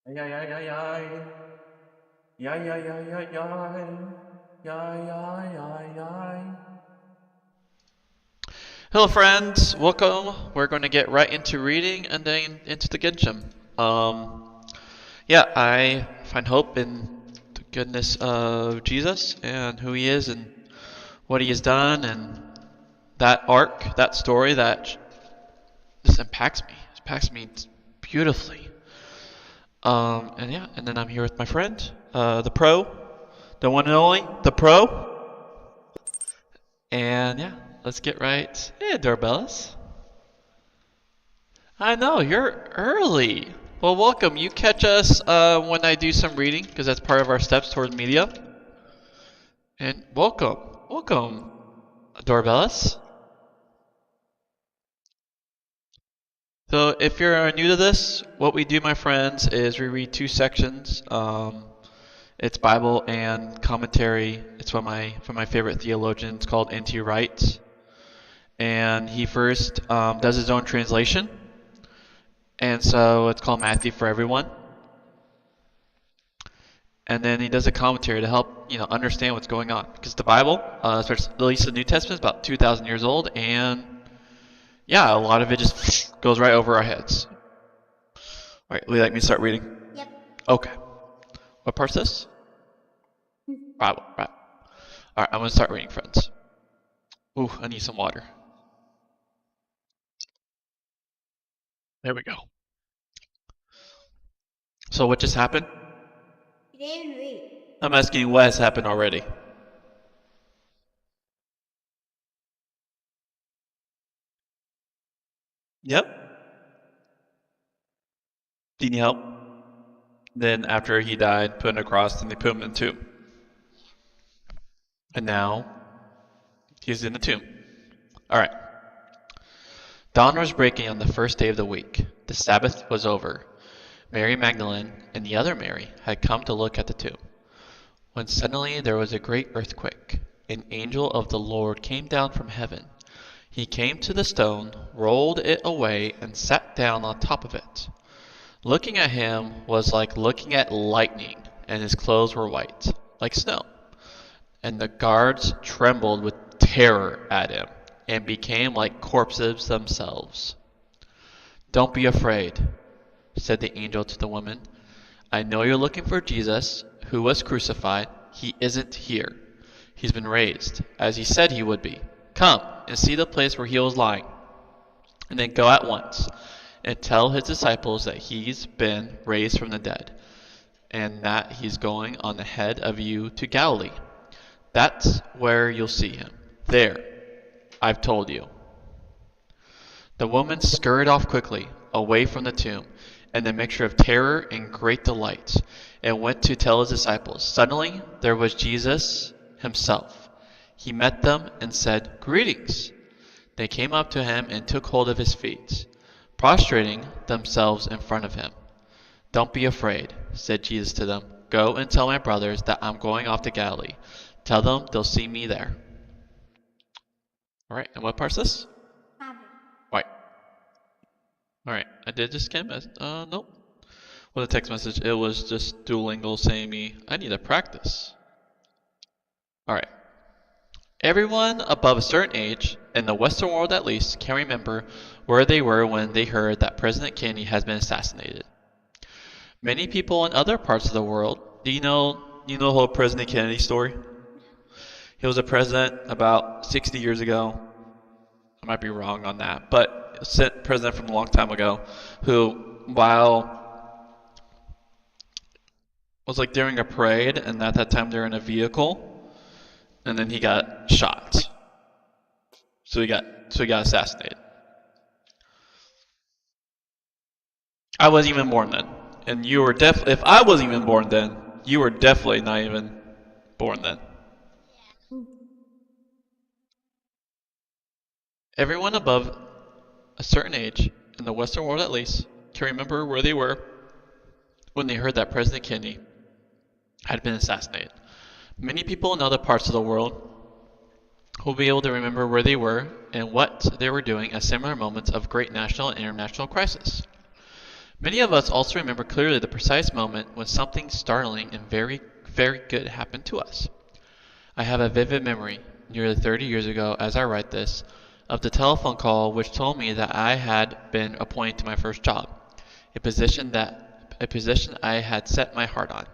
Ay, ay, ay, ay, ay. Yay, yay, yay, yay, yay. Yay, yay, yay, yay. Hello, friends. Welcome. We're going to get right into reading and then into the Genshin. Yeah, I find hope in the goodness of Jesus and who He is and what He has done and that arc, that story that just impacts me beautifully. And yeah, and then I'm here with my friend, the pro, the one and only, the pro. And yeah, let's get right. Hey, Doorbellas. I know, you're early. Well, welcome. You catch us when I do some reading, because that's part of our steps towards media. And welcome. Welcome, Doorbellas. So if you're new to this, what we do, my friends, is we read two sections. It's Bible and commentary. It's from my favorite theologians called N.T. Wright. And he first does his own translation. And so it's called Matthew for Everyone. And then he does a commentary to help understand what's going on, because the Bible, at least the New Testament, is about 2,000 years old, and yeah, a lot of it just goes right over our heads. All right, would you like me to start reading? Yep. Okay. What part's this? Bible. Right. All right, I'm gonna start reading, friends. Ooh, I need some water. There we go. So what just happened? You didn't read. I'm asking you what has happened already. Yep. Do you need help? Then after he died, put him across, and they put him in the tomb. And now he's in the tomb. All right. Dawn was breaking on the first day of the week. The Sabbath was over. Mary Magdalene and the other Mary had come to look at the tomb, when suddenly there was a great earthquake. An angel of the Lord came down from heaven. He came to the stone, rolled it away, and sat down on top of it. Looking at him was like looking at lightning, and his clothes were white, like snow. And the guards trembled with terror at him, and became like corpses themselves. "Don't be afraid," said the angel to the woman. "I know you're looking for Jesus, who was crucified. He isn't here. He's been raised, as he said he would be. Come and see the place where he was lying. And then go at once and tell his disciples that he's been raised from the dead, and that he's going on ahead of you to Galilee. That's where you'll see him. There, I've told you." The woman scurried off quickly, away from the tomb, in a mixture of terror and great delight, and went to tell his disciples. Suddenly there was Jesus himself. He met them and said, "Greetings." They came up to him and took hold of his feet, prostrating themselves in front of him. "Don't be afraid," said Jesus to them. "Go and tell my brothers that I'm going off to Galilee. Tell them they'll see me there." All right, and what part's this? Right. All right, I did just get nope. With a text message, it was just Duolingo saying me, I need to practice. All right. Everyone above a certain age, in the Western world at least, can remember where they were when they heard that President Kennedy has been assassinated. Many people in other parts of the world, do you know the whole President Kennedy story? He was a president about 60 years ago. I might be wrong on that, but a president from a long time ago who, while was like during a parade, and at that time they're in a vehicle, and then he got shot. So he got assassinated. I wasn't even born then. And you were if I wasn't even born then, you were definitely not even born then. Everyone above a certain age, in the Western world at least, can remember where they were when they heard that President Kennedy had been assassinated. Many people in other parts of the world will be able to remember where they were and what they were doing at similar moments of great national and international crisis. Many of us also remember clearly the precise moment when something startling and very, very good happened to us. I have a vivid memory, nearly 30 years ago as I write this, of the telephone call which told me that I had been appointed to my first job, a position I had set my heart on.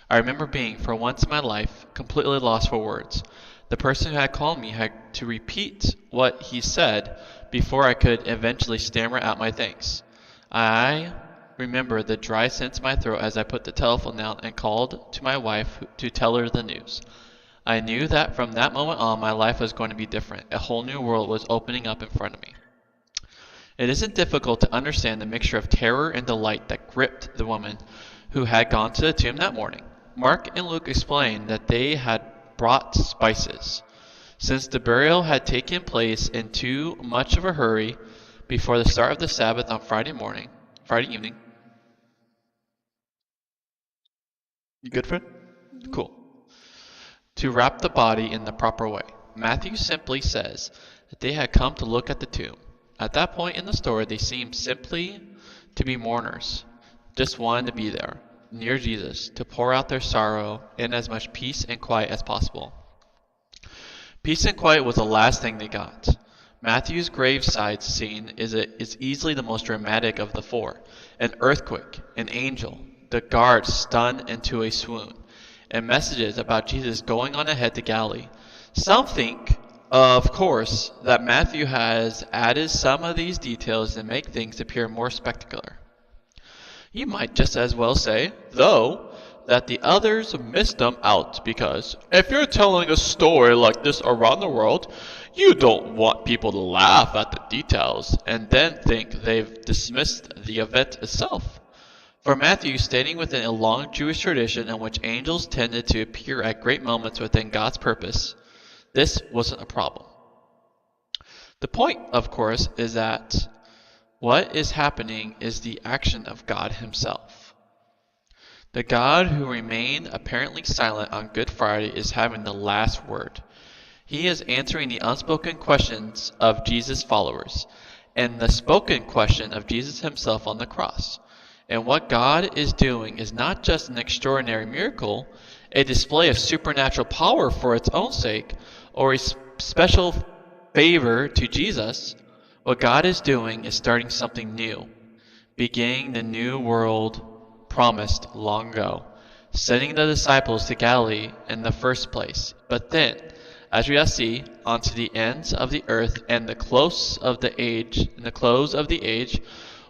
I remember being, for once in my life, completely lost for words. The person who had called me had to repeat what he said before I could eventually stammer out my thanks. I remember the dry sense in my throat as I put the telephone down and called to my wife to tell her the news. I knew that from that moment on my life was going to be different. A whole new world was opening up in front of me. It isn't difficult to understand the mixture of terror and delight that gripped the woman who had gone to the tomb that morning. Mark and Luke explained that they had brought spices, since the burial had taken place in too much of a hurry before the start of the Sabbath on Friday evening. You good, friend? Cool. To wrap the body in the proper way. Matthew simply says that they had come to look at the tomb. At that point in the story, they seemed simply to be mourners, just wanted to be there, near Jesus, to pour out their sorrow in as much peace and quiet as possible. Peace and quiet was the last thing they got. Matthew's graveside scene is easily the most dramatic of the four. An earthquake, an angel, the guards stunned into a swoon, and messages about Jesus going on ahead to Galilee. Some think, of course, that Matthew has added some of these details to make things appear more spectacular. You might just as well say, though, that the others missed them out because if you're telling a story like this around the world, you don't want people to laugh at the details and then think they've dismissed the event itself. For Matthew, staying within a long Jewish tradition in which angels tended to appear at great moments within God's purpose, this wasn't a problem. The point, of course, is that what is happening is the action of God himself. The God who remained apparently silent on Good Friday is having the last word. He is answering the unspoken questions of Jesus' followers and the spoken question of Jesus himself on the cross. And what God is doing is not just an extraordinary miracle, a display of supernatural power for its own sake, or a special favor to Jesus. What God is doing is starting something new, beginning the new world promised long ago, sending the disciples to Galilee in the first place. But then, as we shall see, onto the ends of the earth and the close of the age,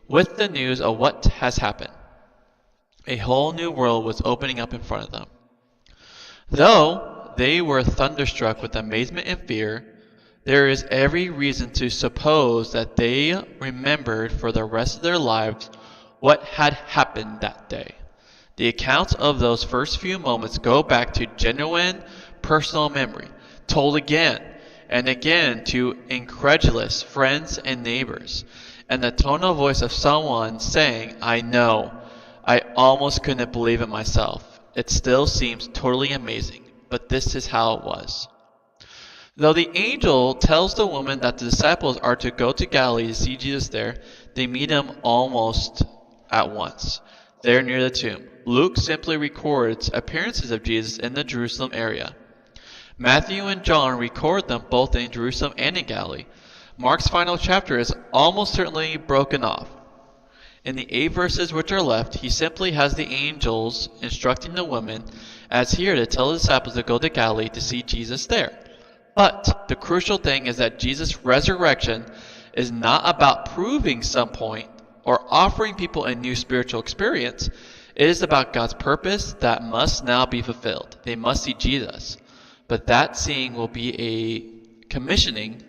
with the news of what has happened. A whole new world was opening up in front of them. Though they were thunderstruck with amazement and fear, there is every reason to suppose that they remembered for the rest of their lives what had happened that day. The accounts of those first few moments go back to genuine personal memory, told again and again to incredulous friends and neighbors, and the tone of voice of someone saying, "I know. I almost couldn't believe it myself. It still seems totally amazing, but this is how it was." Though the angel tells the woman that the disciples are to go to Galilee to see Jesus there, they meet him almost at once, there near the tomb. Luke simply records appearances of Jesus in the Jerusalem area. Matthew and John record them both in Jerusalem and in Galilee. Mark's final chapter is almost certainly broken off. In the 8 verses which are left, he simply has the angels instructing the women as here to tell the disciples to go to Galilee to see Jesus there. But the crucial thing is that Jesus' resurrection is not about proving some point or offering people a new spiritual experience. It is about God's purpose that must now be fulfilled. They must see Jesus. But that seeing will be a commissioning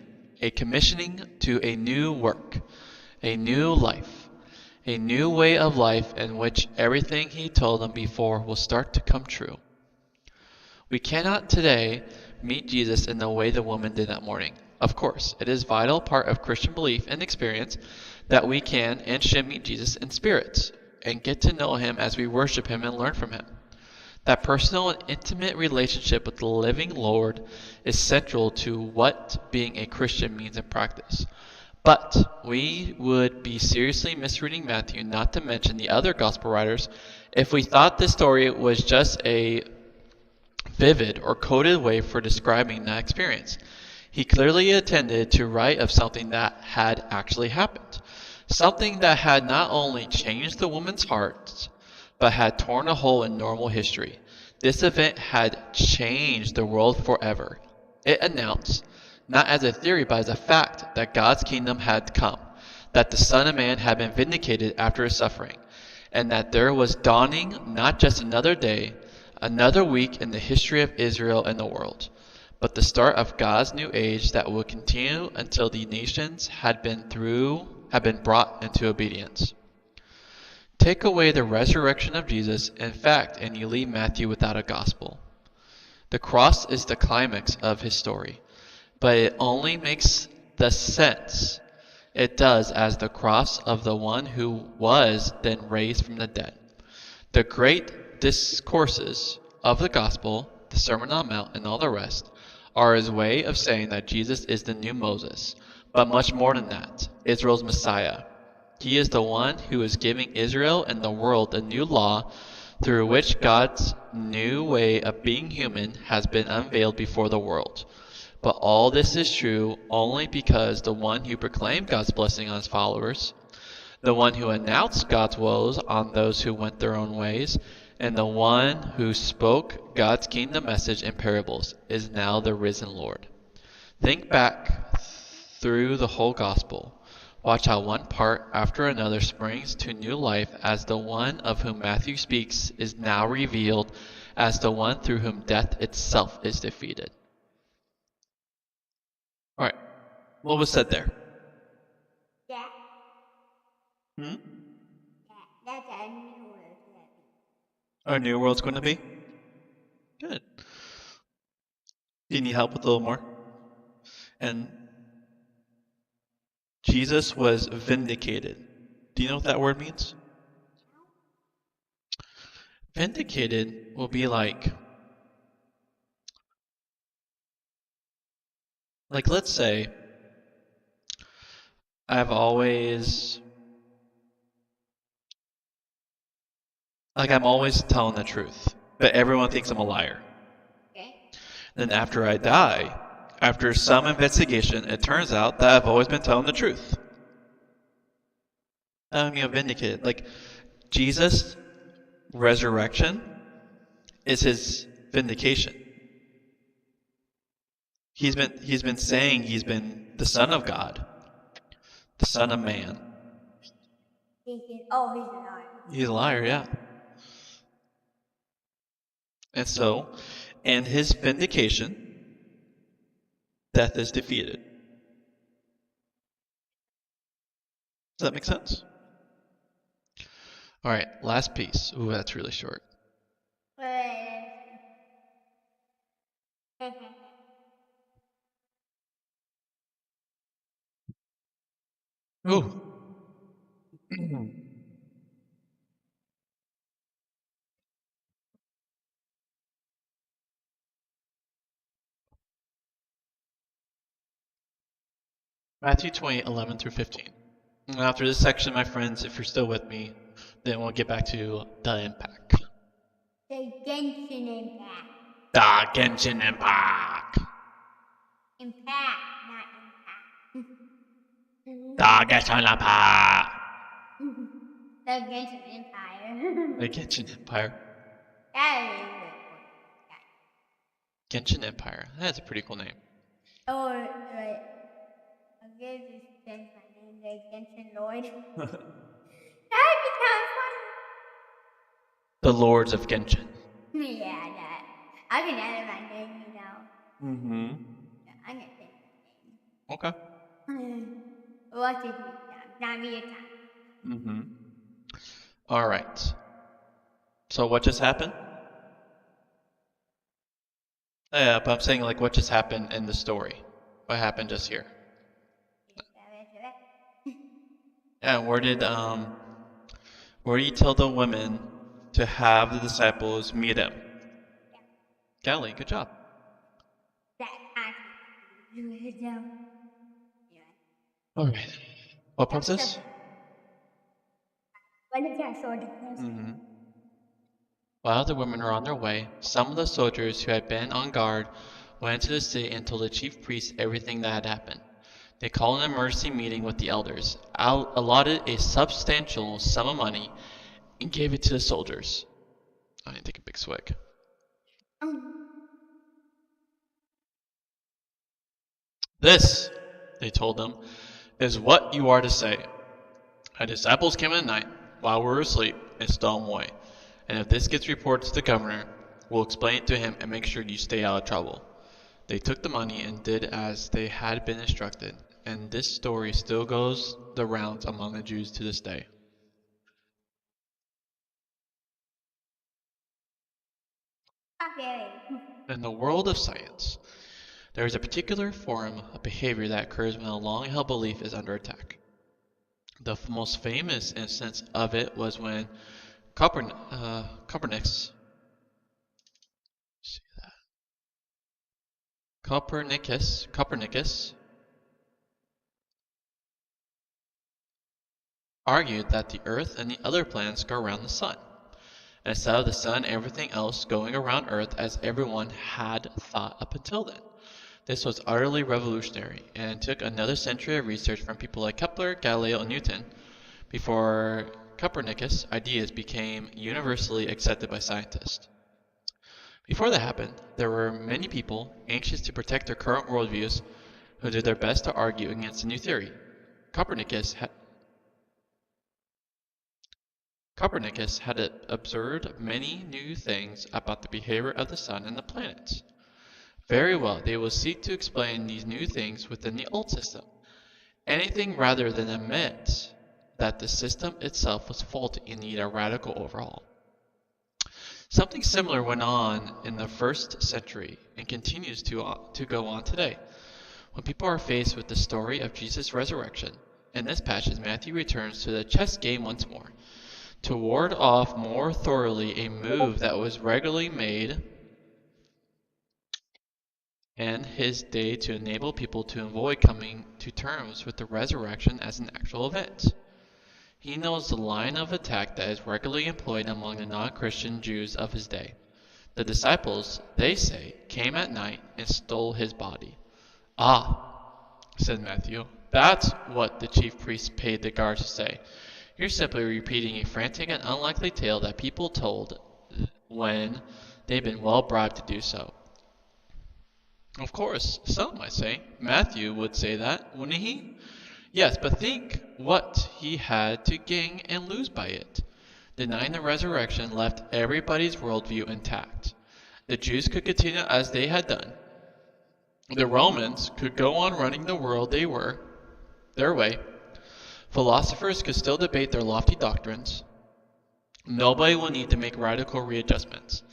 to a new work, a new life, A new way of life in which everything he told them before will start to come true. We cannot today meet Jesus in the way the woman did that morning. Of course, it is a vital part of Christian belief and experience that we can and should meet Jesus in spirit and get to know him as we worship him and learn from him. That personal and intimate relationship with the living Lord is central to what being a Christian means in practice. But we would be seriously misreading Matthew, not to mention the other gospel writers, if we thought this story was just a vivid or coded way for describing that experience. He clearly intended to write of something that had actually happened, something that had not only changed the woman's heart, but had torn a hole in normal history. This event had changed the world forever. It announced, not as a theory but as a fact, that God's kingdom had come, that the Son of Man had been vindicated after his suffering, and that there was dawning not just another day, another week in the history of Israel and the world, but the start of God's new age that will continue until the nations had been brought into obedience. Take away the resurrection of Jesus, in fact, and you leave Matthew without a gospel. The cross is the climax of his story, but it only makes the sense it does as the cross of the one who was then raised from the dead. The great discourses of the gospel, the Sermon on the Mount, and all the rest, are his way of saying that Jesus is the new Moses, but much more than that, Israel's Messiah. He is the one who is giving Israel and the world a new law through which God's new way of being human has been unveiled before the world. But all this is true only because the one who proclaimed God's blessing on his followers, the one who announced God's woes on those who went their own ways, and the one who spoke God's kingdom message in parables is now the risen Lord. Think back through the whole gospel. Watch how one part after another springs to new life as the one of whom Matthew speaks is now revealed as the one through whom death itself is defeated. All right, what was said there? Yeah. Hmm? Yeah. That's a new word to that be. Our new world's going to be? Good. Do you need help with a little more? And Jesus was vindicated. Do you know what that word means? Vindicated will be like let's say I've always I'm always telling the truth, but everyone thinks I'm a liar. Okay. Then after I die, after some investigation, it turns out that I've always been telling the truth. I'm vindicated. Like Jesus' resurrection is his vindication. He's been saying he's been the Son of God, the Son of Man. Thinking, oh, he's a liar. He's a liar, yeah. And so, in his vindication, death is defeated. Does that make sense? All right, last piece. Ooh, that's really short. Wait, let me see. Ooh. Matthew 20:11 through 15. And after this section, my friends, if you're still with me, then we'll get back to the impact. The Genshin Impact. The Genshin Impact. Impact, not impact. The Genshin Impact. The Genshin Empire. The Genshin Empire. That is really cool. Genshin Empire. That's a pretty cool name. Or, right. I'll give this change my name to Genshin Lord. That would be kind of The Lords of Genshin. funny. Yeah, that. I can edit my name, you know. Mm-hmm. Yeah, I'm gonna change my Okay. name. What's it be? Not me a time. Mm-hmm. Alright. So what just happened? Yeah, but I'm saying like what just happened in the story. What happened just here? Yeah, where did you tell the women to have the disciples meet him? Galilee, good job. Alright. What process? Mm-hmm. While the women were on their way, some of the soldiers who had been on guard went into the city and told the chief priests everything that had happened. They called an emergency meeting with the elders, allotted a substantial sum of money, and gave it to the soldiers. I need to take a big swig. This, they told them, is what you are to say. Our disciples came at night while we were asleep and stole them away. And if this gets reported to the governor, we'll explain it to him and make sure you stay out of trouble. They took the money and did as they had been instructed, and this story still goes the rounds among the Jews to this day. In the world of science, there is a particular form of behavior that occurs when a long-held belief is under attack. The most famous instance of it was when Copernicus argued that the Earth and the other planets go around the Sun, instead of the Sun and everything else going around Earth as everyone had thought up until then. This was utterly revolutionary and took another century of research from people like Kepler, Galileo, and Newton before Copernicus' ideas became universally accepted by scientists. Before that happened, there were many people anxious to protect their current worldviews who did their best to argue against a new theory. Copernicus had observed many new things about the behavior of the sun and the planets. Very well, they will seek to explain these new things within the old system. Anything rather than admit that the system itself was faulty and needed a radical overhaul. Something similar went on in the first century and continues to go on today. When people are faced with the story of Jesus' resurrection, in this passage Matthew returns to the chess game once more, to ward off more thoroughly a move that was regularly made in his day to enable people to avoid coming to terms with the resurrection as an actual event. He knows the line of attack that is regularly employed among the non-Christian Jews of his day. The disciples, they say, came at night and stole his body. Ah, said Matthew, that's what the chief priests paid the guards to say. You're simply repeating a frantic and unlikely tale that people told when they've been well bribed to do so. Of course, some might say. Matthew would say that, wouldn't he? Yes, but think what he had to gain and lose by it. Denying the resurrection left everybody's worldview intact. The Jews could continue as they had done. The Romans could go on running the world their way. Philosophers could still debate their lofty doctrines. Nobody will need to make radical readjustments.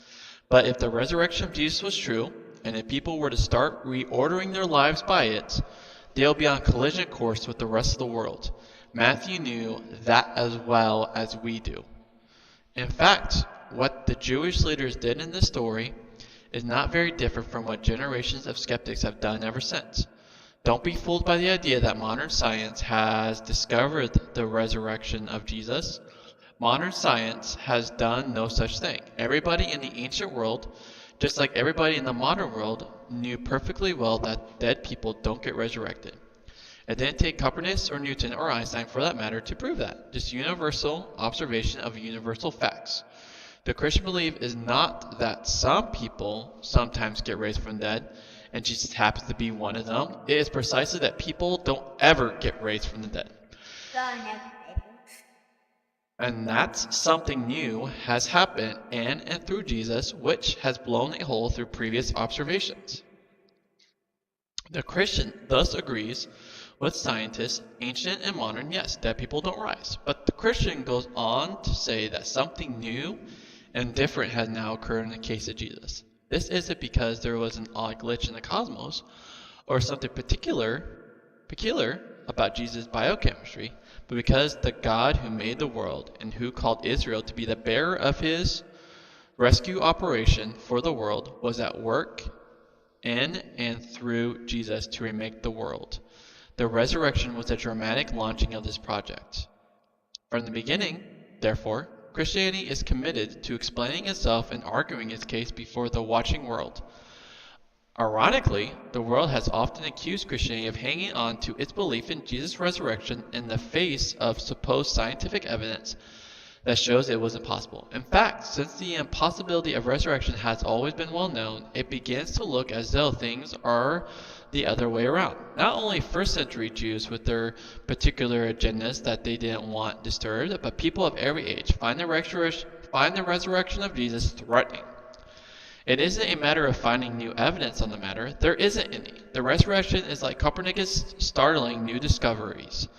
But if the resurrection of Jesus was true, and if people were to start reordering their lives by it, they'll be on collision course with the rest of the world. Matthew knew that as well as we do. In fact, what the Jewish leaders did in this story is not very different from what generations of skeptics have done ever since. Don't be fooled by the idea that modern science has discovered the resurrection of Jesus. Modern science has done no such thing. Everybody in the ancient world, just like everybody in the modern world, knew perfectly well that dead people don't get resurrected. It didn't take Copernicus or Newton or Einstein for that matter to prove that. Just universal observation of universal facts. The Christian belief is not that some people sometimes get raised from the dead, and Jesus happens to be one of them. It is precisely that people don't ever get raised from the dead. And that's something new has happened in and through Jesus, which has blown a hole through previous observations. The Christian thus agrees with scientists, ancient and modern, yes, dead people don't rise. But the Christian goes on to say that something new and different has now occurred in the case of Jesus. This isn't because there was an odd glitch in the cosmos or something peculiar about Jesus' biochemistry, but because the God who made the world and who called Israel to be the bearer of his rescue operation for the world was at work in and through Jesus to remake the world. The resurrection was a dramatic launching of this project. From the beginning, therefore, Christianity is committed to explaining itself and arguing its case before the watching world. Ironically, the world has often accused Christianity of hanging on to its belief in Jesus' resurrection in the face of supposed scientific evidence that shows it was impossible. In fact, since the impossibility of resurrection has always been well known, it begins to look as though things are the other way around. Not only first century Jews with their particular agendas that they didn't want disturbed, but people of every age find the resurrection of Jesus threatening. It isn't a matter of finding new evidence on the matter. There isn't any. The resurrection is like Copernicus' startling new discoveries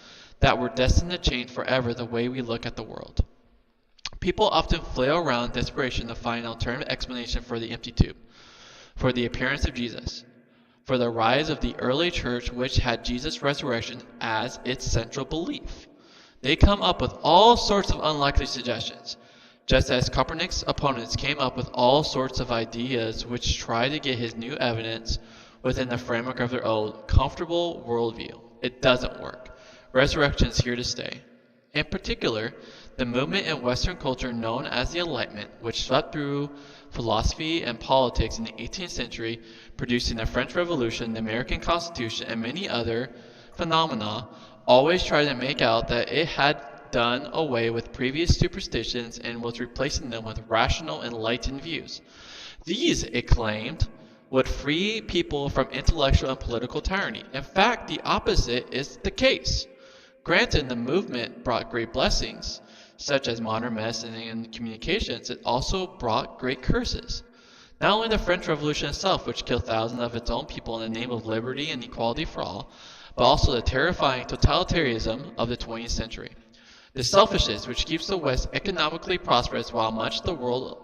that were destined to change forever the way we look at the world. People often flail around in desperation to find an alternative explanation for the empty tomb, for the appearance of Jesus, for the rise of the early church which had Jesus' resurrection as its central belief. They come up with all sorts of unlikely suggestions, just as Copernicus' opponents came up with all sorts of ideas which try to get his new evidence within the framework of their old, comfortable worldview. It doesn't work. Resurrection is here to stay. In particular, the movement in Western culture known as the Enlightenment, which swept through philosophy and politics in the 18th century, producing the French Revolution, the American Constitution, and many other phenomena, always tried to make out that it had done away with previous superstitions and was replacing them with rational, enlightened views. These, it claimed, would free people from intellectual and political tyranny. In fact, the opposite is the case. Granted, the movement brought great blessings, such as modern medicine and communications. It also brought great curses. Not only the French Revolution itself, which killed thousands of its own people in the name of liberty and equality for all, but also the terrifying totalitarianism of the 20th century. The selfishness which keeps the West economically prosperous while much of the world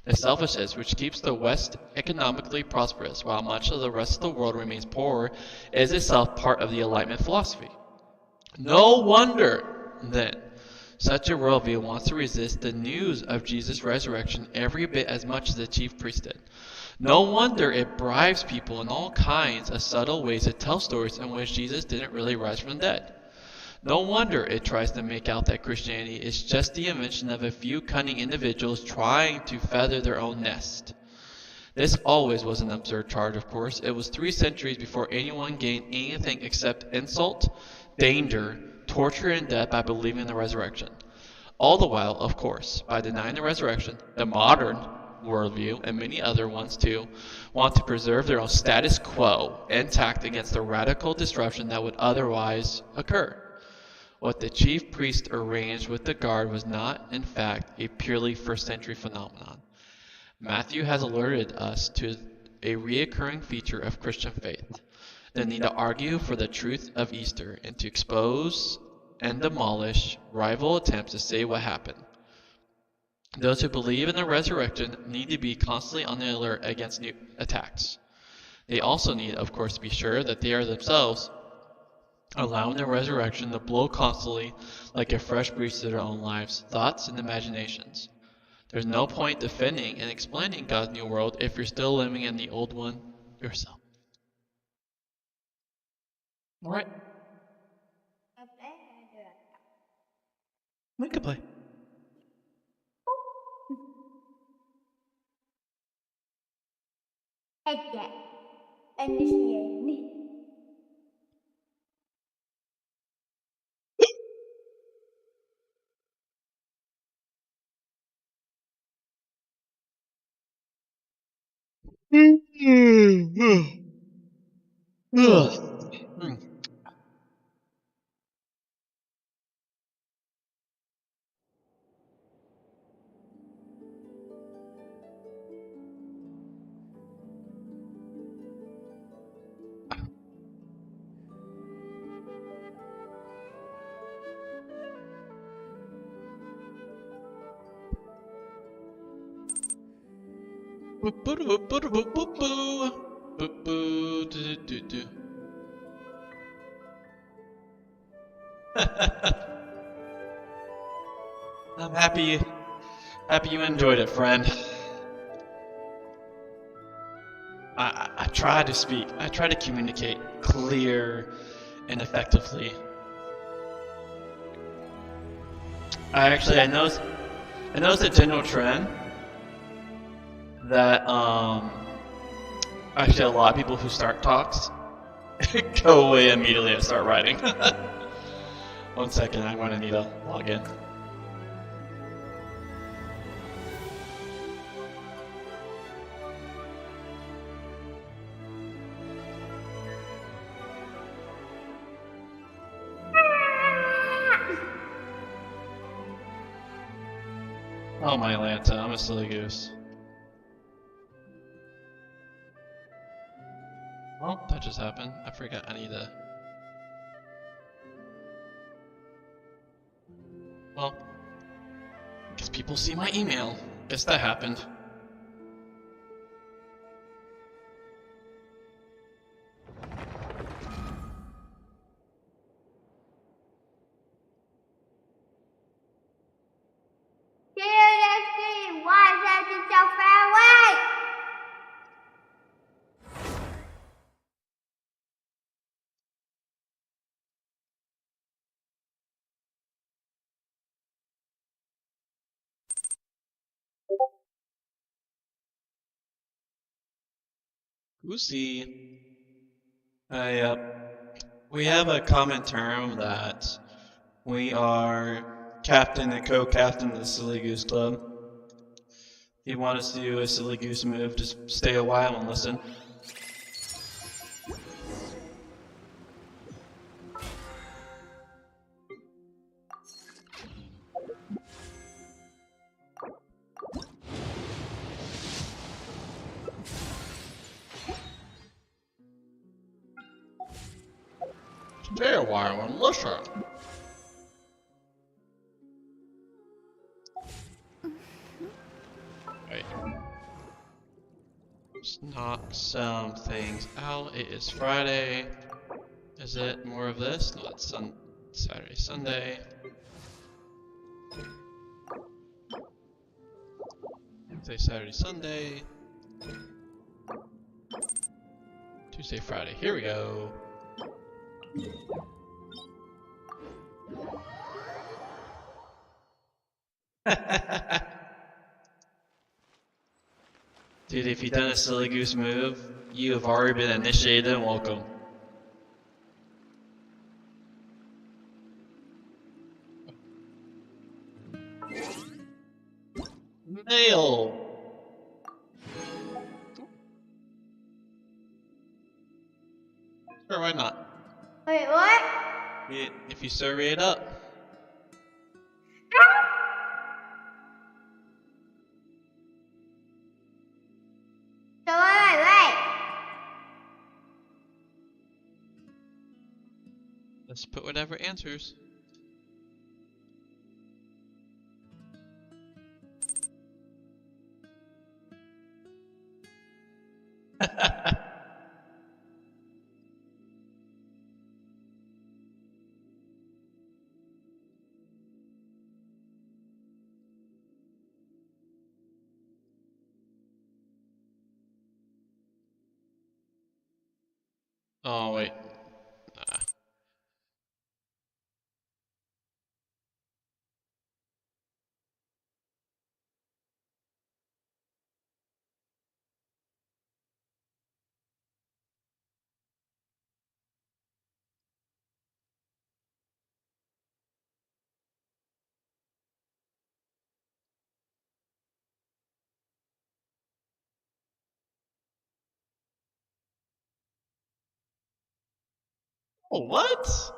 The selfishness which keeps the West economically prosperous while much of the rest of the world remains poor is itself part of the Enlightenment philosophy. No wonder, then, such a worldview wants to resist the news of Jesus' resurrection every bit as much as the chief priest did. No wonder it bribes people in all kinds of subtle ways to tell stories in which Jesus didn't really rise from the dead. No wonder it tries to make out that Christianity is just the invention of a few cunning individuals trying to feather their own nest. This always was an absurd charge, of course. It was 3 centuries before anyone gained anything except insult, danger, torture, and death by believing in the resurrection. All the while, of course, by denying the resurrection, the modern worldview, and many other ones too, want to preserve their own status quo intact against the radical disruption that would otherwise occur. What the chief priest arranged with the guard was not, in fact, a purely first-century phenomenon. Matthew has alerted us to a recurring feature of Christian faith, the need to argue for the truth of Easter and to expose and demolish rival attempts to say what happened. Those who believe in the resurrection need to be constantly on the alert against new attacks. They also need, of course, to be sure that they are themselves allowing the resurrection to blow constantly like a fresh breeze to their own lives, thoughts, and imaginations. There's no point defending and explaining God's new world if you're still living in the old one yourself. All right, we can play. Headset. Initiate. I'm happy you enjoyed it, friend. I try to speak. I try to communicate clear and effectively. I noticed a general trend that actually a lot of people who start talks go away immediately and start writing. 1 second, I'm gonna need to log in. Oh my Lanta, I'm a silly goose. Oh, that just happened. I forgot I need to... Well, guess people see my email. Guess that happened. Seriously, why is everything so far away? Goosey. We have a common term that we are captain and co-captain of the Silly Goose Club. If you want us to do a silly goose move, just stay a while and listen. Stay a while and listen. Wait. Let's knock some things out. It is Friday. Is it more of this? No, it's Saturday, Sunday. Wednesday, Saturday, Sunday. Tuesday, Friday. Here we go. Dude, if you've done a silly goose move, you have already been initiated and welcome. Mail! Sure, why not? Wait, what? If you survey it up. So wait. Let's put whatever answers. Oh, wait. Oh, what?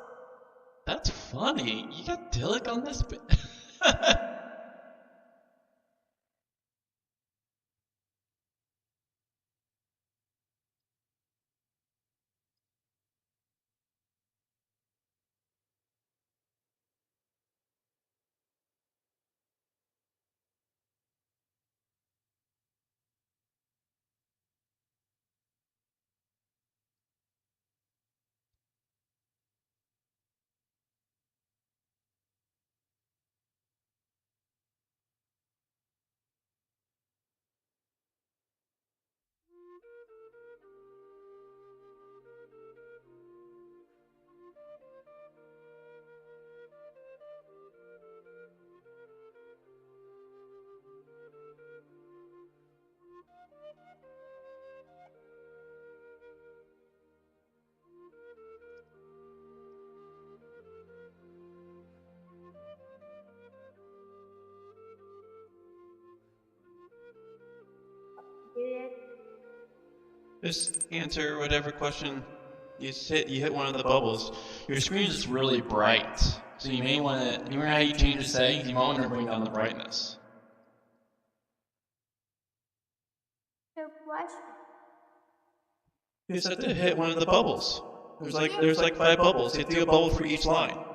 That's funny. You got Dillick on this bit. Just answer whatever question you hit one of the bubbles. Your screen is really bright, so you may want to. Remember how you change the settings? You might want to bring down the brightness. The question. You just have to hit one of the bubbles. There's like 5 bubbles. You have to do a bubble for each line.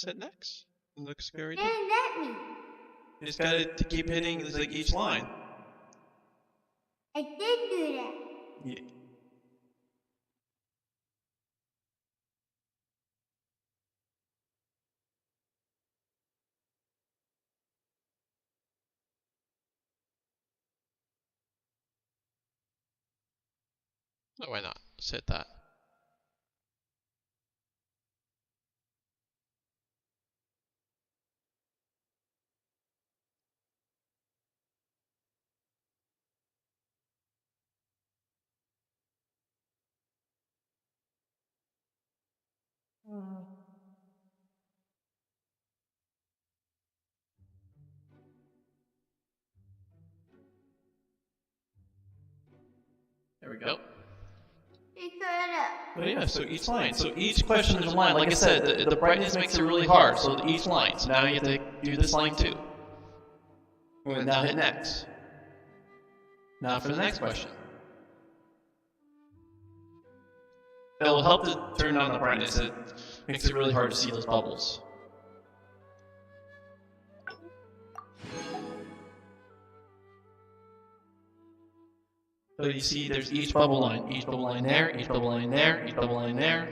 Hit next. It looks very good. Didn't let me. You just gotta keep hitting like each line. I did do that. Yeah. Oh, why not? Just hit that. There we go. You could have. But yeah, so each line. So each question is a line. Like I said, the brightness makes it really hard. So each line. So now you have to do this line too. Now hit next. Now for the next question. It'll help to turn down the brightness. It makes it really hard to see those bubbles. So you see there's each bubble line there, each bubble line there, each bubble line there.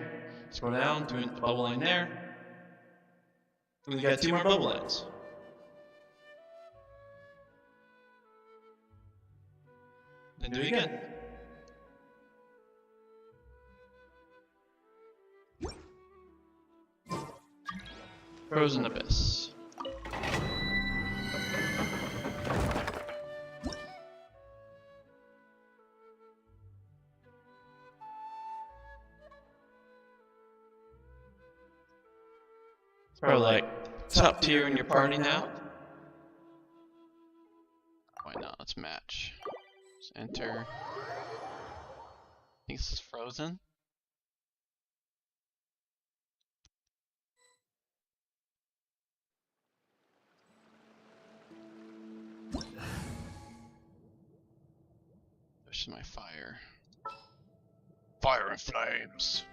Scroll down, do a bubble line there. And we got 2 more bubble lines. Then do it again. Frozen Abyss. It's probably like top tier in your party now. Why not? Let's match. Just enter. I think this is frozen. This is my fire. Fire and flames.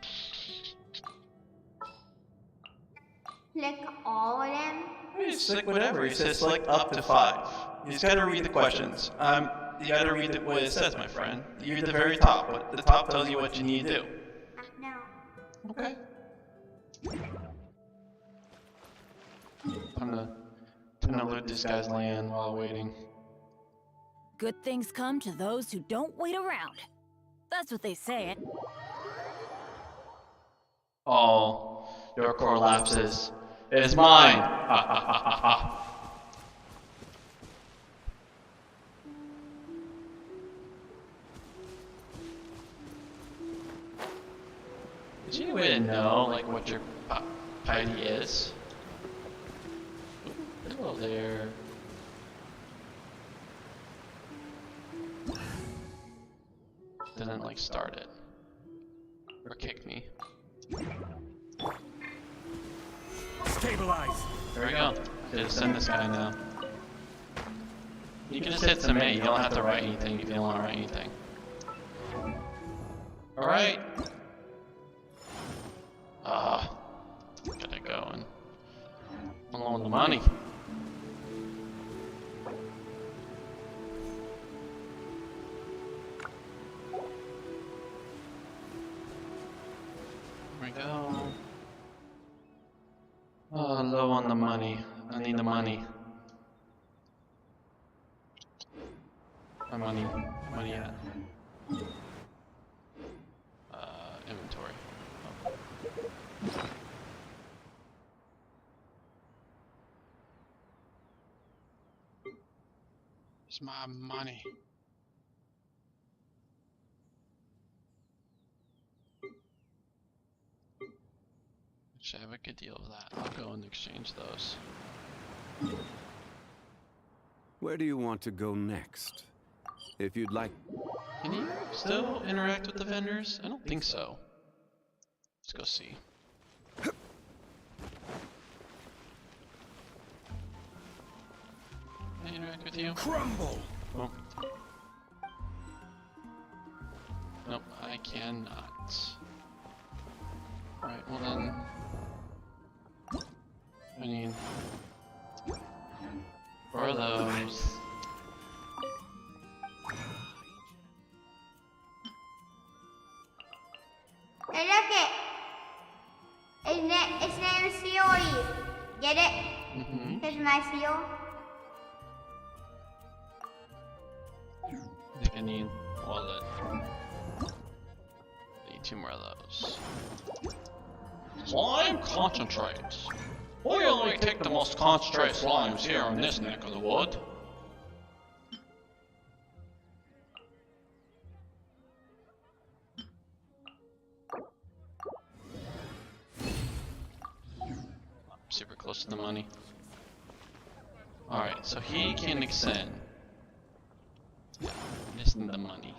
Click all of them. You select whatever. You said select up to 5. You just gotta read the questions. You gotta read what it says, my friend. You read the very top. But the top tells you what you need to do. No. Okay. Time to loot this guy's land while waiting. Good things come to those who don't wait around. That's what they say. All your core lapses is mine. Ha ha ha ha ha. Is there any way to know like what your piety is? Hello there. Didn't like start it or kick me. Stabilize. There we go. Just send this guy now. You can just hit submit. You don't have to write anything if you don't want to write anything. All right. Get it going. I'm low on the money. There we go. Oh, low on the money. I need the money. My money. Money at? Inventory. Oh. It's my money. Should have a good deal of that. I'll go and exchange those. Where do you want to go next? If you'd like... Can you still interact with the vendors? I don't think so. Let's go see. Can I interact with you? Crumble! Oh. Nope, I cannot. Alright, well then... I mean... For those... Hey, look it. Its name is Seori. Get it? Mm-hmm. Here's my seal. I think I need wallet. Need 2 more of those. Slime concentrates. We only take the most concentrated slimes here in this neck of the wood. Super close to the money. Alright, so he can extend. Yeah, missing the money.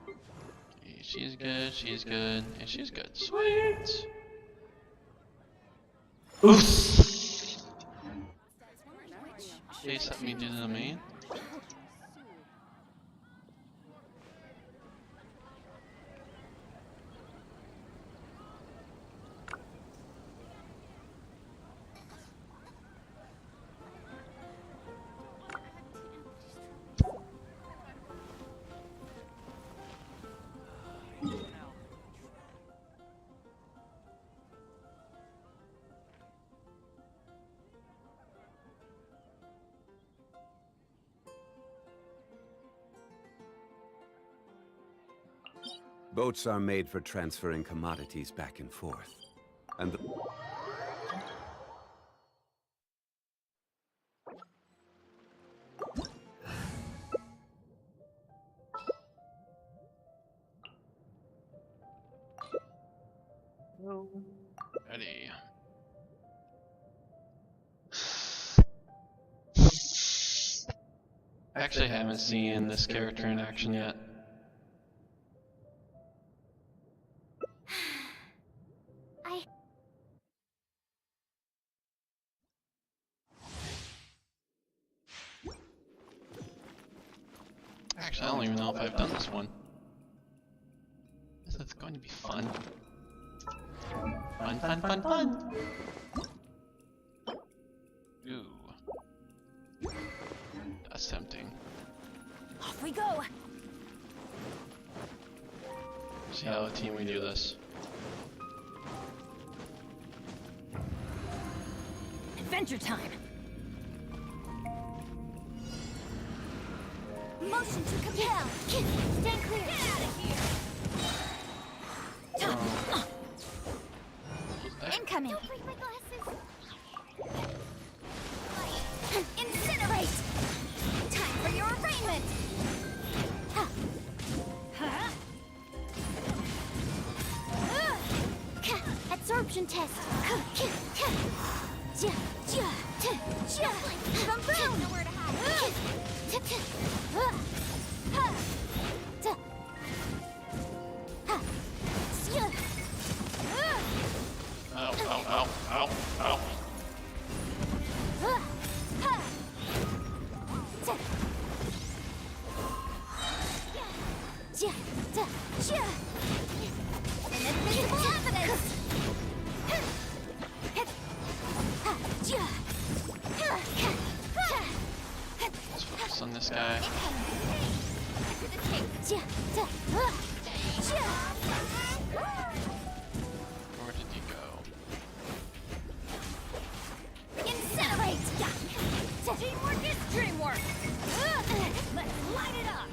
Okay, she's good, and she's good. Sweet! Oof! Chase let me do the main. Boats are made for transferring commodities back and forth. And the... Ready. Actually, I haven't seen this character in action yet. Actually, I don't even know if I've done this one. This is going to be fun. Fun, fun, fun, fun! Ooh. That's tempting. Off we go. See how a team we do this. Adventure time. Motion to compel. Stand clear. Get out of here. Incoming. Don't break my glasses. Incinerate. Time for your arraignment. Absorption test. Boom, boom. Nowhere to hide. Ow, ow, ow, ow, ow. Inadmissible evidence. Let's focus on this guy. Where did he go? Incinerate! Teamwork is dreamwork! Let's light it up!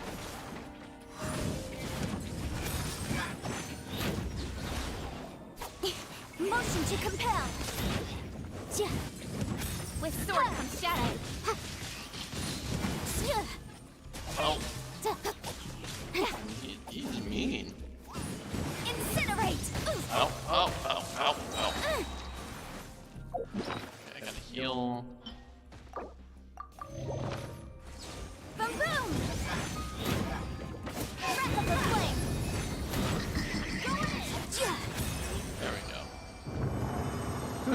Motion to compel! With sword comes shadow! Oh. He's mean. Incinerate! Ow, ow, ow, ow.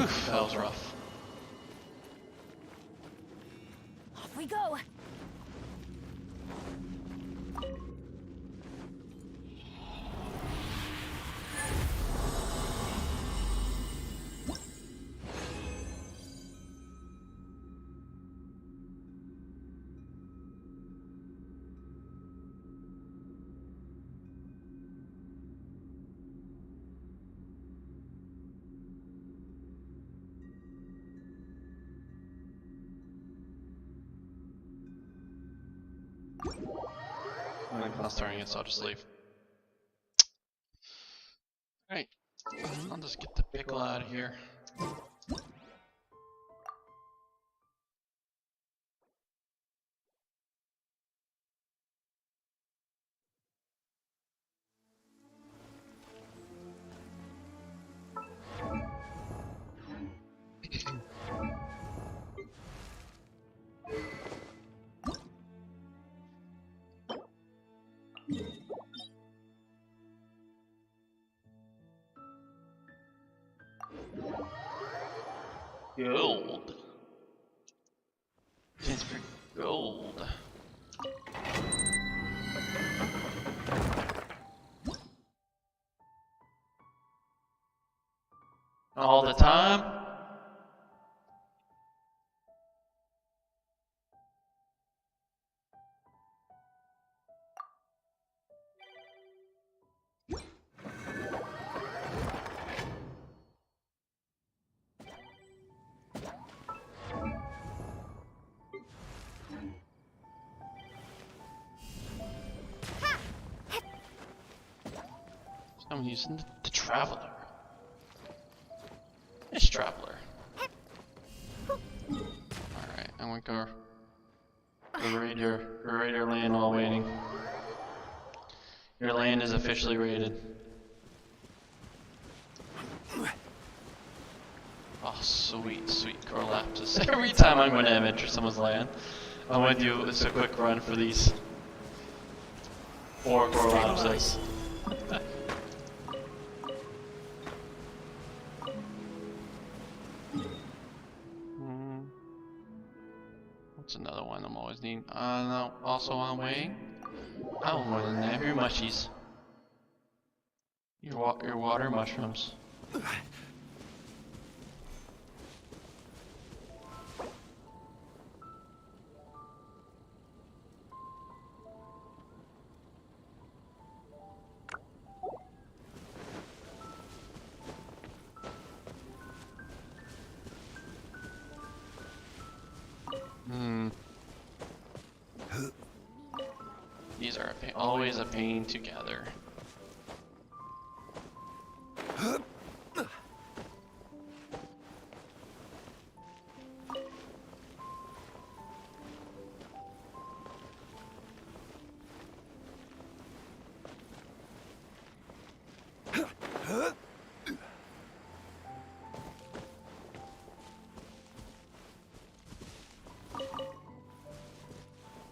Oof, that was rough. Off we go. My clock's starting it, so I'll just leave. Alright, I'll just get the pickle out of here. Gold. It's for gold. All the time? I'm using the Traveler. It's Traveler. Alright, I'm gonna go raid your land while waiting. Your land is officially raided. Oh, sweet, sweet Corlapsus. Every time I'm gonna enter someone's land, I'm gonna do a quick run for these 4 Corlapses. What's another one I'm always needing? No, also on waiting. Oh, more than that. Your mushies. Your water mushrooms. These are always a pain to gather.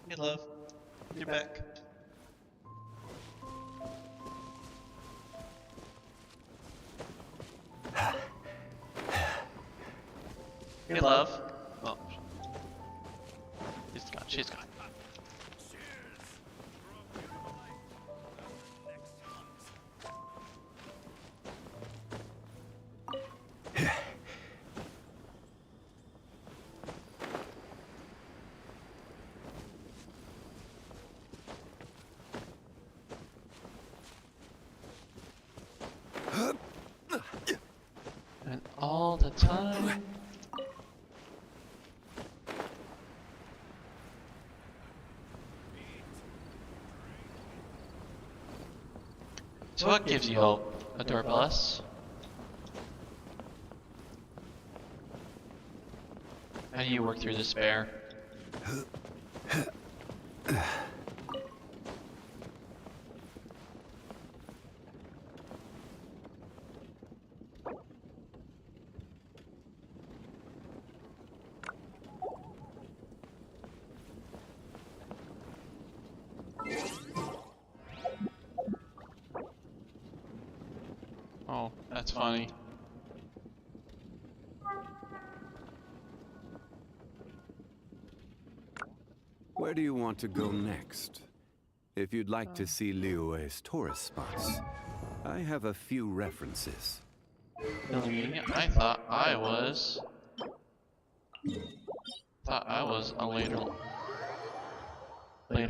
Hey, love. You're back. Hey, love. Oh. She's gone. She's gone. And all the time. So what gives you hope? A Dorpelus? How do you work through despair? Oh, that's funny. Where do you want to go next? If you'd like to see Liyue's tourist spots, I have a few references. I thought I was a later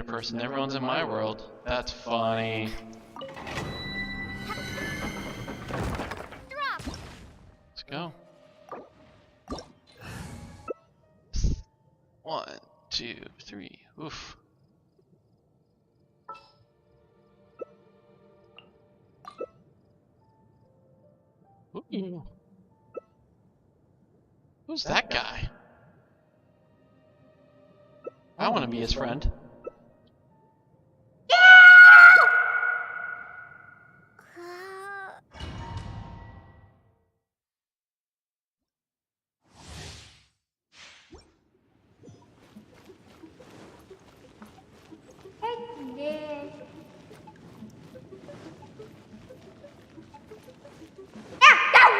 person. Everyone's in my world. That's funny. Let's go. 1, 2, 3. Oof. Ooh. Who's that guy? I want to be his friend.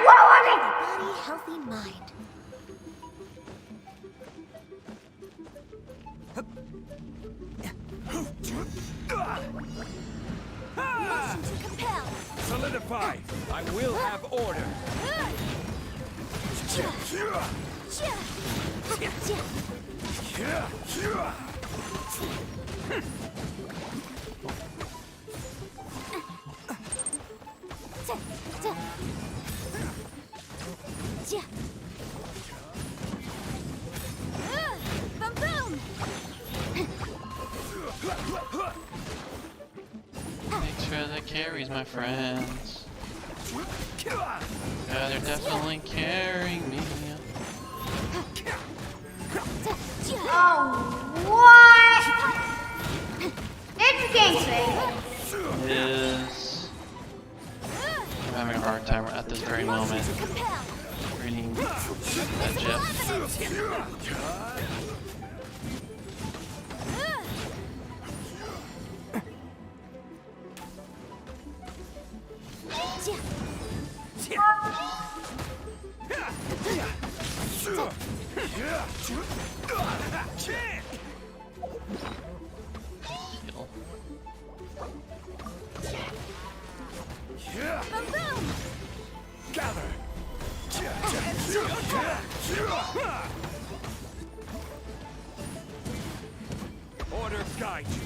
Body, healthy mind. Motion to compel. Solidify! I will have order! Boom boom. Thanks for the carries, my friends. Yeah, they're definitely carrying me. Oh, what? It's gangster. It is. I'm having a hard time at this very moment reading that GIF. Boom boom. Gather! Order guide you!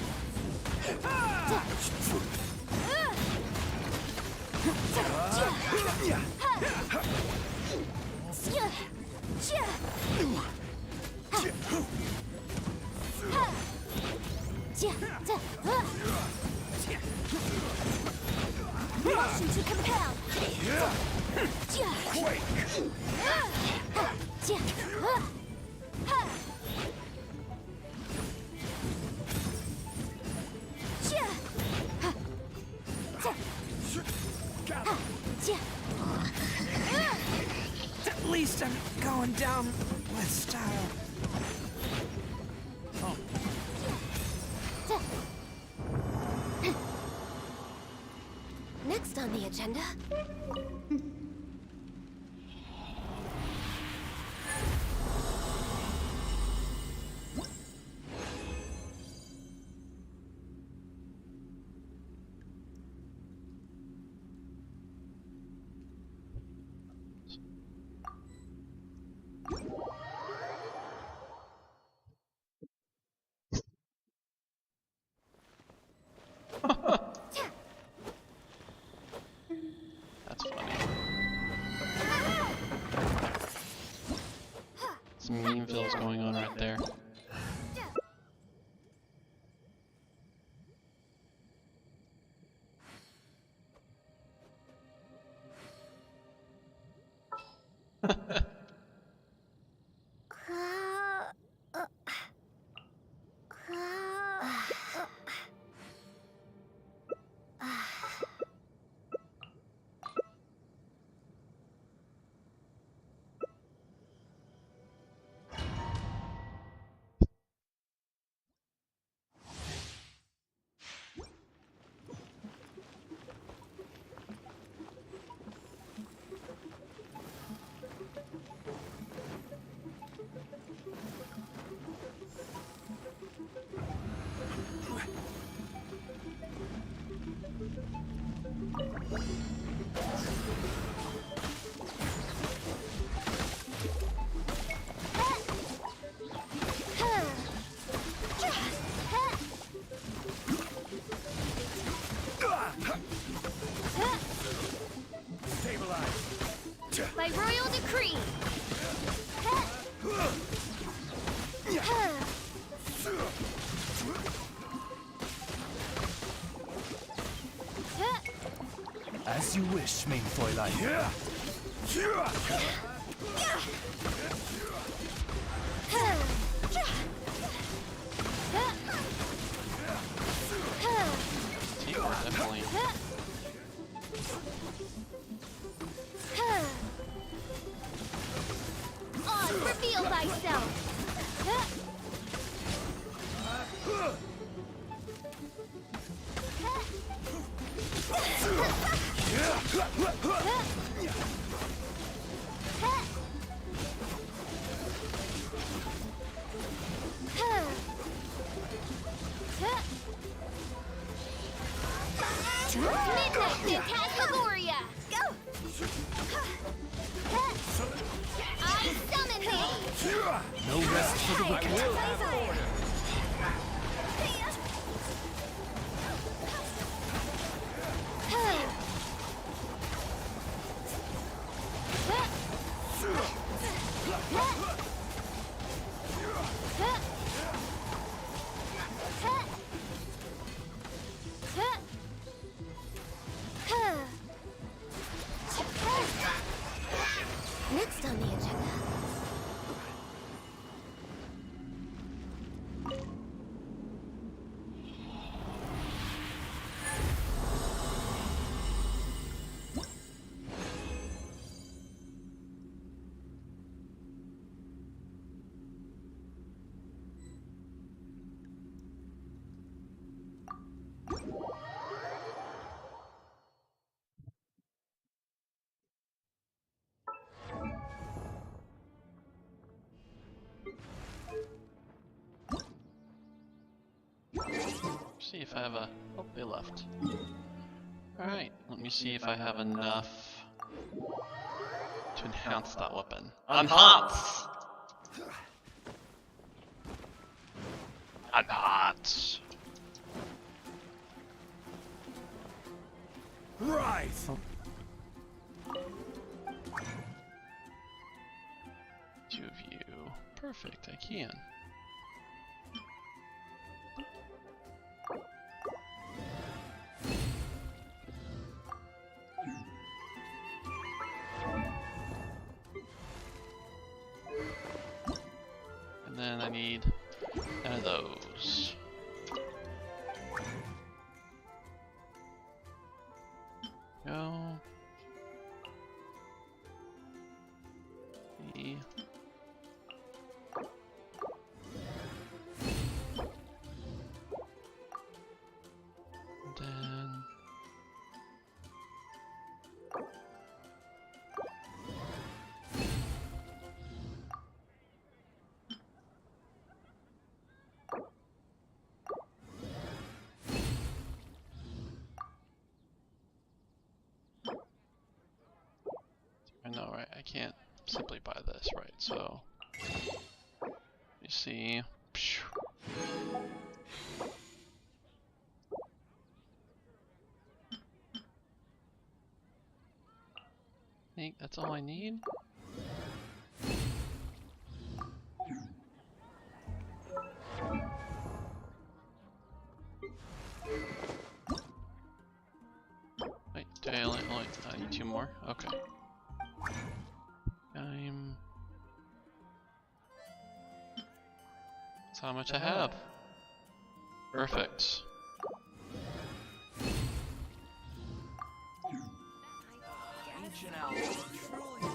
Motion to compel. Quake! At least I'm going down with style. Next on the agenda. That's funny. By royal decree. As you wish, main Fräulein. Teamwork, definitely. On, reveal thyself. Midnight Phantasmagoria! Go! I summon thee! No rest for the wicked. Next on the agenda. See if I have a... Oh, they left. Alright, let me see if I have enough to enhance that weapon. Enhance! Enhance! Right. Two of you. Perfect, I can. And then I need none of those. Go. E. And then I know, right? I can't simply buy this, right? So, you see, I think that's all I need. Wait, do I only I need two more? Okay. That's how much I have. Perfect. Ancient owl, truly.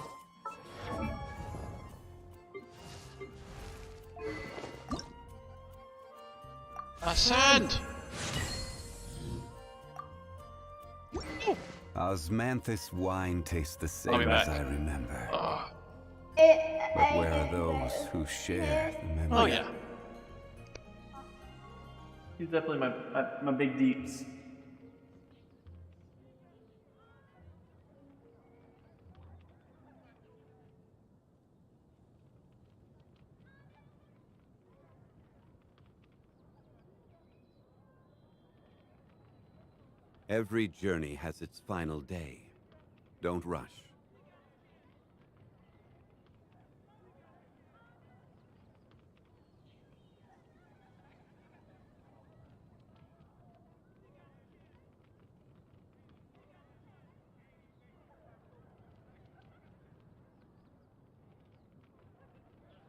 Ascend! Osmanthus wine tastes the I'll same be as back. I remember. Ugh. But where are those who share the memory? Oh yeah. He's definitely my big deeps. Every journey has its final day. Don't rush.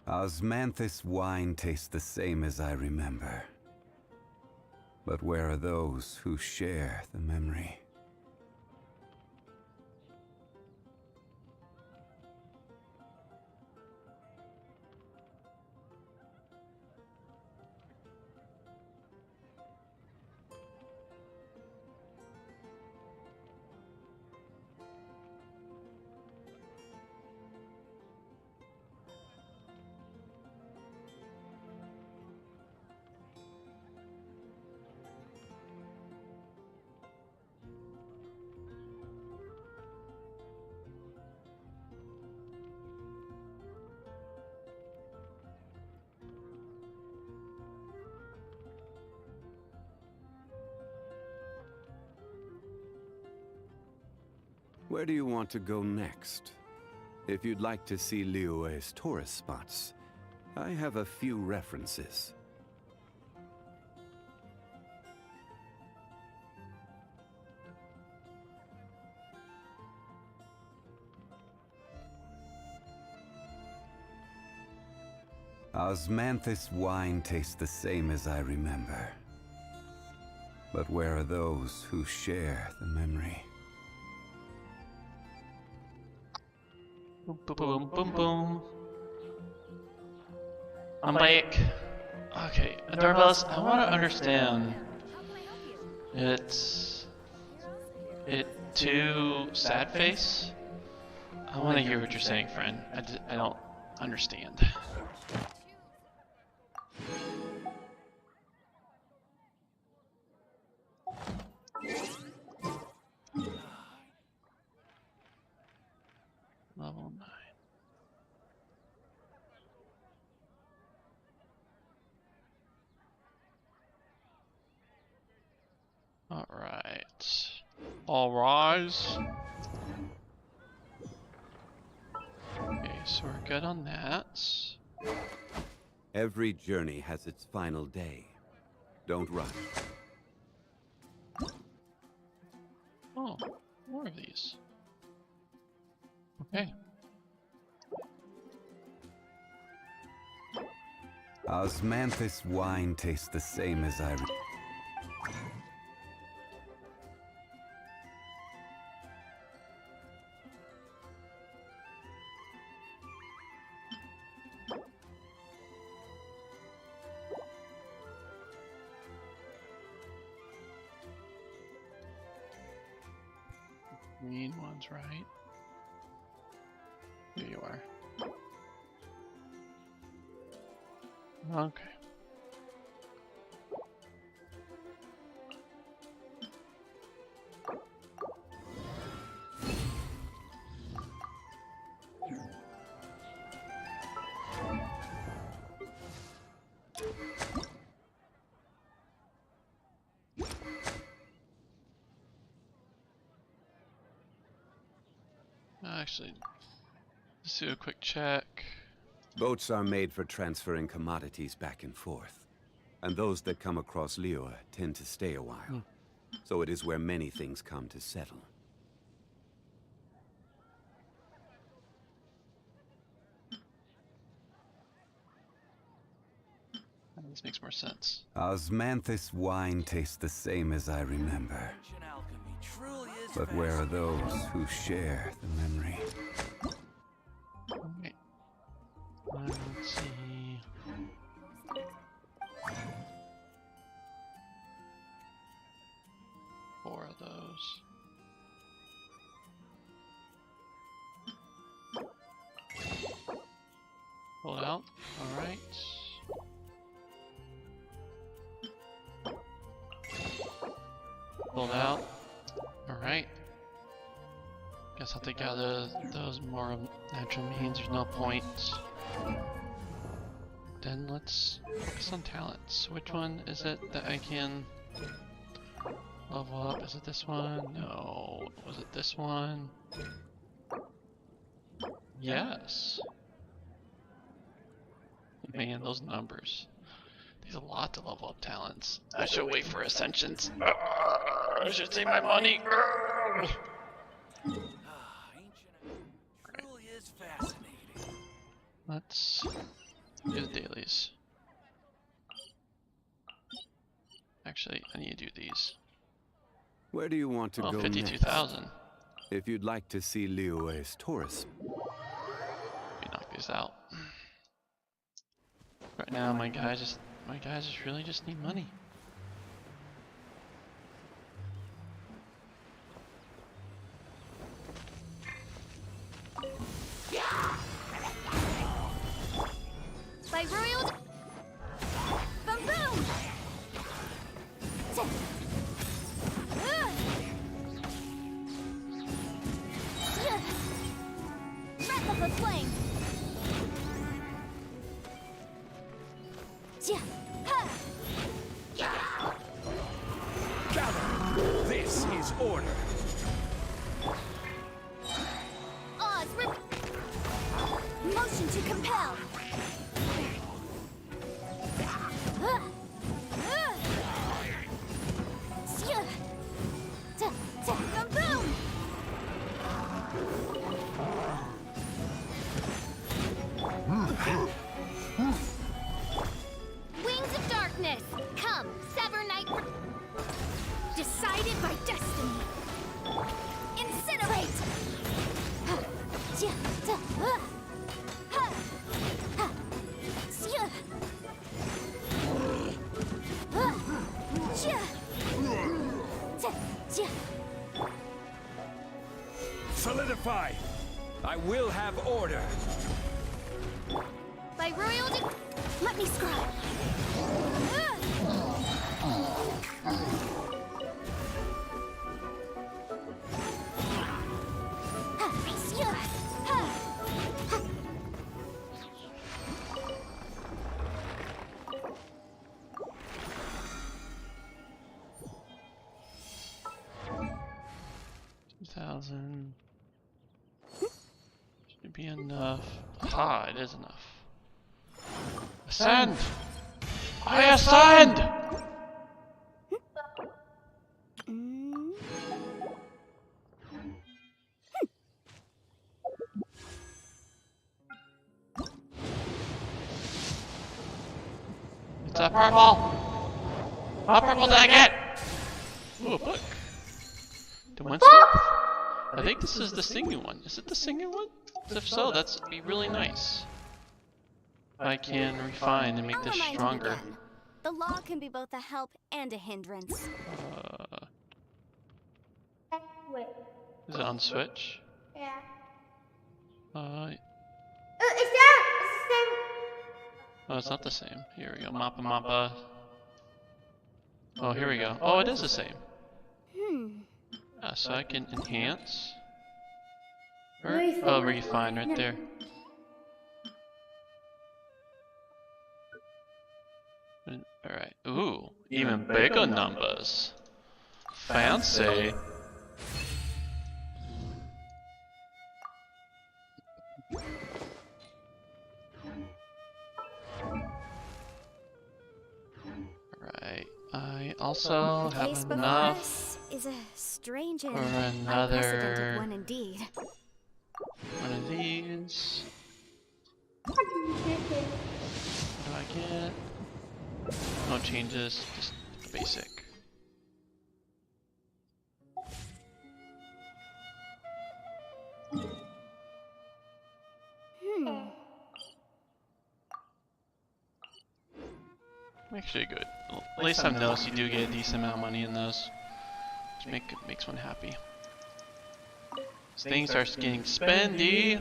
Osmanthus wine tastes the same as I remember. But where are those who share the memory? Where do you want to go next? If you'd like to see Liyue's tourist spots, I have a few references. Osmanthus wine tastes the same as I remember. But where are those who share the memory? Boom, boom, boom, boom, boom. I'm back. Okay, Doorbells, I want to understand. It's too sad face. I want to hear what you're saying, friend. I don't understand. Level 9. Alright. All rise. Okay, so we're good on that. Every journey has its final day. Don't rush. Oh, more of these. Okay. Osmanthus wine tastes the same as I Green one's right. Here you are. Okay. Actually, let's do a quick check. Boats are made for transferring commodities back and forth. And those that come across Liyue tend to stay a while. So it is where many things come to settle. This makes more sense. Osmanthus wine tastes the same as I remember. Alchemy truly is But where are those who share the memory? Okay. Let's see. Four of those. Pull it out. Alright. Pull it out. Alright. Guess I'll take out those more natural means. There's no point. Then let's focus on talents. Which one is it that I can Level up. Is it this one? No. Was it this one? Yes. Man, those numbers. There's a lot to level up talents. I should wait for ascensions. I should save my money. Truly is fascinating. Let's do the dailies. Actually, I need to do these. Where do you want to Oh, go 52,000. next? If you'd like to see Liyue's tourism. Let me knock these out. Right now, my guys just really just need money. By royal. Boom boom. Breath of the flame. Gather. This is order. Oz motion to compel. Boom! Wings of darkness, come, sever night. Decided by destiny. Incinerate! Solidify. I will have order. By royal let me scry. Should be enough. Aha, it is enough. Ascend! I ascend! It's a purple! What purple did I get? Ooh, a book. The Winston? I think this is the singing one. Is it the singing one? If so, that's be really nice. I can refine and make this I'll remind you stronger. again. The law can be both a help and a hindrance. Wait. Is it on Switch? Yeah. Oh, it's not the same. Here we go. Mappa Mappa. Oh, here we go. Oh, it is the same. So I can enhance. Or, oh, refine right there. Alright. Ooh, even bigger numbers. Fancy. Right. I also The case have before enough us is a strange and for unprecedented another one indeed. one of these. What do you think? What do I get? No changes, just basic. Actually good. At least I've noticed you do get a decent amount of money in those. Which makes one happy. Things are getting spendy.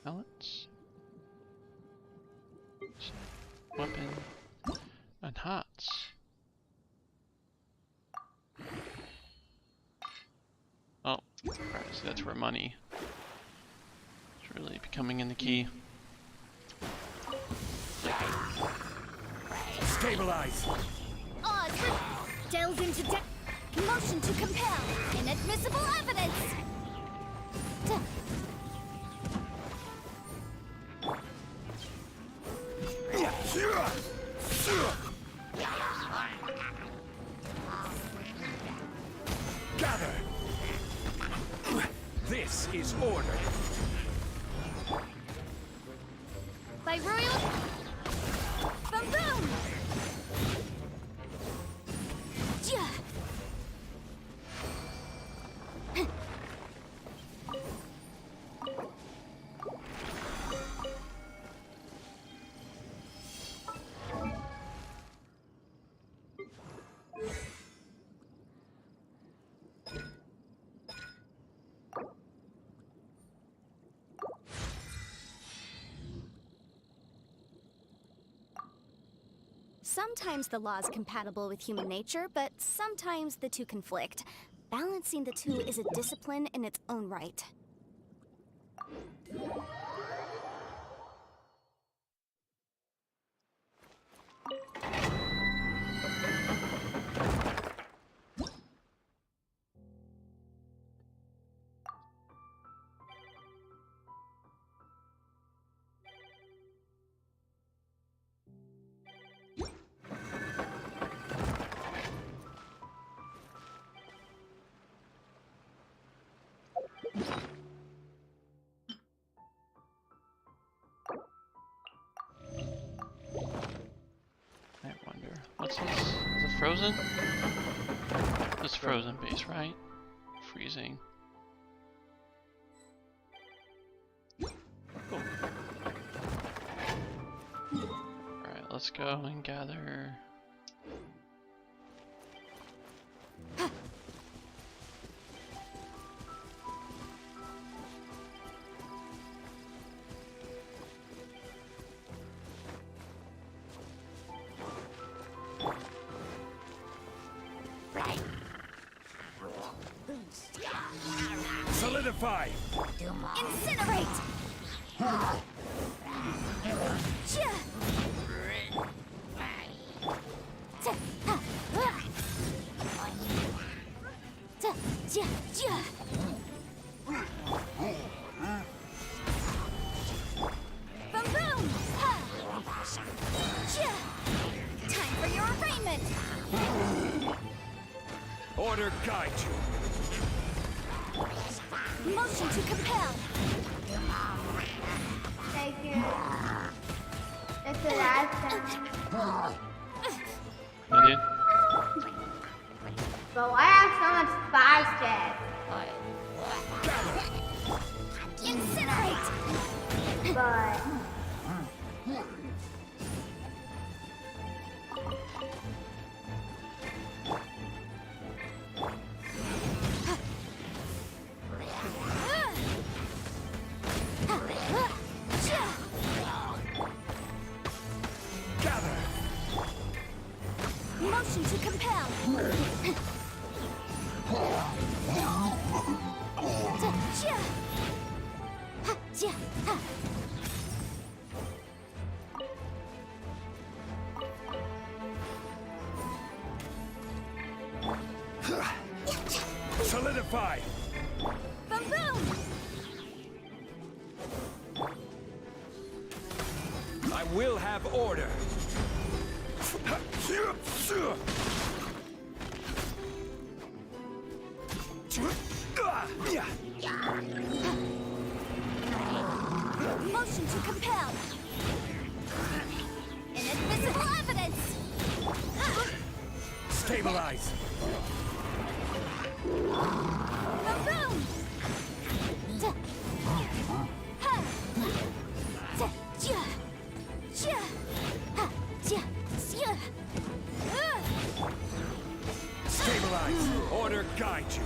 Pellets. Weapon. And hots. Oh, right, so that's where money. really becoming in the key. Stabilize. Oz, delve into motion to compel inadmissible evidence. Gather. This is order. By royal boom boom. Yeah. Sometimes the law is compatible with human nature, but sometimes the two conflict. Balancing the two is a discipline in its own right. I wonder, what's this? Is it frozen? This frozen base, right? Freezing. Cool. Alright, let's go and gather. Solidify. Incinerate! Boom boom! Time for your arraignment! Order guide you. Motion to compel! Thank you. That's the last time. Yeah, dude. But why have so much spice chest? Incinerate! But Gather. Motion to compel! Solidify. Boom boom! I will have order. Motion to compel! Inadmissible evidence! Stabilize. Boom boom! Stabilize. Order guide you.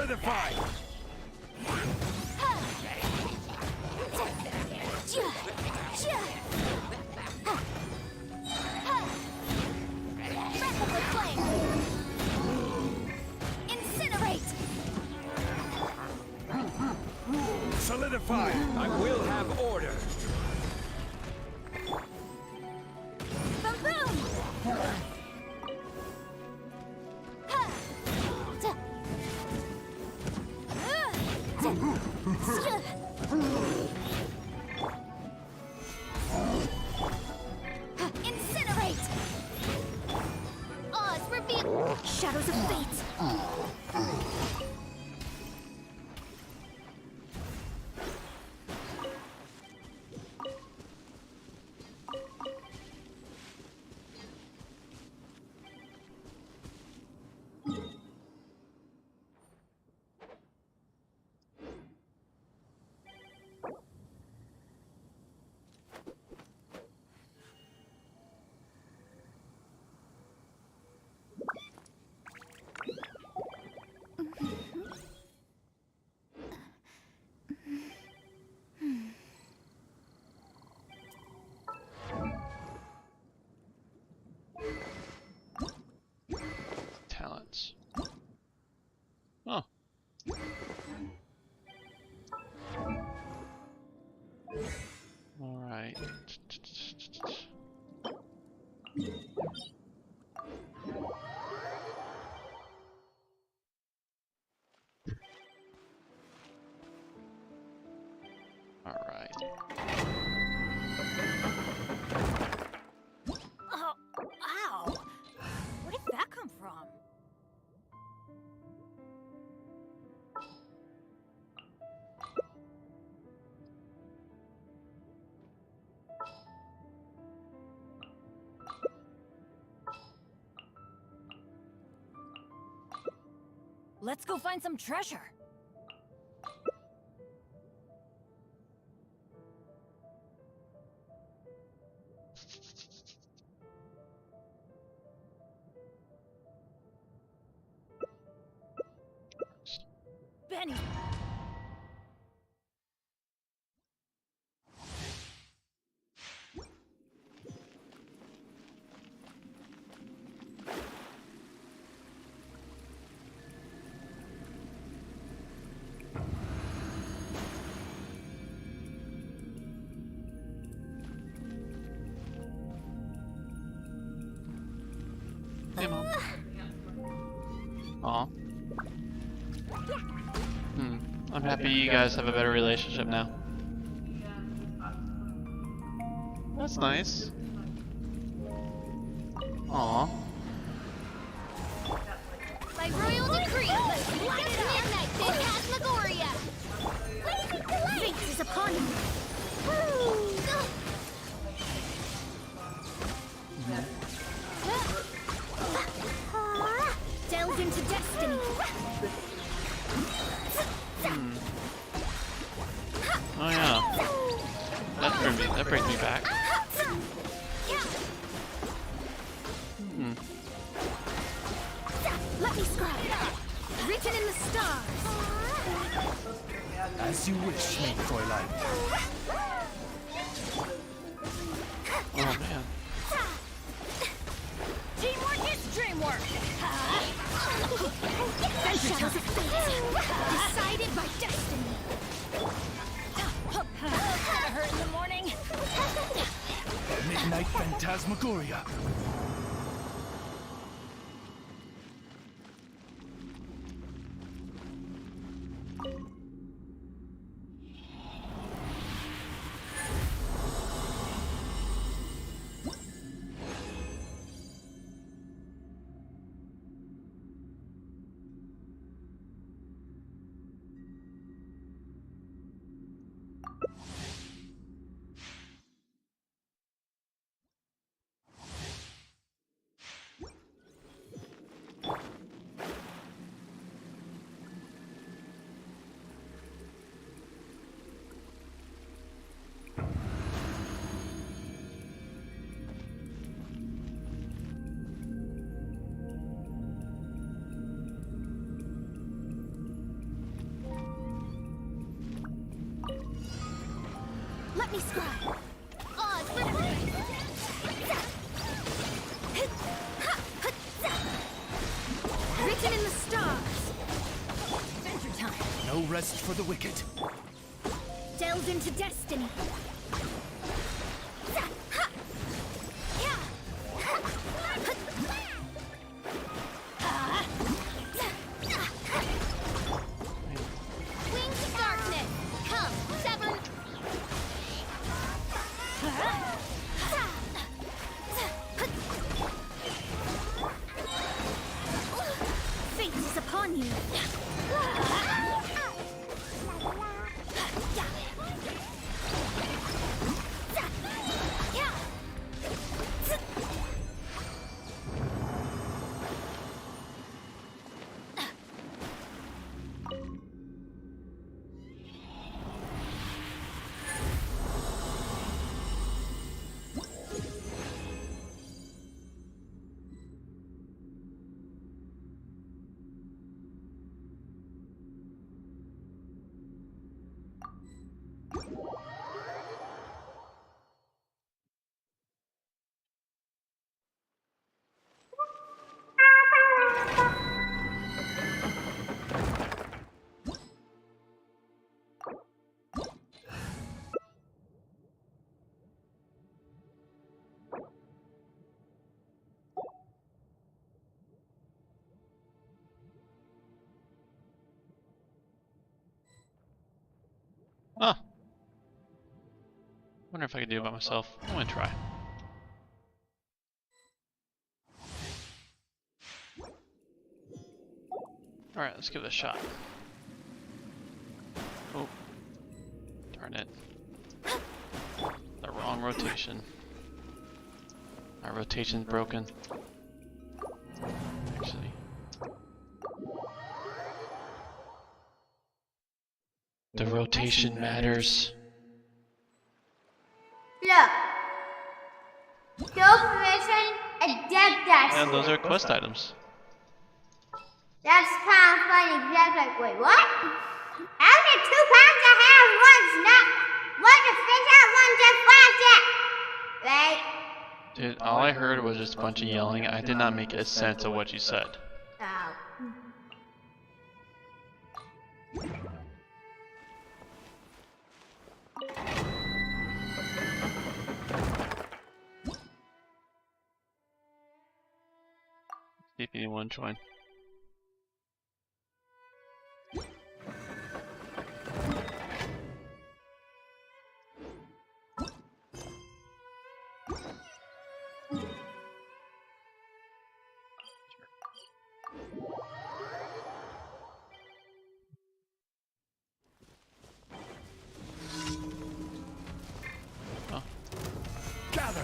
Solidify! Rapidly flame! Incinerate! Solidify! I will have order! Boom boom! Incinerate! Oz, reveal! Shadows of fate! Talents. Oh. All right. All right. Oh, ow! Where did that come from? Let's go find some treasure. Benny. Hey, Mom. Aw. I'm happy you guys have a better relationship now. That's nice. Aw. By royal decree, light it up! Midnight Phantasmagoria! Fate is upon you! Delve into destiny! Oh yeah. That brings me back. Let me scribe! Written in the stars! As you wish, mein Fräulein. Oh man. Teamwork is dreamwork. Shadows of fate! Decided by destiny! Gonna hurt in the morning. Midnight Phantasmagoria. Let me scribe. Odds reversed. Written in the stars. Adventure time. No rest for the wicked. Delve into destiny. Wings of darkness. Come, sever. Fate is upon you. Huh. Wonder if I can do it by myself. I'm gonna try. Alright, let's give it a shot. Oh. Darn it. The wrong rotation. My rotation's broken. Actually. The rotation matters. Look. Dope vision and death dash. And those are quest items. That's kind of funny. That's like, wait, what? How did 2 pounds of hair one's not? What the fish out one just flashed it? Right? Dude, all I heard was just a bunch of yelling. I did not make a sense of what you said. Oh. See if anyone join. Gather.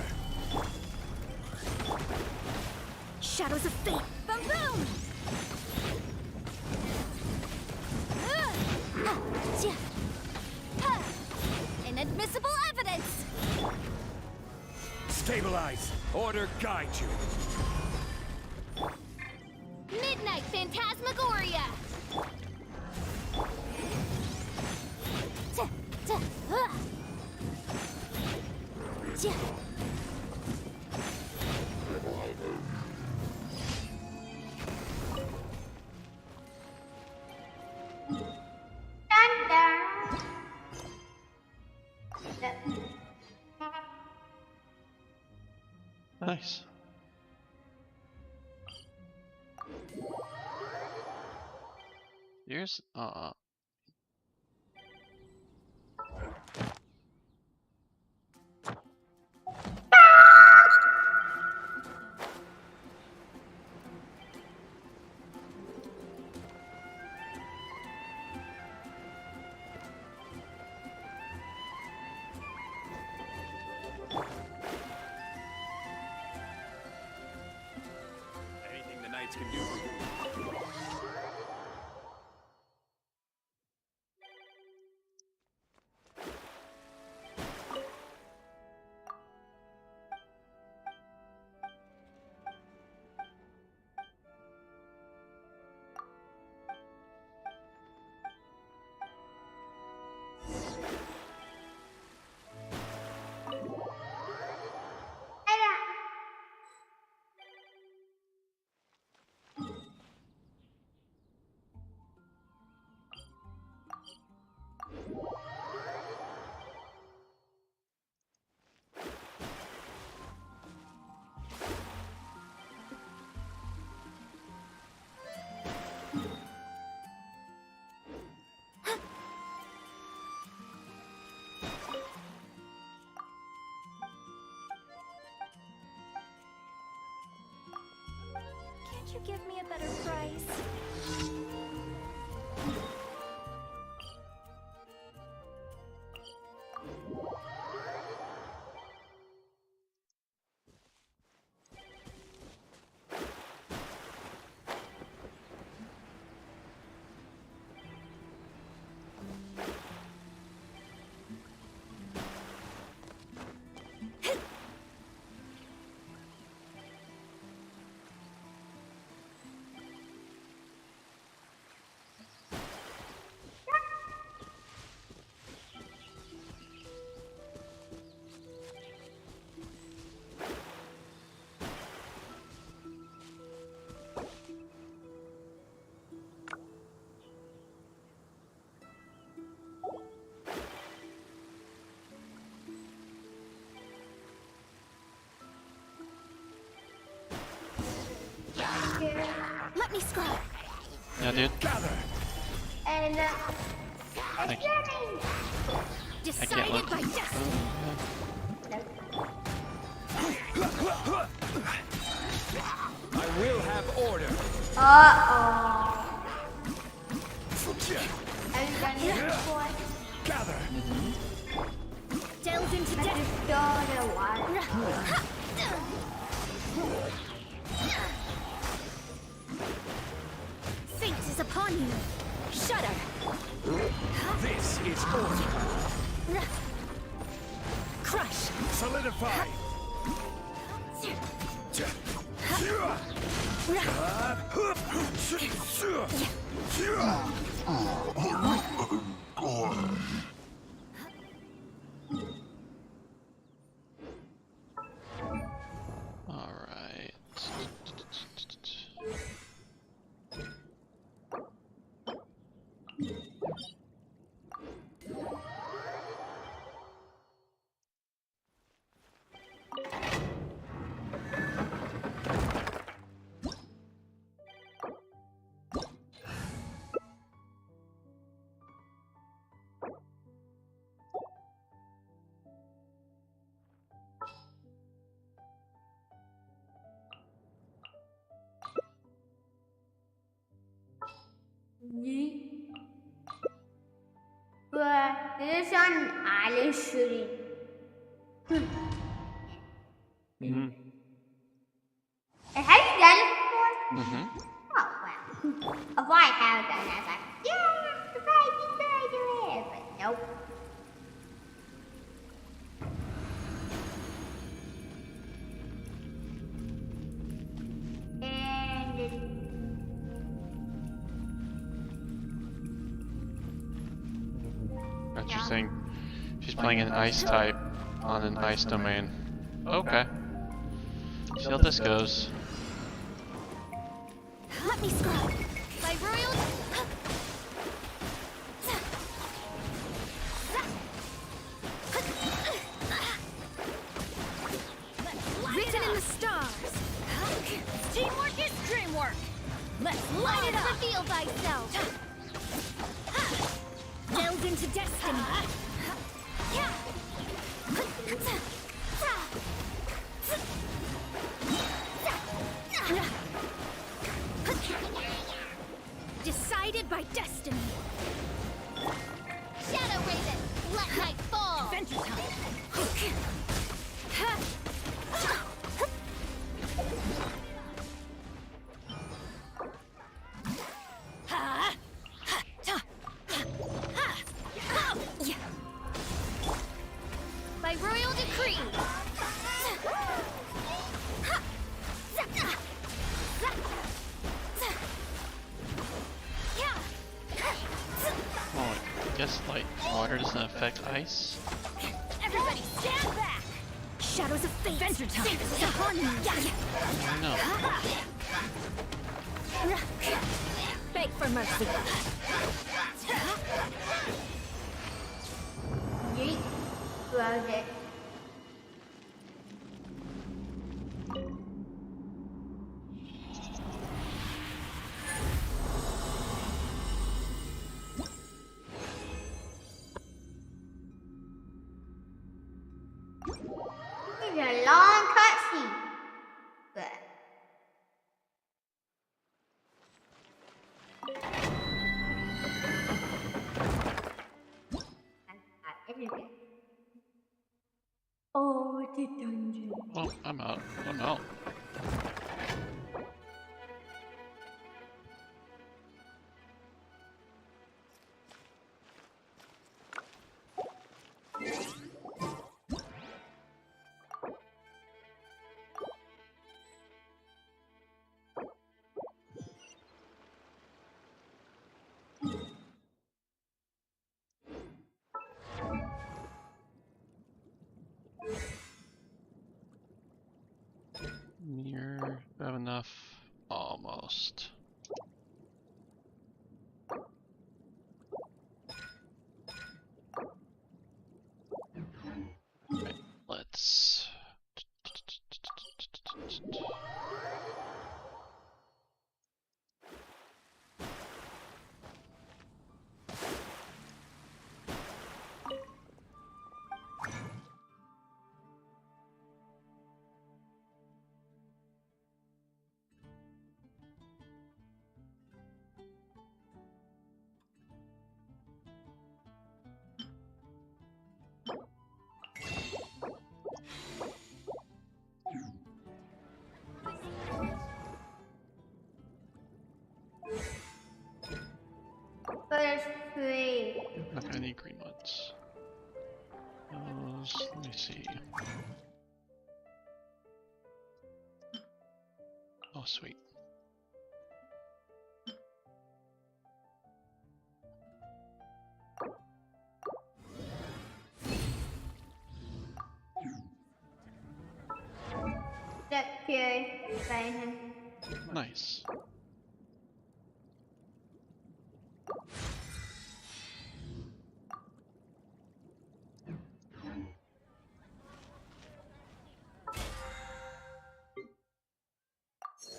Shadows of fate. Boom boom. Inadmissible evidence. Stabilize. Order guide you. Midnight Phantasmagoria. Nice. Here's Anything the knights can do for you. you give me a better price? Let me scroll. Yeah, dude. And Thank you. I can't look. Decided by destiny. I will have order. uh-oh. Are you done yet, boy? Gather. Delve into I depth. just don't know why. Fate is upon you. Shudder. This is order. Crush. Solidify. All right. But this is an island shooting. Mm-hmm. Have you done it before? Mm-hmm. Oh, well. If I have done it, I was like, yeah, if I do it. But nope. Interesting. She's playing an ice type on an ice domain. Okay. See how this goes. Let me scroll. By royal. Written in the stars. Teamwork is dreamwork. Let's light it up. Reveal thyself. Delve into destiny. Decided by destiny. Shadow Raven, let night fall. Adventure time. By royal decree. Oh, I guess light water doesn't affect ice. Everybody stand back. Shadows of fate. Adventure time. Is upon you. I don't know. Beg for mercy. Yeet. Growled it. It's a long cutscene. But Oh, the dungeon. Oh, I'm out. I'm out. Near. Have enough. Almost. Right, let's. There's three. I'm not gonna need green ones. Those, let me see. Oh, sweet. That's good. Fine. Nice.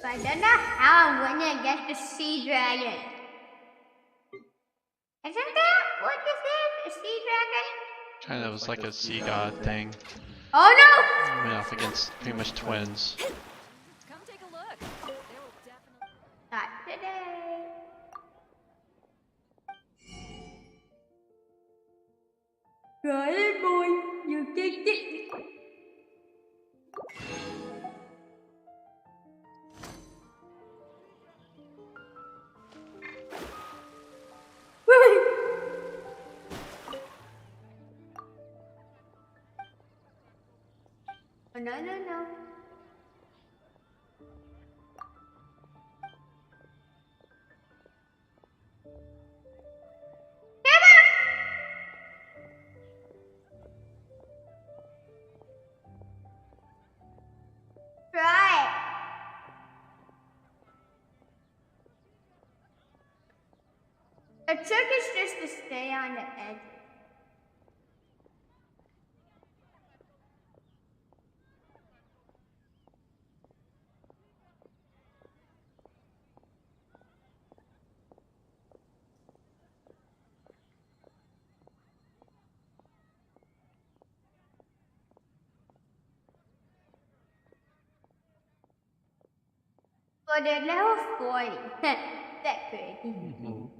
But I don't know how I'm winning against the sea dragon. Isn't that what this is? A sea dragon? Kind of was like a sea god thing. Oh no! Went off against pretty much twins. Come take a look. There will definitely. Not today. Got it, boy. You kicked it. Oh, no, no, no. Try it. The trick is just to stay on the edge. For the level 40. That's crazy. Injured.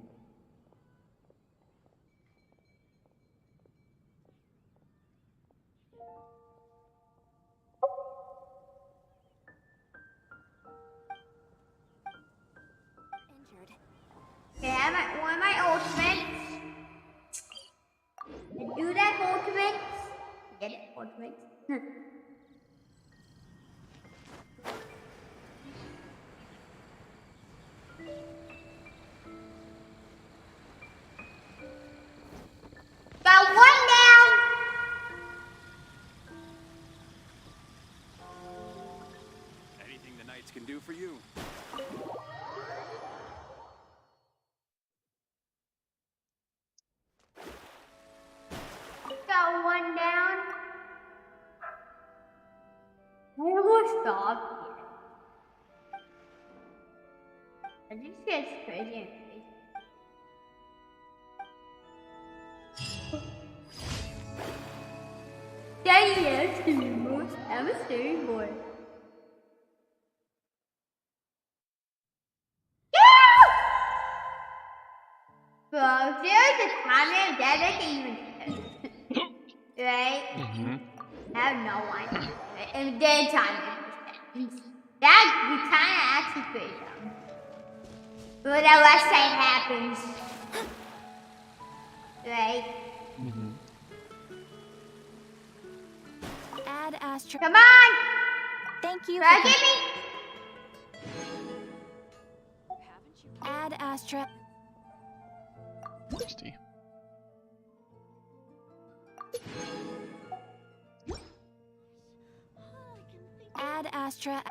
Okay, I'm at one of my ultimates. To do that ultimate. Get it? Ultimate. Got one down. Anything the knights can do for you. Got one down. I almost stopped here. This gets crazy and crazy. Daddy, yes, to me most. I'm a silly boy. Bro, there's a time that I can even right? Mm-hmm. have no one. In daytime, that we kind of actually pretty dumb. But the less that happens, right? Add astra. Come on, Thank you. forgive me. Add astra. 60. Add astra.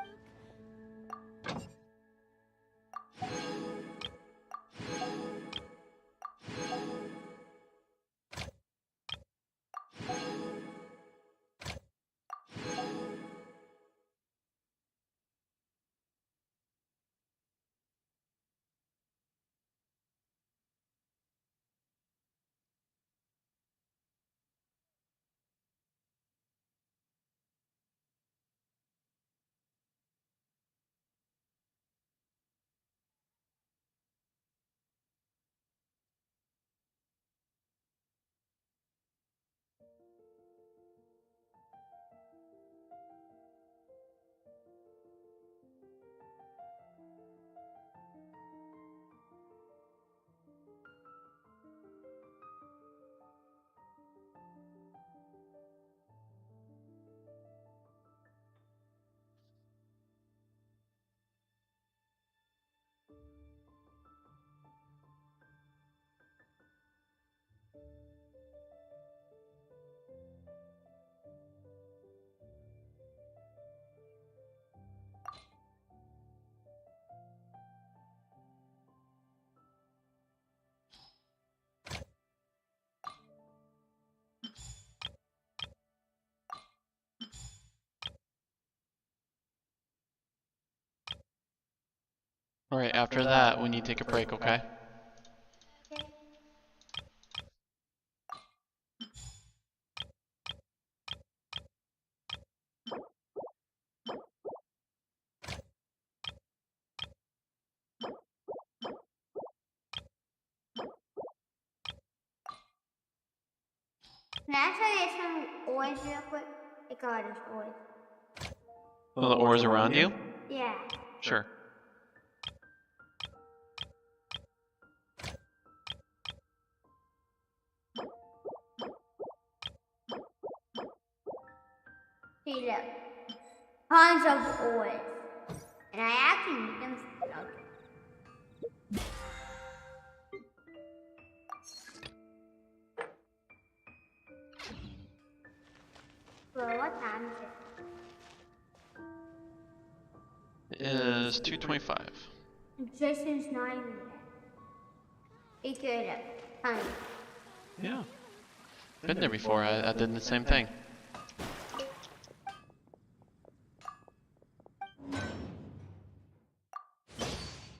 Alright, after that, we need to take a break, okay? Can I tell you some ores real quick? I got this ores. Oh, the ores around you? Yeah. Sure. See, look. Tons of ores. And I actually need them. Okay. Well, what time is it? It is 2:25. Jason's not even there. He could have. Honey. Yeah. Been there before, I did the same thing.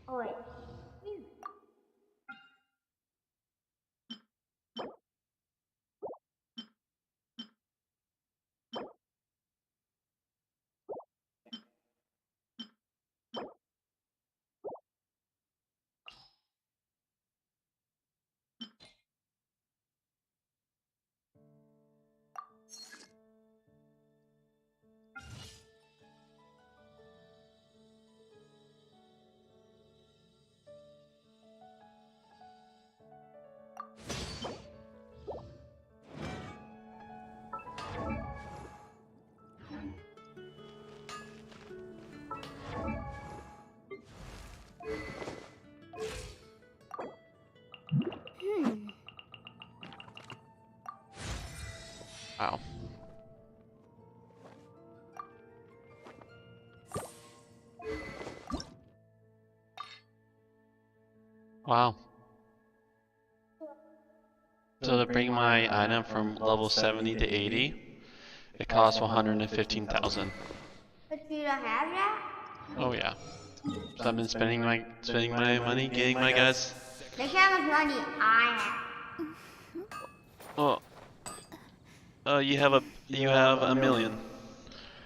Oh, wait. Wow. Wow. So to bring my item from level 70 to 80, it costs 115,000. But you don't have that? Oh yeah. So I've been spending my money getting my guys. Look how much money I have. Oh, you have a million.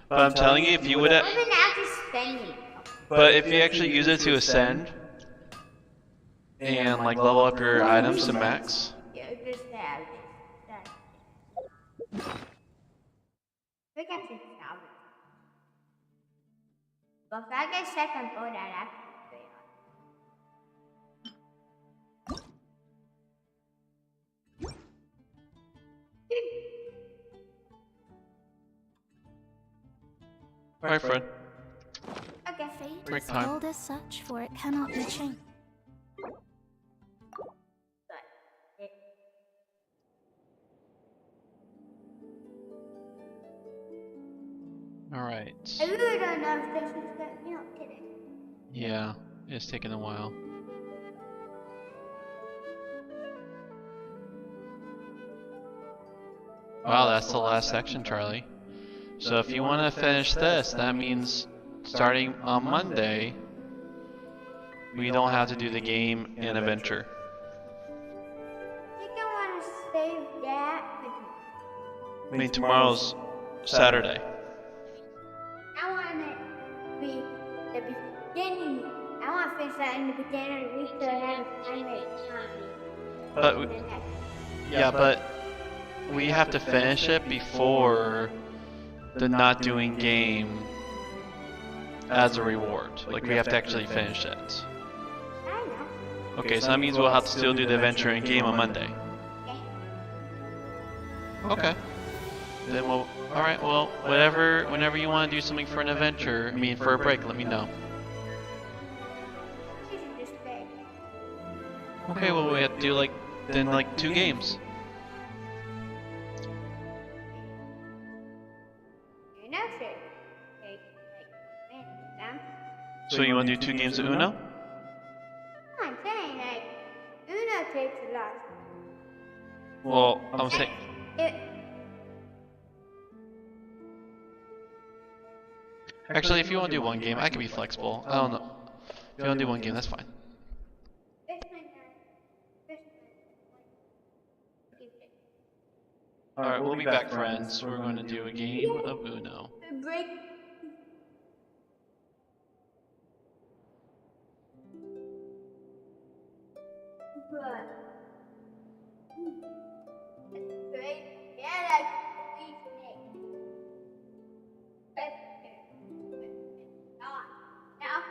But I'm telling you, if you would, I've been actually spending. but if you actually use it to ascend and like level up your items to max, You just have this. I should salvage. But if I get second vote, I'd have to be Alright, Fred. Okay. Fate Break is time. willed as such, for it cannot be changed. Alright. I really don't know if this is good milk today. Yeah, it's taking a while. Wow, that's the last section, Charlie. So if you want to finish this, that means starting on Monday, we don't have to do the game and adventure. I think I want to save that. I mean, tomorrow's Saturday. I want it to be the beginning. I want to finish that in the beginning of the week so I have time time. But we, yeah, but we have to finish it before the not doing game as a reward. Like we have to actually finish it. I know. Okay, so that means we'll have to still do the adventure and game on Monday. Okay. Then we'll. All right. Well, whenever you want to do something for an adventure, I mean for a break, let me know. She should just beg. Okay. Well, we have to do like 2 games. You know, should take like minutes. So you want to do 2 games of Uno? I'm saying like Uno takes a lot. Well, I'm saying. It, Actually, if you want to do 1 game, I can be flexible. I don't know. If you want to do 1 game, that's fine. Alright, we'll be back, friends. We're going to do a game of Uno. break. But it's great. Yeah, like please make. Now.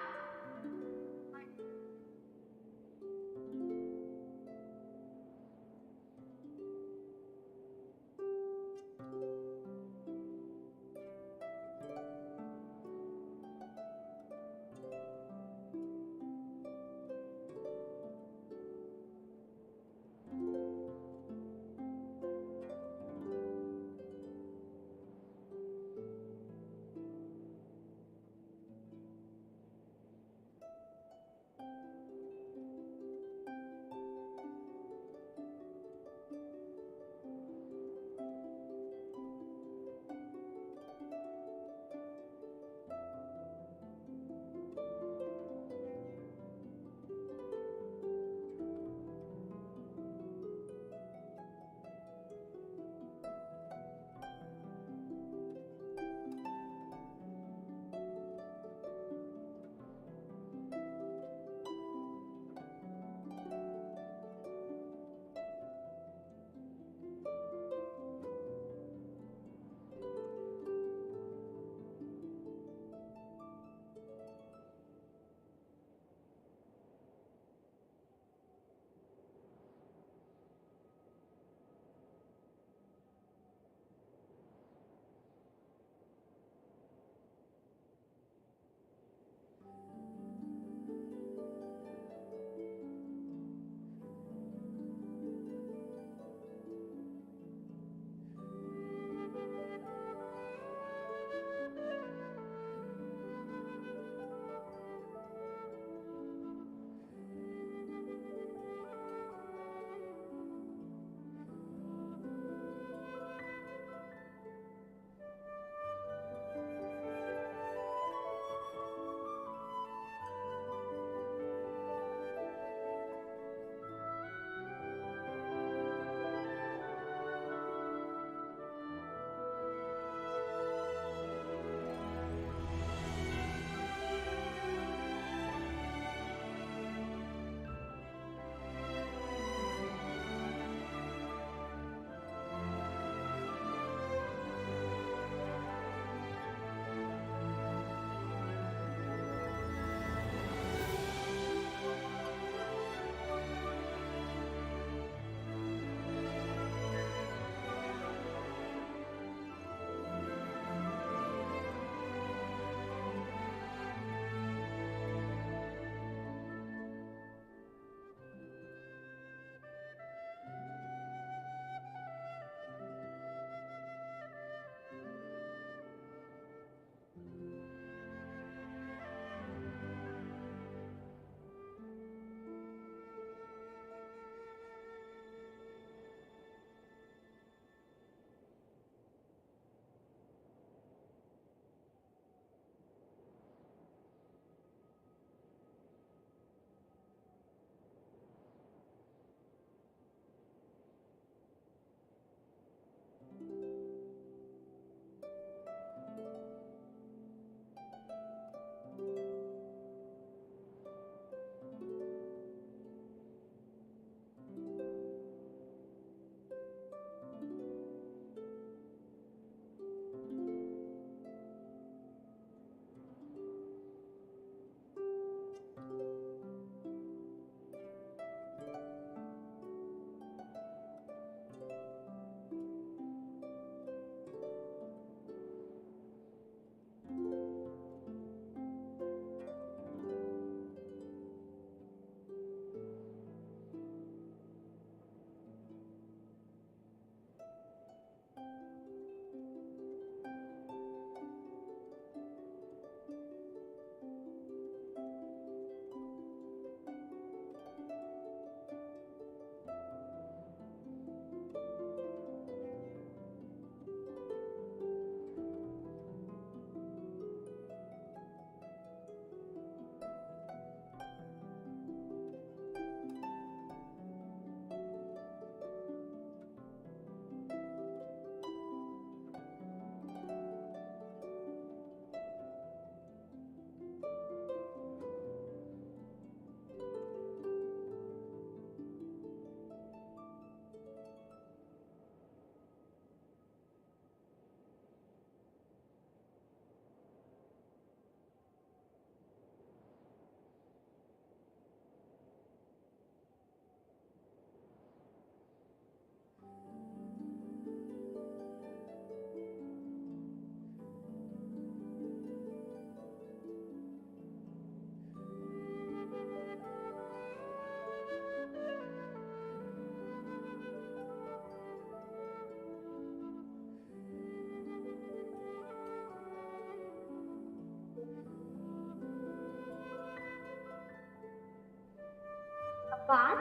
Bomb?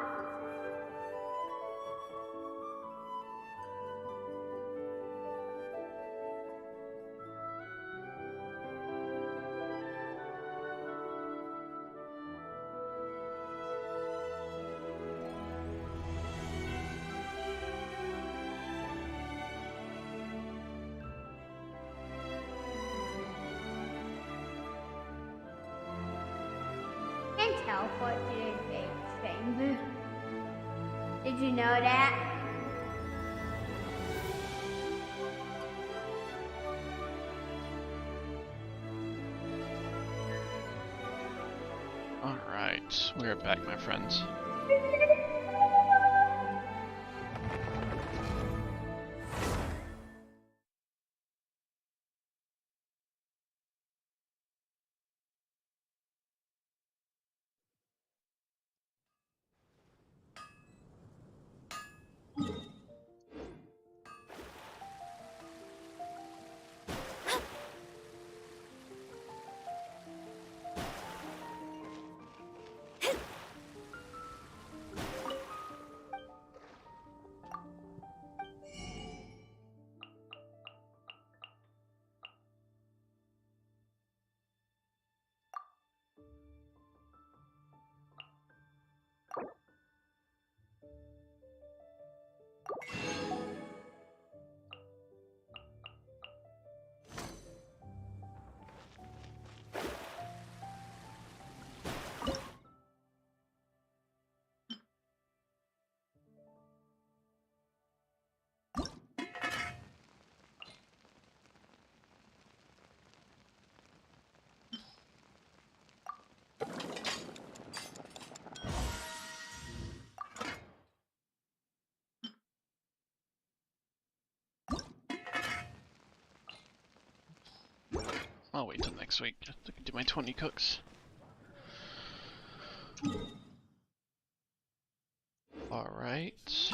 Can teleport to the big chamber. Did you know that? Alright, we are back, my friends. I'll wait till next week just to do my 20 cooks. Alright.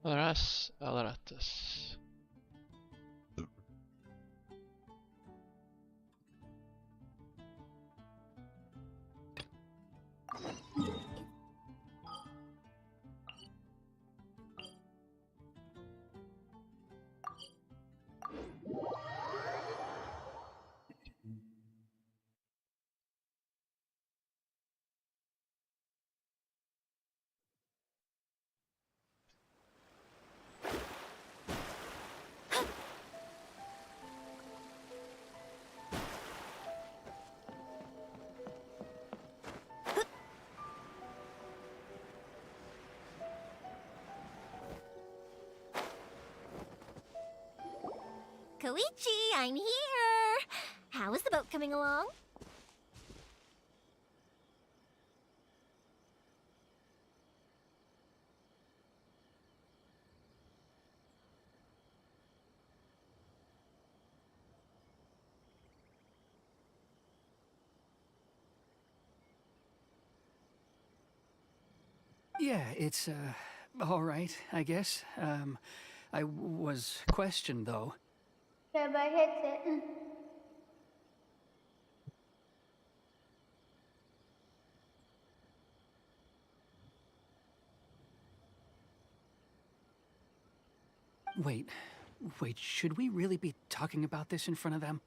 Alaratus. Koichi, I'm here! How is the boat coming along? Yeah, it's, all right, I guess. I was questioned, though. Everybody hits it. Wait, should we really be talking about this in front of them?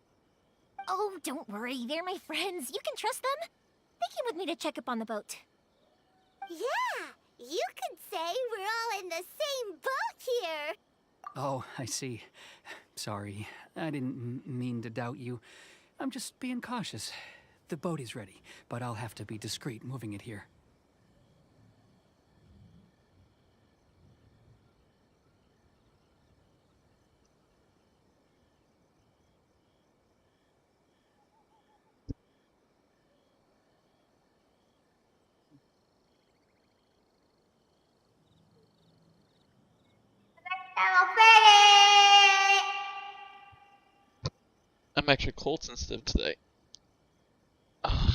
Oh, don't worry, they're my friends. You can trust them. They came with me to check up on the boat. Yeah, you could say we're all in the same boat here. Oh, I see. Sorry, I didn't mean to doubt you. I'm just being cautious. The boat is ready, but I'll have to be discreet moving it here. I'm actually cold sensitive today. Ugh.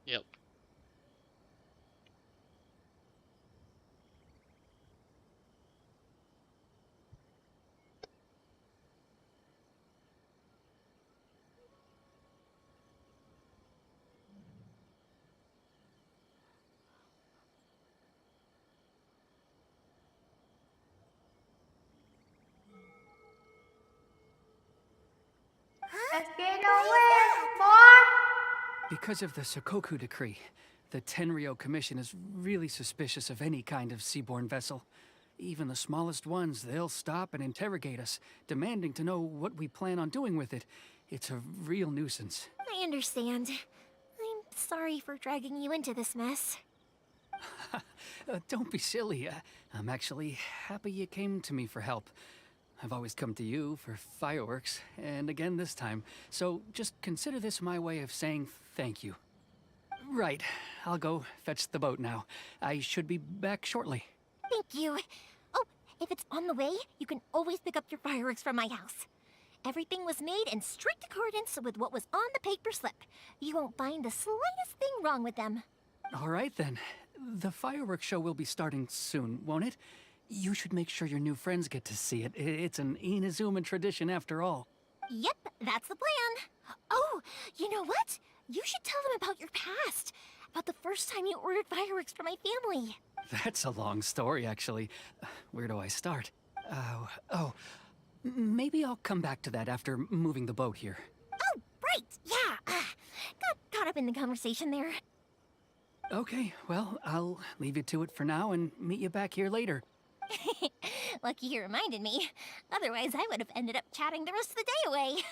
Yep. Because of the Sokoku Decree, the Tenryo Commission is really suspicious of any kind of seaborne vessel. Even the smallest ones, they'll stop and interrogate us, demanding to know what we plan on doing with it. It's a real nuisance. I understand. I'm sorry for dragging you into this mess. Don't be silly. I'm actually happy you came to me for help. I've always come to you for fireworks, and again this time. So just consider this my way of saying thank you. Right, I'll go fetch the boat now. I should be back shortly. Thank you. Oh, if it's on the way, you can always pick up your fireworks from my house. Everything was made in strict accordance with what was on the paper slip. You won't find the slightest thing wrong with them. All right then. The fireworks show will be starting soon, won't it? You should make sure your new friends get to see it. It's an Inazuma tradition after all. Yep, that's the plan. Oh, you know what? You should tell them about your past. About the first time you ordered fireworks for my family. That's a long story, actually. Where do I start? Maybe I'll come back to that after moving the boat here. Oh, right, yeah. Got caught up in the conversation there. Okay, well, I'll leave you to it for now and meet you back here later. Lucky you reminded me. Otherwise, I would have ended up chatting the rest of the day away.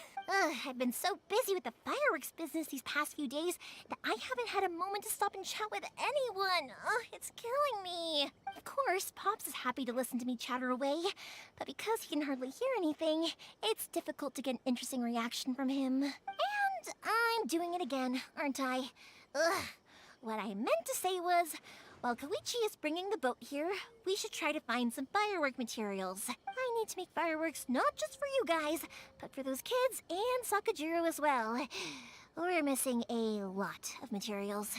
I've been so busy with the fireworks business these past few days that I haven't had a moment to stop and chat with anyone. It's killing me. Of course, Pops is happy to listen to me chatter away, but because he can hardly hear anything, it's difficult to get an interesting reaction from him. And I'm doing it again, aren't I? What I meant to say was, while Koichi is bringing the boat here, we should try to find some firework materials. I need to make fireworks not just for you guys, but for those kids and Sakajiro as well. We're missing a lot of materials.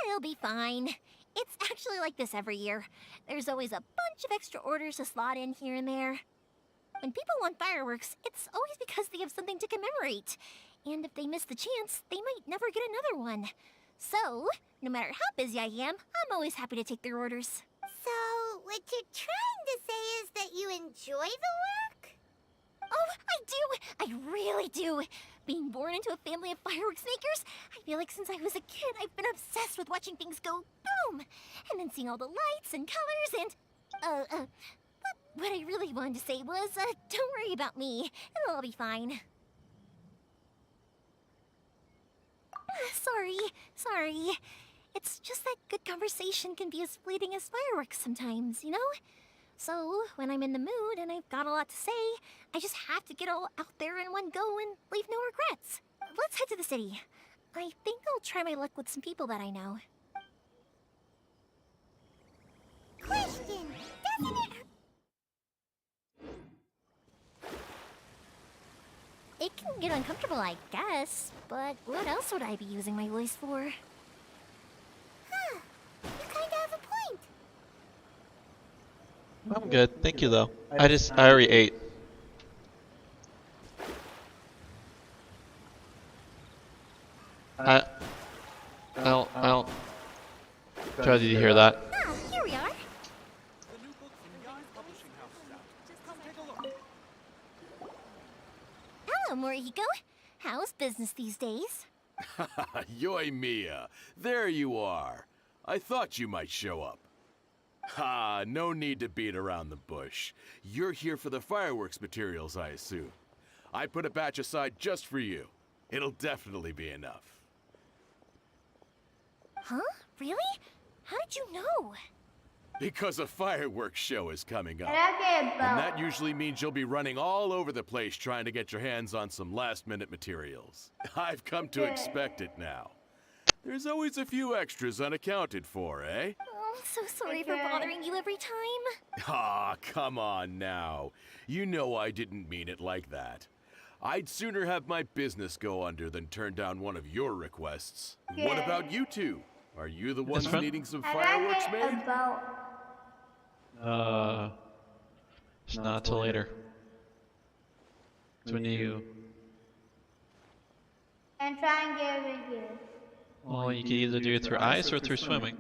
It'll be fine. It's actually like this every year. There's always a bunch of extra orders to slot in here and there. When people want fireworks, it's always because they have something to commemorate. And if they miss the chance, they might never get another one. So, no matter how busy I am, I'm always happy to take their orders. So, what you're trying to say is that you enjoy the work? Oh, I do! I really do! Being born into a family of fireworks makers, I feel like since I was a kid, I've been obsessed with watching things go boom! And then seeing all the lights and colors and... But what I really wanted to say was, don't worry about me. It'll all be fine. Sorry. It's just that good conversation can be as fleeting as fireworks sometimes, you know? So, when I'm in the mood and I've got a lot to say, I just have to get all out there in one go and leave no regrets. Let's head to the city. I think I'll try my luck with some people that I know. Question, doesn't it... It can get uncomfortable, I guess, but what else would I be using my voice for? Huh, you kinda have a point. I'm good, thank you though. I already ate. I don't. Try to hear that. Ah, here we are. Hello, Morihiko. How's business these days? Yoi Mia, there you are. I thought you might show up. Ha, no need to beat around the bush. You're here for the fireworks materials, I assume. I put a batch aside just for you. It'll definitely be enough. Huh? Really? How did you know? Because a fireworks show is coming up. And I'll get a boat. And that usually means you'll be running all over the place trying to get your hands on some last-minute materials. I've come to expect it now. There's always a few extras unaccounted for, eh? Oh, I'm so sorry for bothering you every time. Ah, come on now. You know I didn't mean it like that. I'd sooner have my business go under than turn down one of your requests. What about you two? Are you the ones friend? needing some And fireworks I'll get made? a boat. It's not till later. It's when you. And try and get over here. Well, you can either do it through ice or through swimming.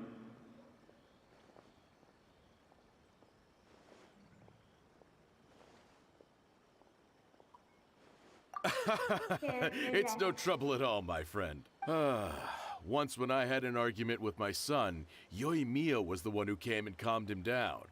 It's no trouble at all, my friend. Once when I had an argument with my son, Yoimiya was the one who came and calmed him down.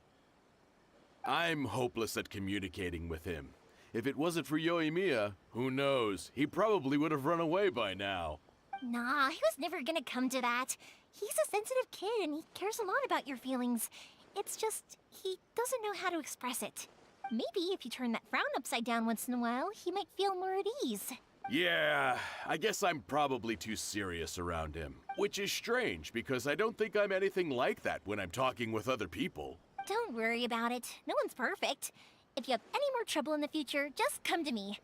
I'm hopeless at communicating with him. If it wasn't for Yoimiya, who knows? He probably would have run away by now. Nah, he was never gonna come to that. He's a sensitive kid and he cares a lot about your feelings. It's just, he doesn't know how to express it. Maybe if you turn that frown upside down once in a while, he might feel more at ease. Yeah, I guess I'm probably too serious around him. Which is strange, because I don't think I'm anything like that when I'm talking with other people. Don't worry about it. No one's perfect. If you have any more trouble in the future, just come to me.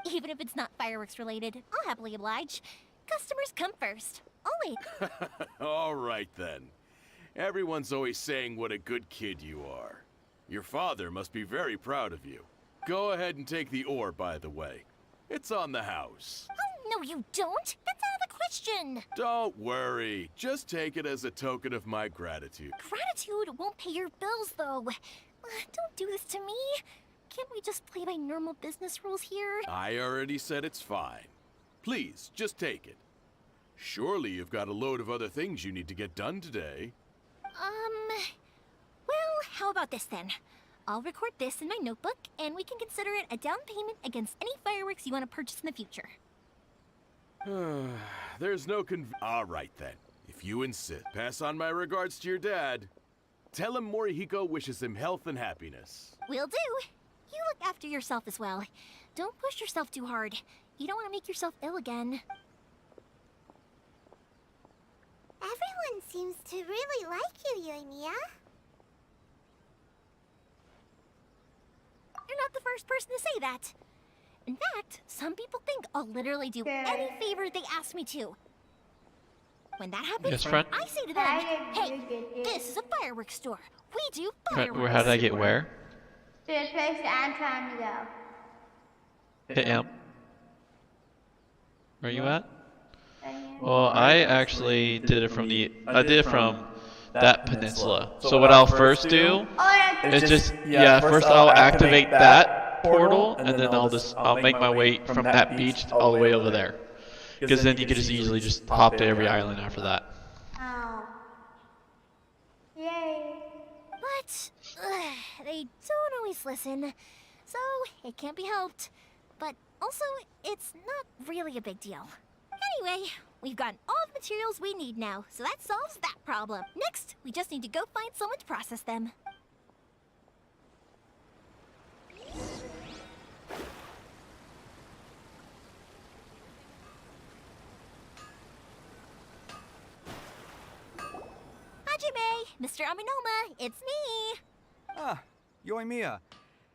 Even if it's not fireworks related, I'll happily oblige. Customers come first. Always. All right then. Everyone's always saying what a good kid you are. Your father must be very proud of you. Go ahead and take the ore, by the way. It's on the house. Oh, no you don't. That's out of the question. Don't worry. Just take it as a token of my gratitude. Gratitude won't pay your bills, though. Don't do this to me. Can't we just play by normal business rules here? I already said it's fine. Please, just take it. Surely you've got a load of other things you need to get done today. Well, how about this then? I'll record this in my notebook, and we can consider it a down payment against any fireworks you want to purchase in the future. There's no All right then. If you insist, pass on my regards to your dad. Tell him Morihiko wishes him health and happiness. Will do. You look after yourself as well. Don't push yourself too hard. You don't want to make yourself ill again. Everyone seems to really like you, Yoimiya. You're not the first person to say that. In fact, some people think I'll literally do any favor they ask me to. When that happens, Yes, friend? I say to them, hey, this is a fireworks store. We do Friend, fireworks. how did I get where? To the place that I'm trying to go. Hey, Am. Where you at? Well, I actually did it from that peninsula. So what I'll first do is just, first I'll activate that portal, and then I'll make my way from that beach all the way over there. Because then you can just easily just hop to every island after that. Oh. Yay. But they don't always listen, so it can't be helped. But also, it's not really a big deal. Anyway, we've got all the materials we need now, so that solves that problem. Next, we just need to go find someone to process them. Hajime, Mr. Aminoma, it's me. Ah, Yoimiya.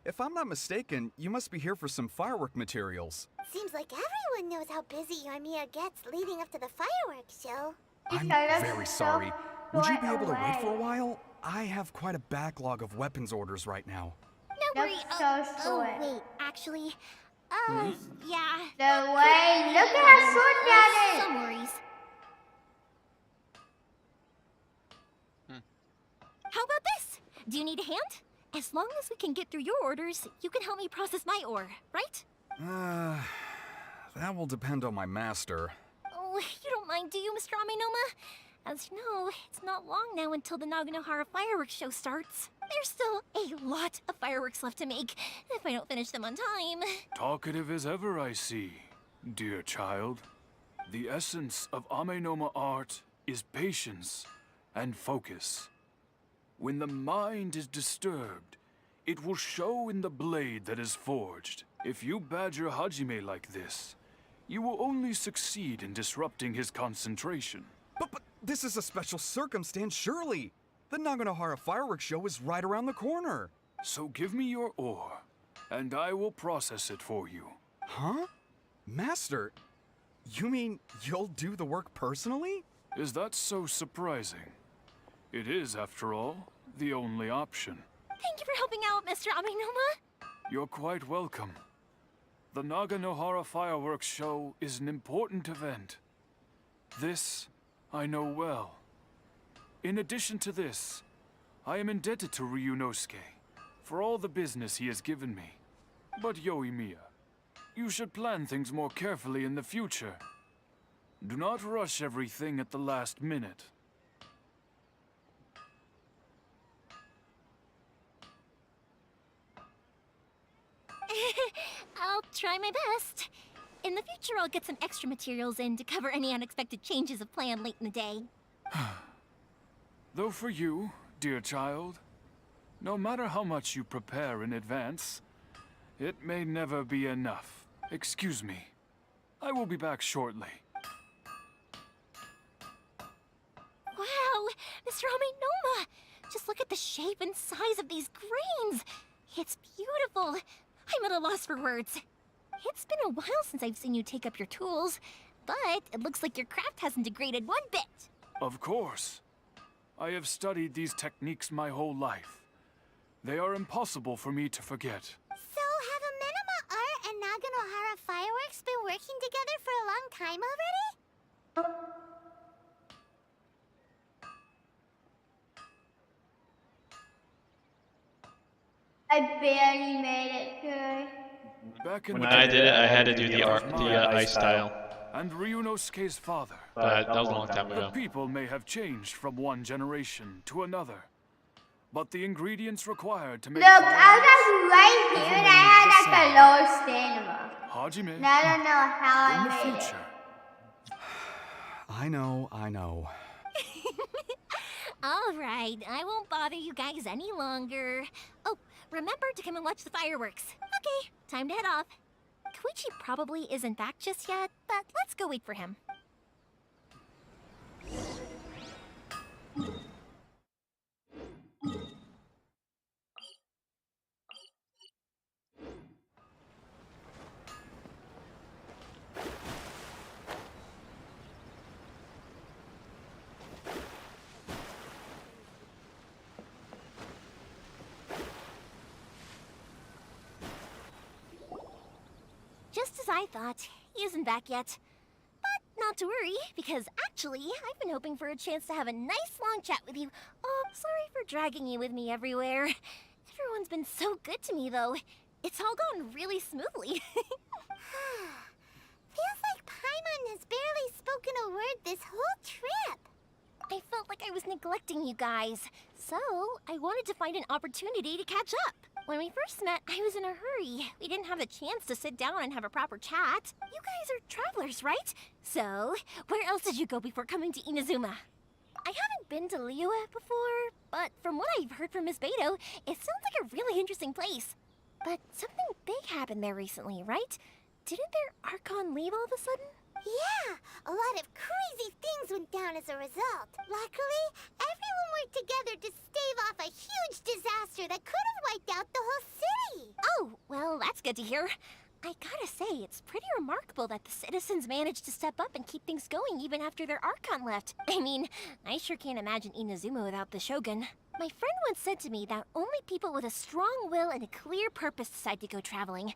If I'm not mistaken, you must be here for some firework materials. Seems like everyone knows how busy Yoimiya gets leading up to the fireworks show. I'm very sorry. Would you be able to wait for a while? I have quite a backlog of weapons orders right now. No worry. Wait, actually, yeah. The way, look at how short that is. Some worries. How about this? Do you need a hand? As long as we can get through your orders, you can help me process my ore, right? That will depend on my master. Oh, you don't mind, do you, Mr. Aminoma? As you know, it's not long now until the Naganohara fireworks show starts. There's still a lot of fireworks left to make, if I don't finish them on time. Talkative as ever, I see, dear child. The essence of Amenoma art is patience and focus. When the mind is disturbed, it will show in the blade that is forged. If you badger Hajime like this, you will only succeed in disrupting his concentration. But this is a special circumstance, surely. The Naganohara fireworks show is right around the corner. So give me your ore, and I will process it for you. Huh? Master, you mean you'll do the work personally? Is that so surprising? It is, after all, the only option. Thank you for helping out, Mr. Aminoma. You're quite welcome. The Naganohara fireworks show is an important event. This I know well. In addition to this, I am indebted to Ryunosuke for all the business he has given me. But Yoimiya, You should plan things more carefully in the future. Do not rush everything at the last minute. I'll try my best. In the future, I'll get some extra materials in to cover any unexpected changes of plan late in the day. Though for you, dear child, no matter how much you prepare in advance, it may never be enough. Excuse me. I will be back shortly. Wow, Mr. Amenoma! Just look at the shape and size of these grains! It's beautiful! I'm at a loss for words. It's been a while since I've seen you take up your tools, but it looks like your craft hasn't degraded one bit. Of course. I have studied these techniques my whole life. They are impossible for me to forget. So, have Amenoma Art and Naganohara Fireworks been working together for a long time already? I barely made it through. Back in When the I day, did it, I had to do it the was ice style. And Ryunosuke's father. But that was a long time The ago. people may have changed from one generation to another, but the ingredients required to make Look, I fireworks was right here and I had like a low stamina. Hajime, And I don't know how in I the made it. future. I know. All right, I won't bother you guys any longer. Oh, remember to come and watch the fireworks. Okay, time to head off. Koichi probably isn't back just yet, but let's go wait for him. Just as I thought, he isn't back yet. But not to worry, because actually, I've been hoping for a chance to have a nice long chat with you. Oh, sorry for dragging you with me everywhere. Everyone's been so good to me, though. It's all gone really smoothly. Feels like Paimon has barely spoken a word this whole trip. I felt like I was neglecting you guys, so I wanted to find an opportunity to catch up. When we first met, I was in a hurry. We didn't have the chance to sit down and have a proper chat. You guys are travelers, right? So, where else did you go before coming to Inazuma? I haven't been to Liyue before, but from what I've heard from Miss Beto, it sounds like a really interesting place. But something big happened there recently, right? Didn't their Archon leave all of a sudden? Yeah, a lot of crazy things went down as a result. Luckily, everyone worked together to stave off a huge disaster that could have wiped out the whole city. Oh, well, that's good to hear. I gotta say, it's pretty remarkable that the citizens managed to step up and keep things going even after their Archon left. I mean, I sure can't imagine Inazuma without the Shogun. My friend once said to me that only people with a strong will and a clear purpose decide to go traveling.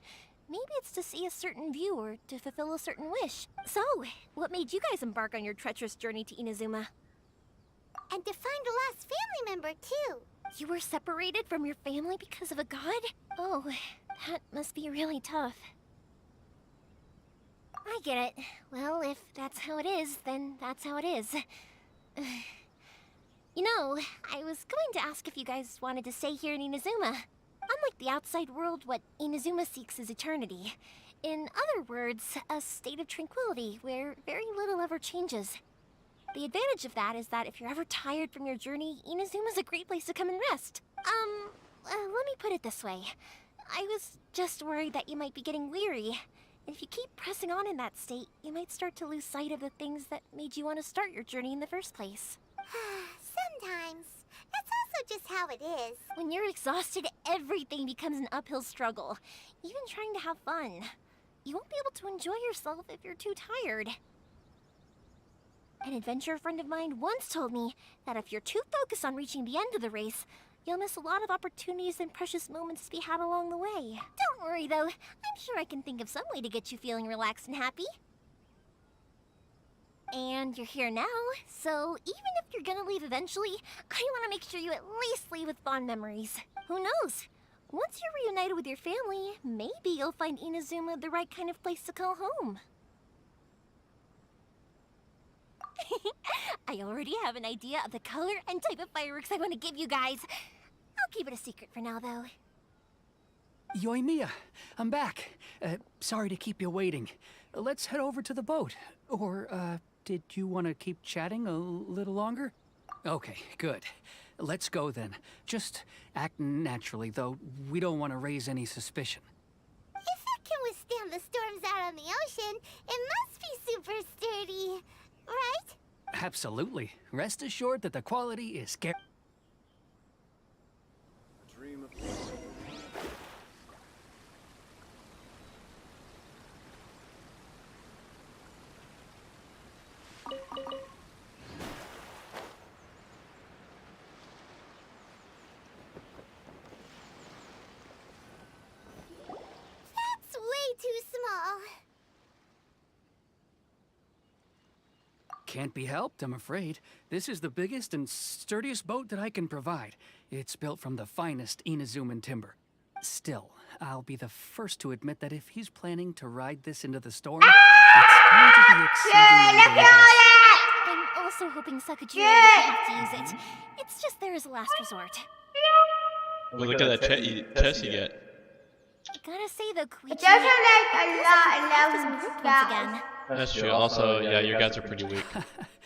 Maybe it's to see a certain view or to fulfill a certain wish. So, what made you guys embark on your treacherous journey to Inazuma? And to find a lost family member, too. You were separated from your family because of a god? Oh, that must be really tough. I get it. Well, if that's how it is, then that's how it is. You know, I was going to ask if you guys wanted to stay here in Inazuma. Unlike the outside world, what Inazuma seeks is eternity. In other words, a state of tranquility where very little ever changes. The advantage of that is that if you're ever tired from your journey, Inazuma's a great place to come and rest. Let me put it this way. I was just worried that you might be getting weary. And if you keep pressing on in that state, you might start to lose sight of the things that made you want to start your journey in the first place. Sometimes. That's also just how it is. When you're exhausted, everything becomes an uphill struggle. Even trying to have fun. You won't be able to enjoy yourself if you're too tired. An adventurer friend of mine once told me that if you're too focused on reaching the end of the race, you'll miss a lot of opportunities and precious moments to be had along the way. Don't worry though, I'm sure I can think of some way to get you feeling relaxed and happy. And you're here now, so even if you're gonna leave eventually, I want to make sure you at least leave with fond memories. Who knows? Once you're reunited with your family, maybe you'll find Inazuma the right kind of place to call home. I already have an idea of the color and type of fireworks I want to give you guys. I'll keep it a secret for now, though. Yoimiya, I'm back. Sorry to keep you waiting. Let's head over to the boat. Or, did you want to keep chatting a little longer? Okay, good. Let's go then. Just act naturally, though. We don't want to raise any suspicion. If it can withstand the storms out on the ocean, it must be super sturdy, right? Absolutely. Rest assured that the quality is Dream of That's way too small. Can't be helped, I'm afraid. This is the biggest and sturdiest boat that I can provide. It's built from the finest Inazuman timber. Still, I'll be the first to admit that if he's planning to ride this into the storm, it's going to be exceedingly dangerous. I'm also hoping Sakajiro won't have to use it. It's just there as a last resort. Look at that chest you get. Gotta say though, Koichi, It doesn't like a lot some of improved ones guys. again. That's true. Also, yeah, your guys are pretty weak.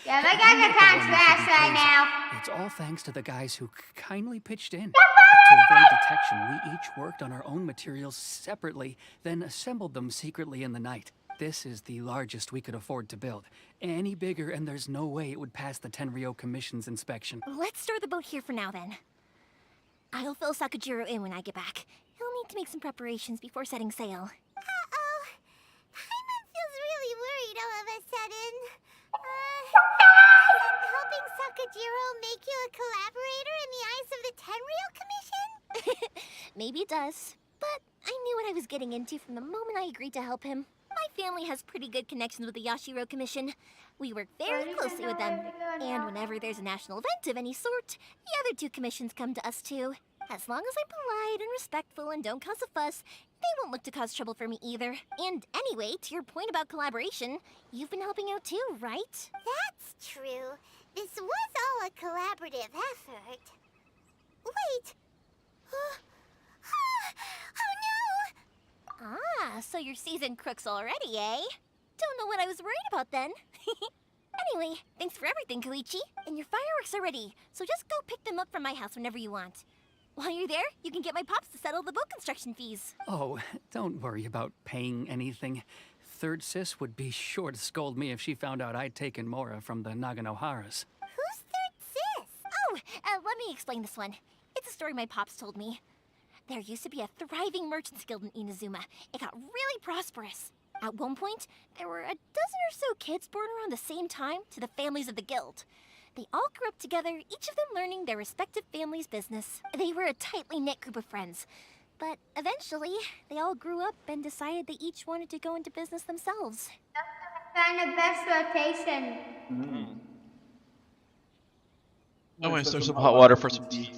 Yeah, my guys are kind of trash right now. It's all thanks to the guys who kindly pitched in. To avoid detection, we each worked on our own materials separately, then assembled them secretly in the night. This is the largest we could afford to build. Any bigger, and there's no way it would pass the Tenryou Commission's inspection. Let's store the boat here for now then. I'll fill Sakajiro in when I get back. He'll need to make some preparations before setting sail. Uh-oh. Paimon feels really worried all of a sudden. Isn't helping Sakajiro make you a collaborator in the eyes of the Tenryou Commission? Maybe it does, but I knew what I was getting into from the moment I agreed to help him. My family has pretty good connections with the Yashiro Commission. We work very closely with them, and whenever there's a national event of any sort, the other two commissions come to us too. As long as I'm polite and respectful and don't cause a fuss, they won't look to cause trouble for me either. And anyway, to your point about collaboration, you've been helping out too, right? That's true. This was all a collaborative effort. Wait. Oh no! Ah, so you're seasoned crooks already, eh? Don't know what I was worried about then. Anyway, thanks for everything, Koichi. And your fireworks are ready, so just go pick them up from my house whenever you want. While you're there, you can get my pops to settle the boat construction fees. Oh, don't worry about paying anything. Third Sis would be sure to scold me if she found out I'd taken Mora from the Naganoharas. Who's Third Sis? Oh, let me explain this one. It's a story my pops told me. There used to be a thriving merchants guild in Inazuma. It got really prosperous. At one point, there were a dozen or so kids born around the same time to the families of the guild. They all grew up together, each of them learning their respective family's business. They were a tightly knit group of friends. But eventually, they all grew up and decided they each wanted to go into business themselves. Find the best rotation. I'm gonna stir some hot water for some tea.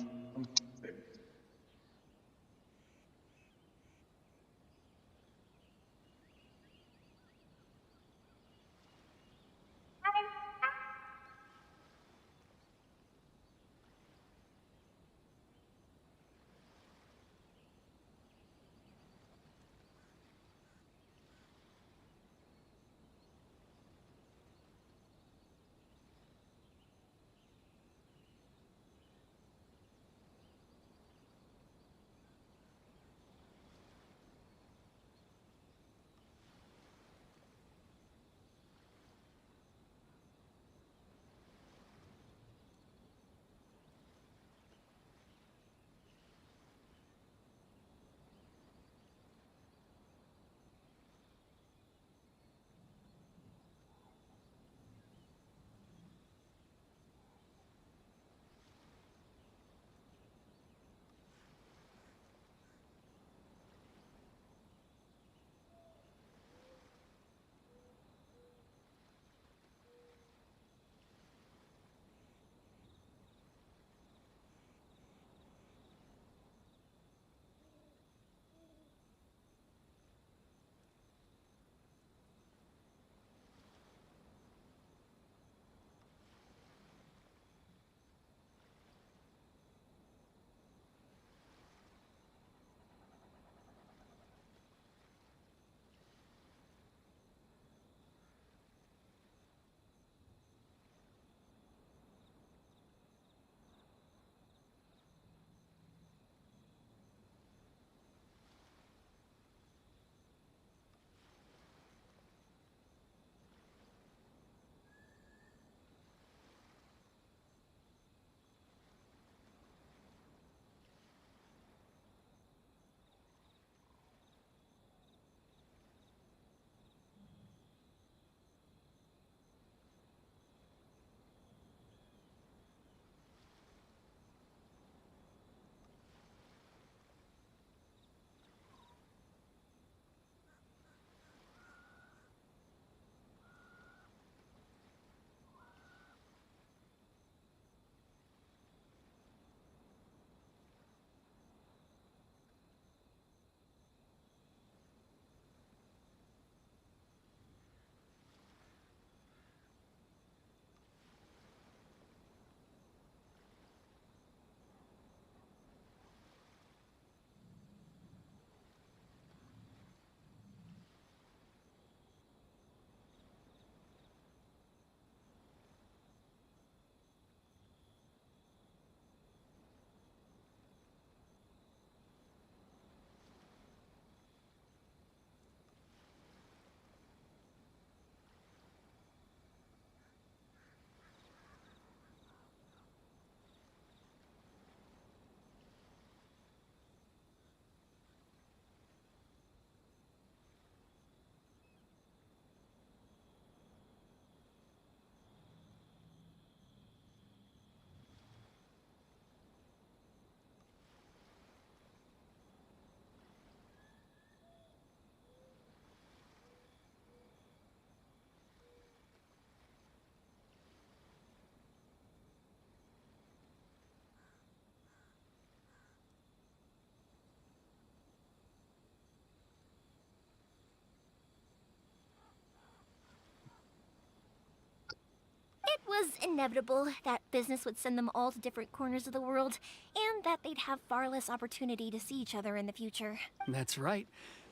inevitable that business would send them all to different corners of the world, and that they'd have far less opportunity to see each other in the future. That's right.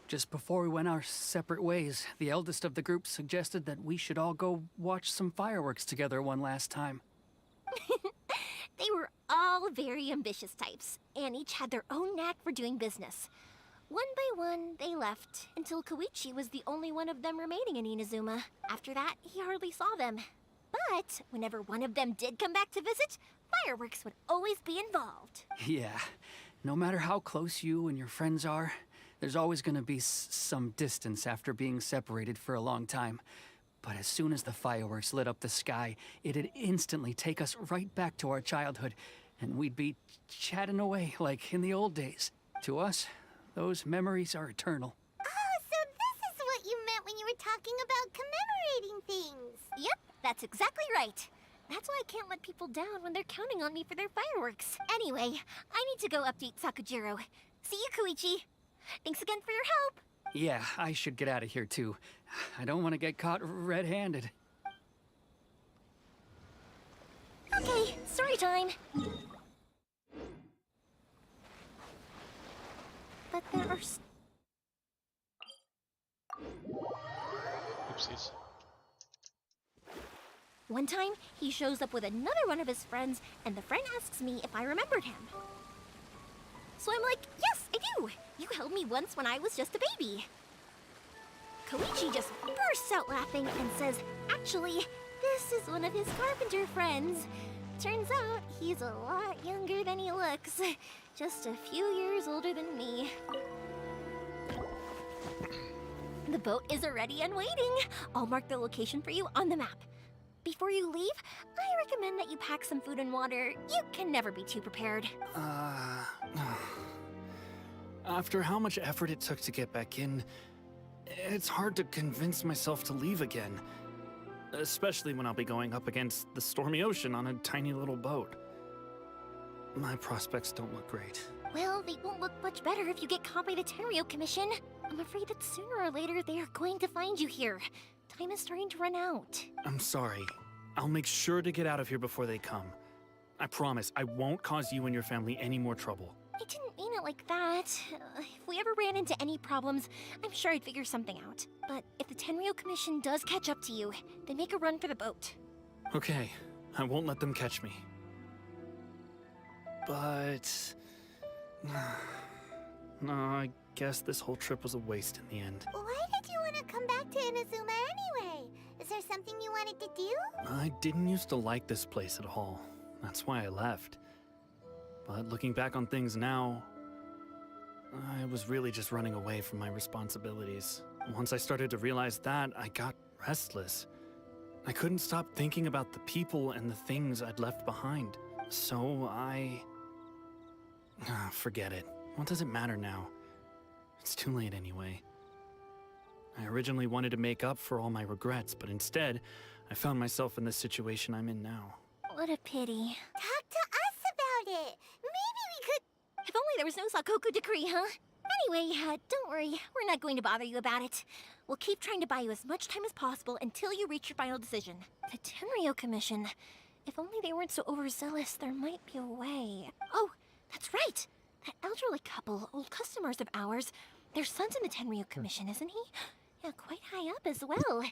Just before we went our separate ways, the eldest of the group suggested that we should all go watch some fireworks together one last time. They were all very ambitious types, and each had their own knack for doing business. One by one, they left, until Koichi was the only one of them remaining in Inazuma. After that, he hardly saw them. But whenever one of them did come back to visit, fireworks would always be involved. Yeah, no matter how close you and your friends are, there's always gonna be some distance after being separated for a long time. But as soon as the fireworks lit up the sky, it'd instantly take us right back to our childhood, and we'd be chatting away like in the old days. To us, those memories are eternal. Oh, so this is what you meant when you were talking about commemorating things. Yep, that's exactly right. That's why I can't let people down when they're counting on me for their fireworks. Anyway, I need to go update Sakujiro. See you, Koichi. Thanks again for your help. Yeah, I should get out of here too. I don't want to get caught red-handed. Okay, story time. But there are... Oopsies. One time, he shows up with another one of his friends, and the friend asks me if I remembered him. So I'm like, yes, I do. You held me once when I was just a baby. Koichi just bursts out laughing and says, actually, this is one of his carpenter friends. Turns out he's a lot younger than he looks. Just a few years older than me. The boat is already and waiting. I'll mark the location for you on the map. Before you leave, I recommend that you pack some food and water. You can never be too prepared. After how much effort it took to get back in, it's hard to convince myself to leave again. Especially when I'll be going up against the stormy ocean on a tiny little boat. My prospects don't look great. Well, they won't look much better if you get caught by the Tenryo Commission. I'm afraid that sooner or later they are going to find you here. Time is starting to run out. I'm sorry. I'll make sure to get out of here before they come. I promise I won't cause you and your family any more trouble. I didn't mean it like that. If we ever ran into any problems, I'm sure I'd figure something out. But if the Tenryo Commission does catch up to you, then make a run for the boat. Okay, I won't let them catch me. But... no, I guess this whole trip was a waste in the end. Why did you want to come back to Inazuma anyway? Is there something you wanted to do? I didn't used to like this place at all. That's why I left. But looking back on things now, I was really just running away from my responsibilities. Once I started to realize that, I got restless. I couldn't stop thinking about the people and the things I'd left behind. So forget it. What does it matter now? It's too late anyway. I originally wanted to make up for all my regrets, but instead, I found myself in the situation I'm in now. What a pity. Talk to us about it. Maybe we could... If only there was no Sakoku decree, huh? Anyway, don't worry. We're not going to bother you about it. We'll keep trying to buy you as much time as possible until you reach your final decision. The Tenryo Commission. If only they weren't so overzealous, there might be a way. Oh, that's right. That elderly couple, old customers of ours, their son's in the Tenryo Commission, isn't he? Yeah, quite high up as well.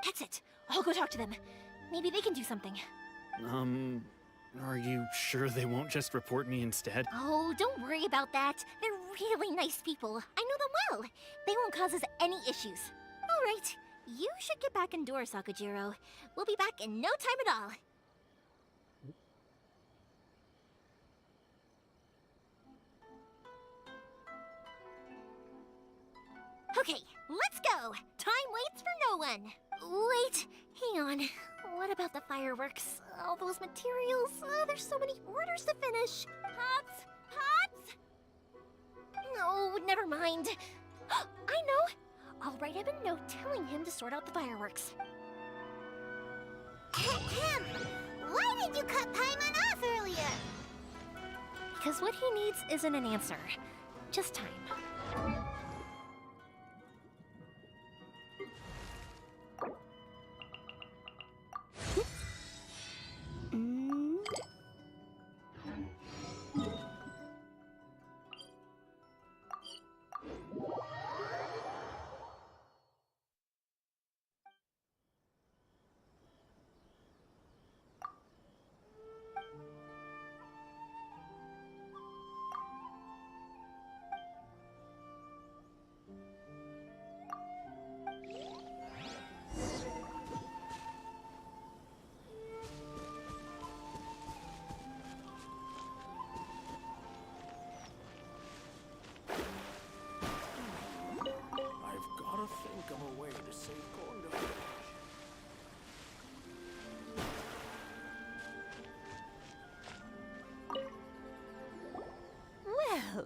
That's it. I'll go talk to them. Maybe they can do something. Are you sure they won't just report me instead? Oh, don't worry about that. They're really nice people. I know them well. They won't cause us any issues. All right. You should get back indoors, Sakujiro. We'll be back in no time at all. Okay, let's go! Time waits for no one! Wait, hang on. What about the fireworks? All those materials? There's so many orders to finish! Pops! Pops! No, never mind. I know! I'll write him a note telling him to sort out the fireworks. Why did you cut Paimon off earlier? Because what he needs isn't an answer. Just time.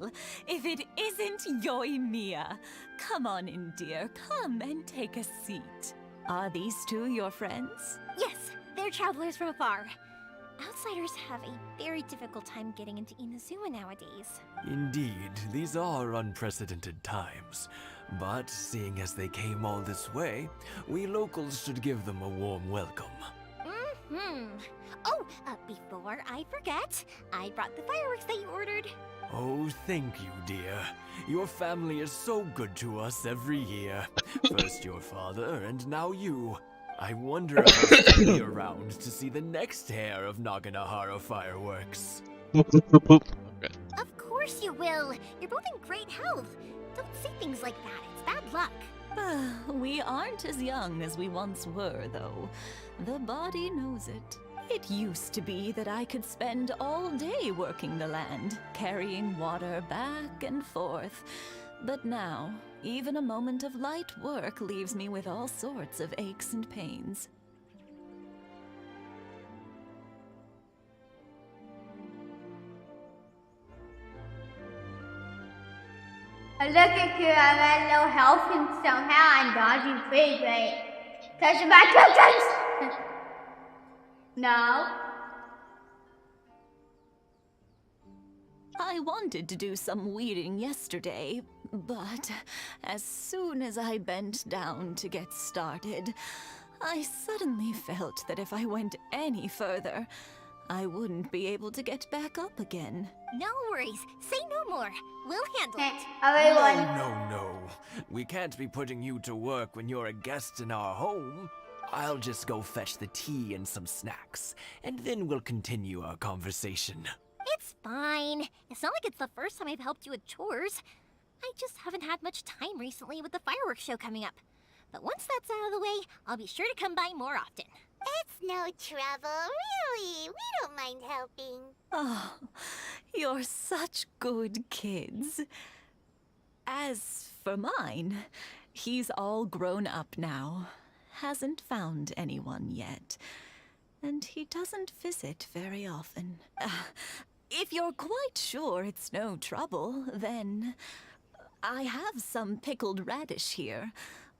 Well, if it isn't Yoimiya, come on in, dear. Come and take a seat. Are these two your friends? Yes, they're travelers from afar. Outsiders have a very difficult time getting into Inazuma nowadays. Indeed, these are unprecedented times. But seeing as they came all this way, we locals should give them a warm welcome. Oh, before I forget, I brought the fireworks that you ordered. Oh, thank you, dear. Your family is so good to us every year. First your father, and now you. I wonder if I'll still be around to see the next pair of Naganahara fireworks. Of course you will. You're both in great health. Don't say things like that. It's bad luck. We aren't as young as we once were, though. The body knows it. It used to be that I could spend all day working the land, carrying water back and forth. But now, even a moment of light work leaves me with all sorts of aches and pains. Look at you, I'm at low health and somehow I'm dodging pretty great. Touch my tokens! No. I wanted to do some weeding yesterday, but as soon as I bent down to get started, I suddenly felt that if I went any further, I wouldn't be able to get back up again. No worries. Say no more. We'll handle it. Everyone. No. We can't be putting you to work when you're a guest in our home. I'll just go fetch the tea and some snacks, and then we'll continue our conversation. It's fine. It's not like it's the first time I've helped you with chores. I just haven't had much time recently with the fireworks show coming up. But once that's out of the way, I'll be sure to come by more often. It's no trouble, really. We don't mind helping. Oh, you're such good kids. As for mine, he's all grown up now. Hasn't found anyone yet. And he doesn't visit very often. If you're quite sure it's no trouble, then I have some pickled radish here.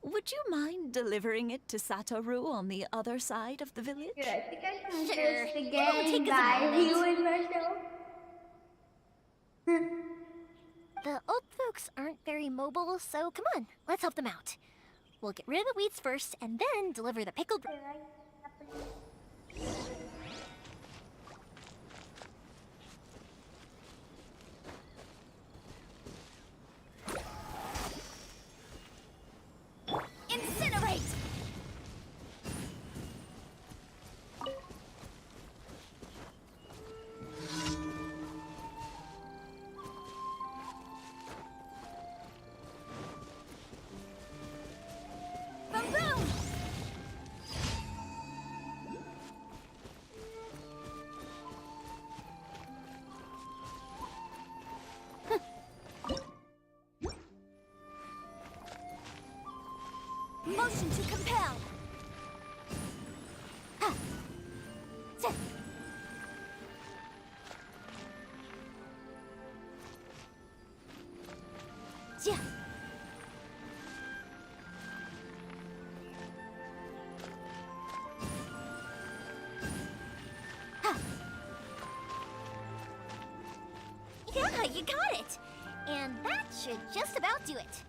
Would you mind delivering it to Satoru on the other side of the village? Sure, I think I can Sure. just It won't take again us a by moment. healing myself. The old folks aren't very mobile, so come on, let's help them out. We'll get rid of the weeds first, and then deliver the pickled... Incinerate! You got it! And that should just about do it.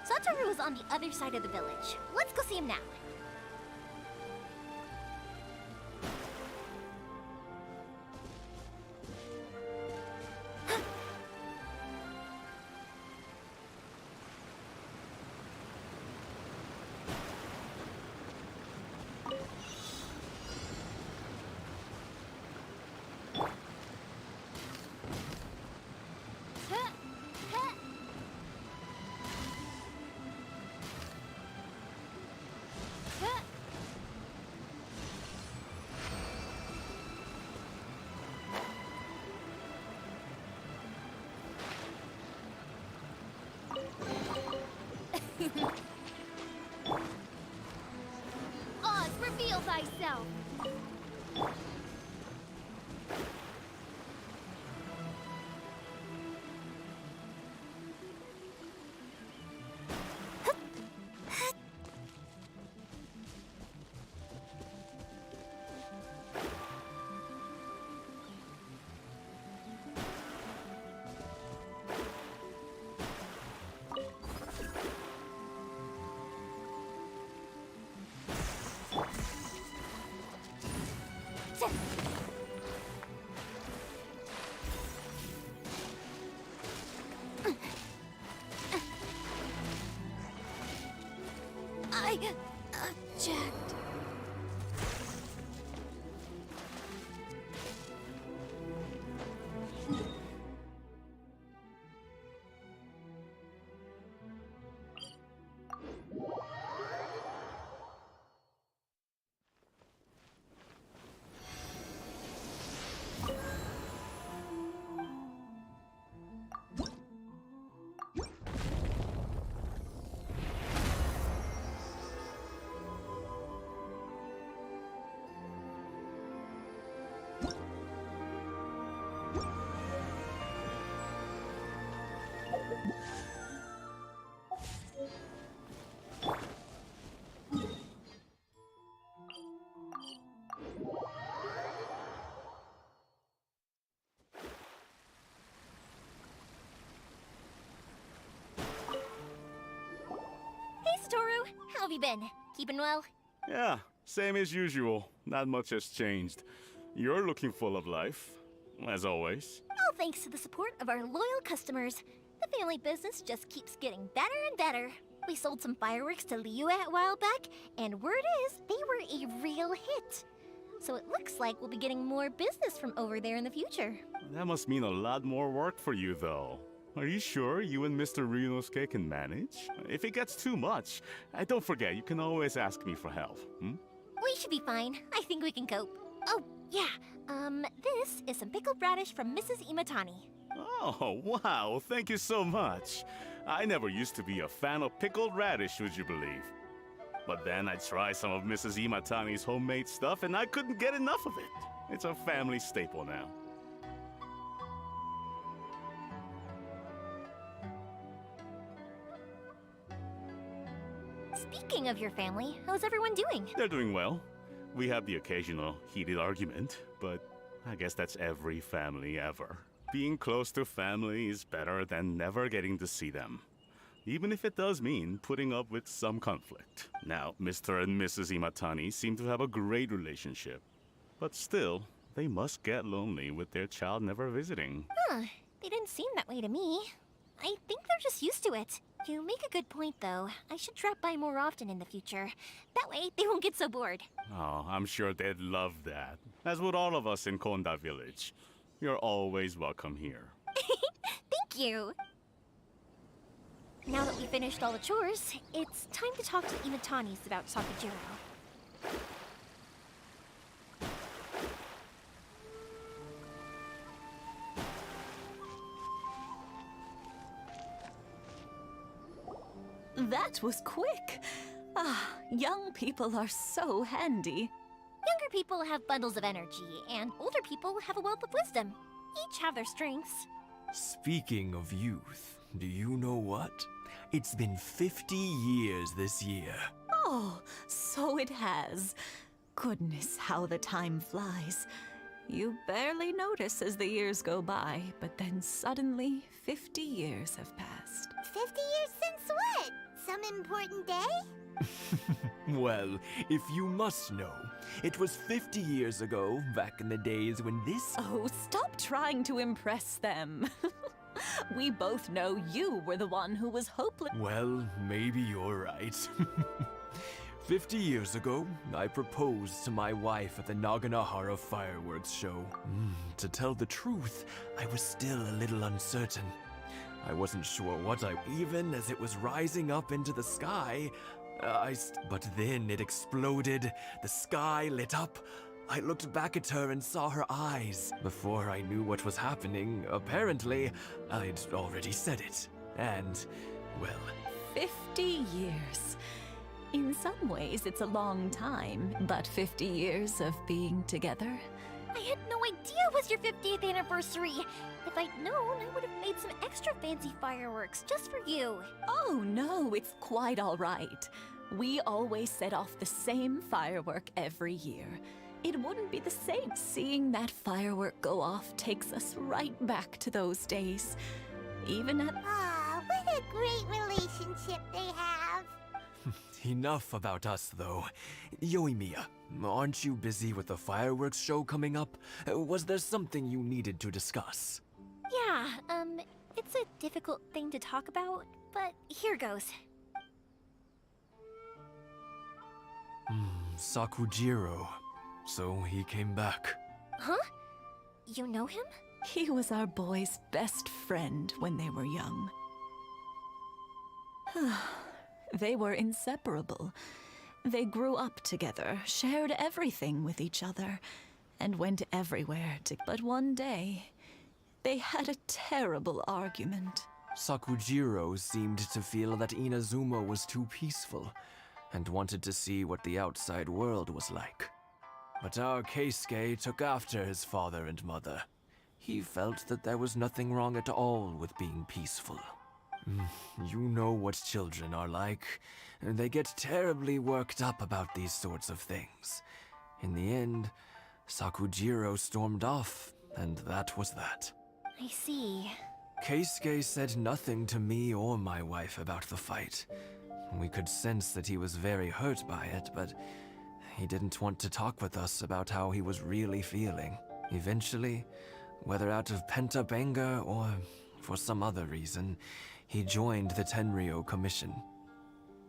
Satoru is on the other side of the village. Let's go see him now. Oz, reveal thyself! I object. Hey, Satoru! How have you been? Keeping well? Yeah, same as usual. Not much has changed. You're looking full of life, as always. All thanks to the support of our loyal customers. The family business just keeps getting better and better. We sold some fireworks to Liyue a while back, and word is they were a real hit. So it looks like we'll be getting more business from over there in the future. That must mean a lot more work for you, though. Are you sure you and Mr. Ryunosuke can manage? If it gets too much, don't forget, you can always ask me for help, hmm? We should be fine. I think we can cope. Oh, yeah. This is some pickled radish from Mrs. Imatani. Oh, wow, thank you so much. I never used to be a fan of pickled radish, would you believe? But then I tried some of Mrs. Imatani's homemade stuff and I couldn't get enough of it. It's a family staple now. Speaking of your family, how's everyone doing? They're doing well. We have the occasional heated argument, but I guess that's every family ever. Being close to family is better than never getting to see them, even if it does mean putting up with some conflict. Now, Mr. and Mrs. Imatani seem to have a great relationship, but still, they must get lonely with their child never visiting. Huh, they didn't seem that way to me. I think they're just used to it. You make a good point, though. I should drop by more often in the future. That way, they won't get so bored. Oh, I'm sure they'd love that, as would all of us in Konda Village. You're always welcome here. Thank you! Now that we finished all the chores, it's time to talk to Imatanis about Sakajiro. That was quick. Ah, young people are so handy. Younger people have bundles of energy, and older people have a wealth of wisdom. Each have their strengths. Speaking of youth, do you know what? It's been 50 years this year. Oh, so it has. Goodness, how the time flies. You barely notice as the years go by, but then suddenly 50 years have passed. 50 years since what? Some important day? Well, if you must know, it was 50 years ago, back in the days when this... Oh, stop trying to impress them. We both know you were the one who was hopeless. Well, maybe you're right. 50 years ago, I proposed to my wife at the Naganahara fireworks show. To tell the truth, I was still a little uncertain. I wasn't sure even as it was rising up into the sky, but then it exploded, the sky lit up. I looked back at her and saw her eyes. Before I knew what was happening, apparently, I'd already said it. And, well... 50 years. In some ways, it's a long time, but 50 years of being together. I had no idea it was your 50th anniversary. If I'd known, I would have made some extra fancy fireworks just for you. Oh no, it's quite all right. We always set off the same firework every year. It wouldn't be the same. Seeing that firework go off takes us right back to those days. Even at... Ah, what a great relationship they have. Enough about us, though. Yoimiya, aren't you busy with the fireworks show coming up? Was there something you needed to discuss? Yeah, it's a difficult thing to talk about, but here goes. Sakujiro. So he came back. Huh? You know him? He was our boys' best friend when they were young. They were inseparable. They grew up together, shared everything with each other, and went everywhere But one day, they had a terrible argument. Sakujiro seemed to feel that Inazuma was too peaceful, and wanted to see what the outside world was like. But our Keisuke took after his father and mother. He felt that there was nothing wrong at all with being peaceful. You know what children are like. They get terribly worked up about these sorts of things. In the end, Sakujiro stormed off, and that was that. I see. Keisuke said nothing to me or my wife about the fight. We could sense that he was very hurt by it, but he didn't want to talk with us about how he was really feeling. Eventually, whether out of pent-up anger or for some other reason, he joined the Tenryou Commission.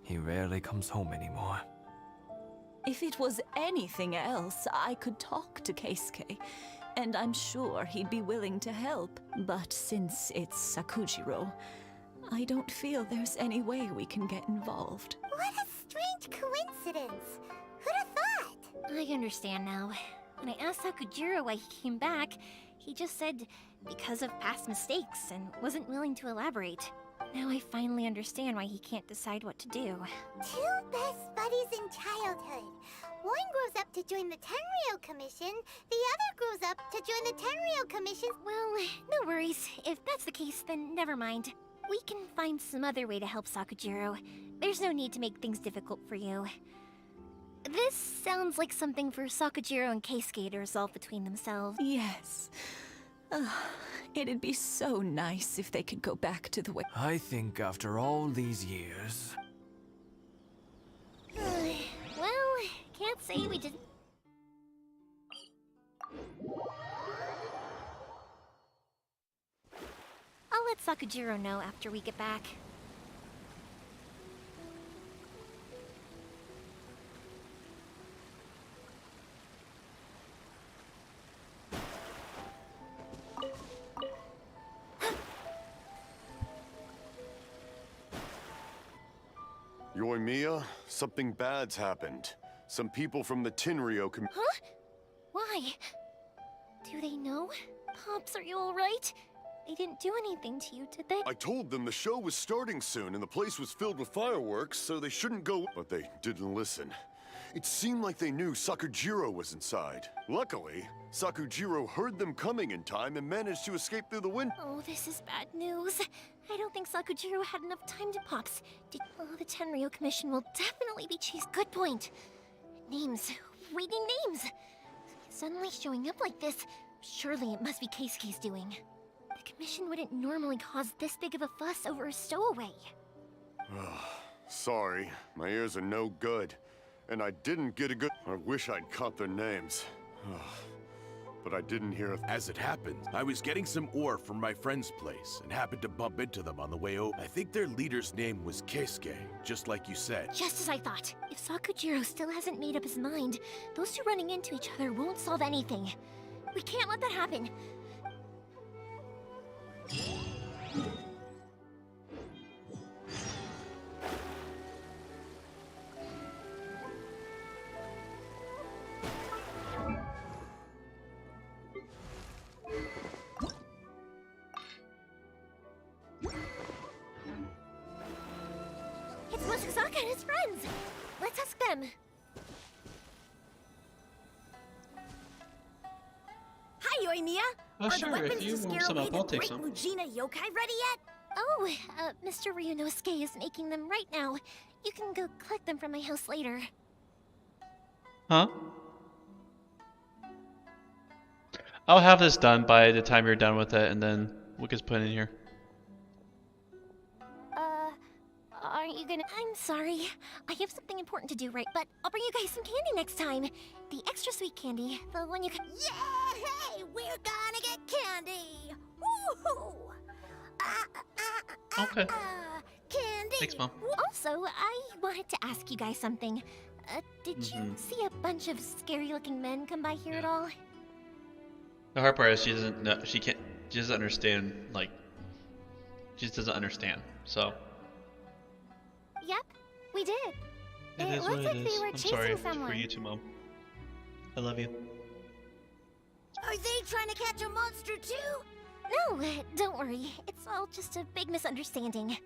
He rarely comes home anymore. If it was anything else, I could talk to Keisuke, and I'm sure he'd be willing to help. But since it's Sakujiro, I don't feel there's any way we can get involved. What a strange coincidence! Who'd have thought? I understand now. When I asked Sakujiro why he came back, he just said because of past mistakes and wasn't willing to elaborate. Now I finally understand why he can't decide what to do. Two best buddies in childhood. One grows up to join the Tenryou Commission, the other grows up to join the Tenryou Commission. Well, no worries. If that's the case, then never mind. We can find some other way to help Sakujiro. There's no need to make things difficult for you. This sounds like something for Sakujiro and Keisuke to resolve between themselves. Yes. It'd be so nice if they could go back to the way... I think after all these years... Well, can't say we didn't... I'll let Sakujiro know after we get back. Yoimiya, something bad's happened. Some people from the Tenryou Huh? Why? Do they know? Pops, are you alright? They didn't do anything to you, did they? I told them the show was starting soon and the place was filled with fireworks, so they shouldn't go. But they didn't listen. It seemed like they knew Sakujiro was inside. Luckily, Sakujiro heard them coming in time and managed to escape through the window. Oh, this is bad news. I don't think Sakujiro had enough time to Pops. The Tenryou Commission will definitely be chased. Good point. Names. Reading names. Suddenly showing up like this, surely it must be Keisuke's doing. The commission wouldn't normally cause this big of a fuss over a stowaway. Sorry, my ears are no good. And I didn't get a good... I wish I'd caught their names. But I didn't hear... As it happened, I was getting some ore from my friend's place and happened to bump into them on the way over. I think their leader's name was Keisuke, just like you said. Just as I thought. If Sakujiro still hasn't made up his mind, those two running into each other won't solve anything. We can't let that happen. It's Mochizaka and his friends! Let's ask them. Hi, Yoimiya! Oh, Are sure, the if weapons you to want scare some away up, the I'll take great some. Mujina yokai ready yet? Oh, Mr. Ryunosuke is making them right now. You can go collect them from my house later. Huh? I'll have this done by the time you're done with it, and then we can put it in here. Aren't you gonna... I'm sorry. I have something important to do right, but I'll bring you guys some candy next time. The extra sweet candy, the one you can... Yay! We're gonna get candy! Woohoo! Okay. Candy! Thanks, Mom. Also, I wanted to ask you guys something. Did you see a bunch of scary-looking men come by here at all? The hard part is she doesn't know, she doesn't understand, like, she just doesn't understand, so. Yep, we did. It is looks what like it they is. were I'm chasing sorry someone. for you too, Mom. I love you. Are they trying to catch a monster too? No, don't worry. It's all just a big misunderstanding.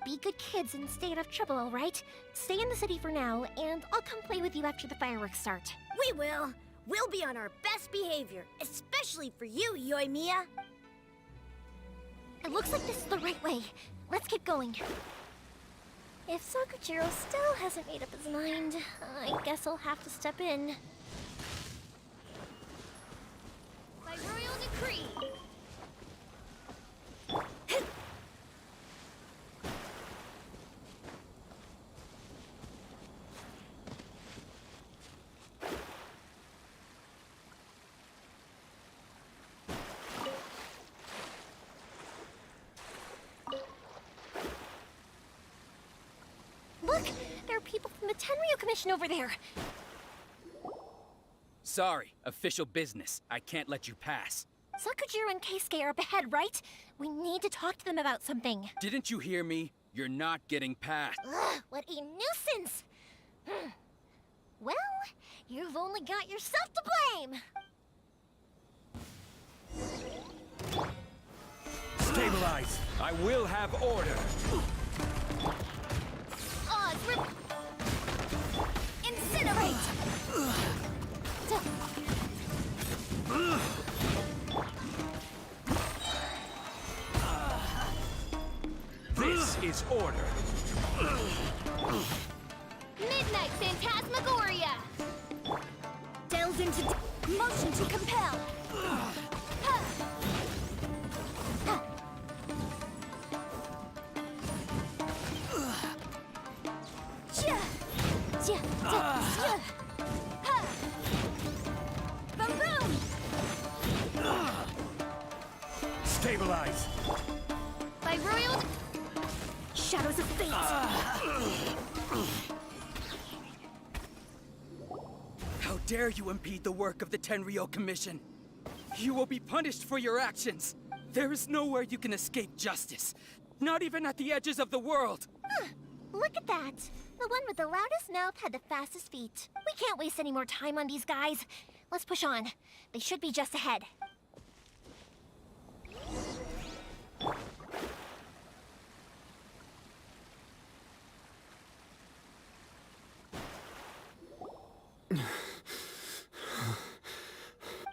Be good kids and stay out of trouble, alright? Stay in the city for now, and I'll come play with you after the fireworks start. We will. We'll be on our best behavior, especially for you, Yoimiya. It looks like this is the right way. Let's keep going. If Sakujiro still hasn't made up his mind, I guess I'll have to step in. By royal decree. Look! There are people from the Tenryu Commission over there! Sorry, official business. I can't let you pass. Sakujiro and Keisuke are up ahead, right? We need to talk to them about something. Didn't you hear me? You're not getting past. Ugh, what a nuisance! Well, you've only got yourself to blame! Stabilize! I will have order! Incinerate! This is order! Midnight Phantasmagoria! Delves into motion to compel! Boom boom! Stabilize! By royal... Shadows of fate! How dare you impede the work of the Tenryo Commission? You will be punished for your actions! There is nowhere you can escape justice. Not even at the edges of the world! Look at that! The one with the loudest mouth had the fastest feet. We can't waste any more time on these guys. Let's push on. They should be just ahead.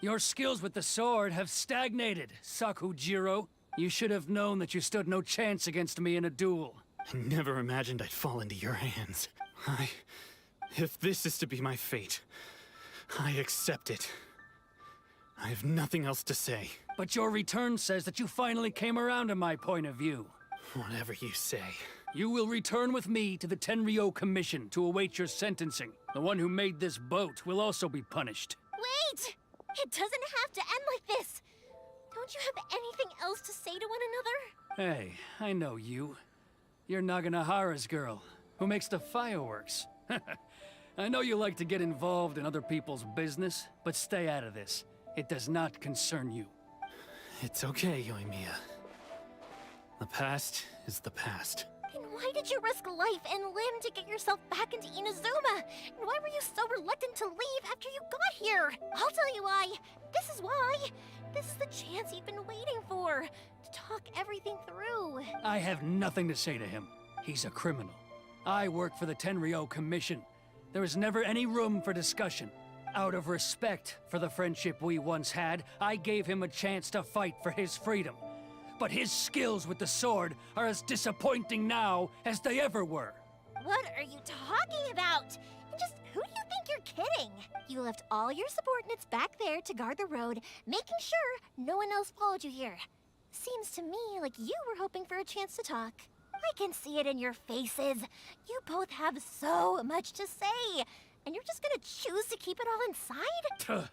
Your skills with the sword have stagnated, Sakujiro. You should have known that you stood no chance against me in a duel. I never imagined I'd fall into your hands. If this is to be my fate, I accept it. I have nothing else to say. But your return says that you finally came around to my point of view. Whatever you say. You will return with me to the Tenryo Commission to await your sentencing. The one who made this boat will also be punished. Wait! It doesn't have to end like this! Don't you have anything else to say to one another? Hey, I know you. You're Naganahara's girl, who makes the fireworks. I know you like to get involved in other people's business, but stay out of this. It does not concern you. It's okay, Yoimiya. The past is the past. Then why did you risk life and limb to get yourself back into Inazuma? And why were you so reluctant to leave after you got here? I'll tell you why. This is why. This is the chance you've been waiting for, to talk everything through. I have nothing to say to him. He's a criminal. I work for the Tenryo Commission. There is never any room for discussion. Out of respect for the friendship we once had, I gave him a chance to fight for his freedom. But his skills with the sword are as disappointing now as they ever were. What are you talking about? And just who do you think you're kidding? You left all your subordinates back there to guard the road, making sure no one else followed you here. Seems to me like you were hoping for a chance to talk. I can see it in your faces. You both have so much to say, and you're just gonna choose to keep it all inside?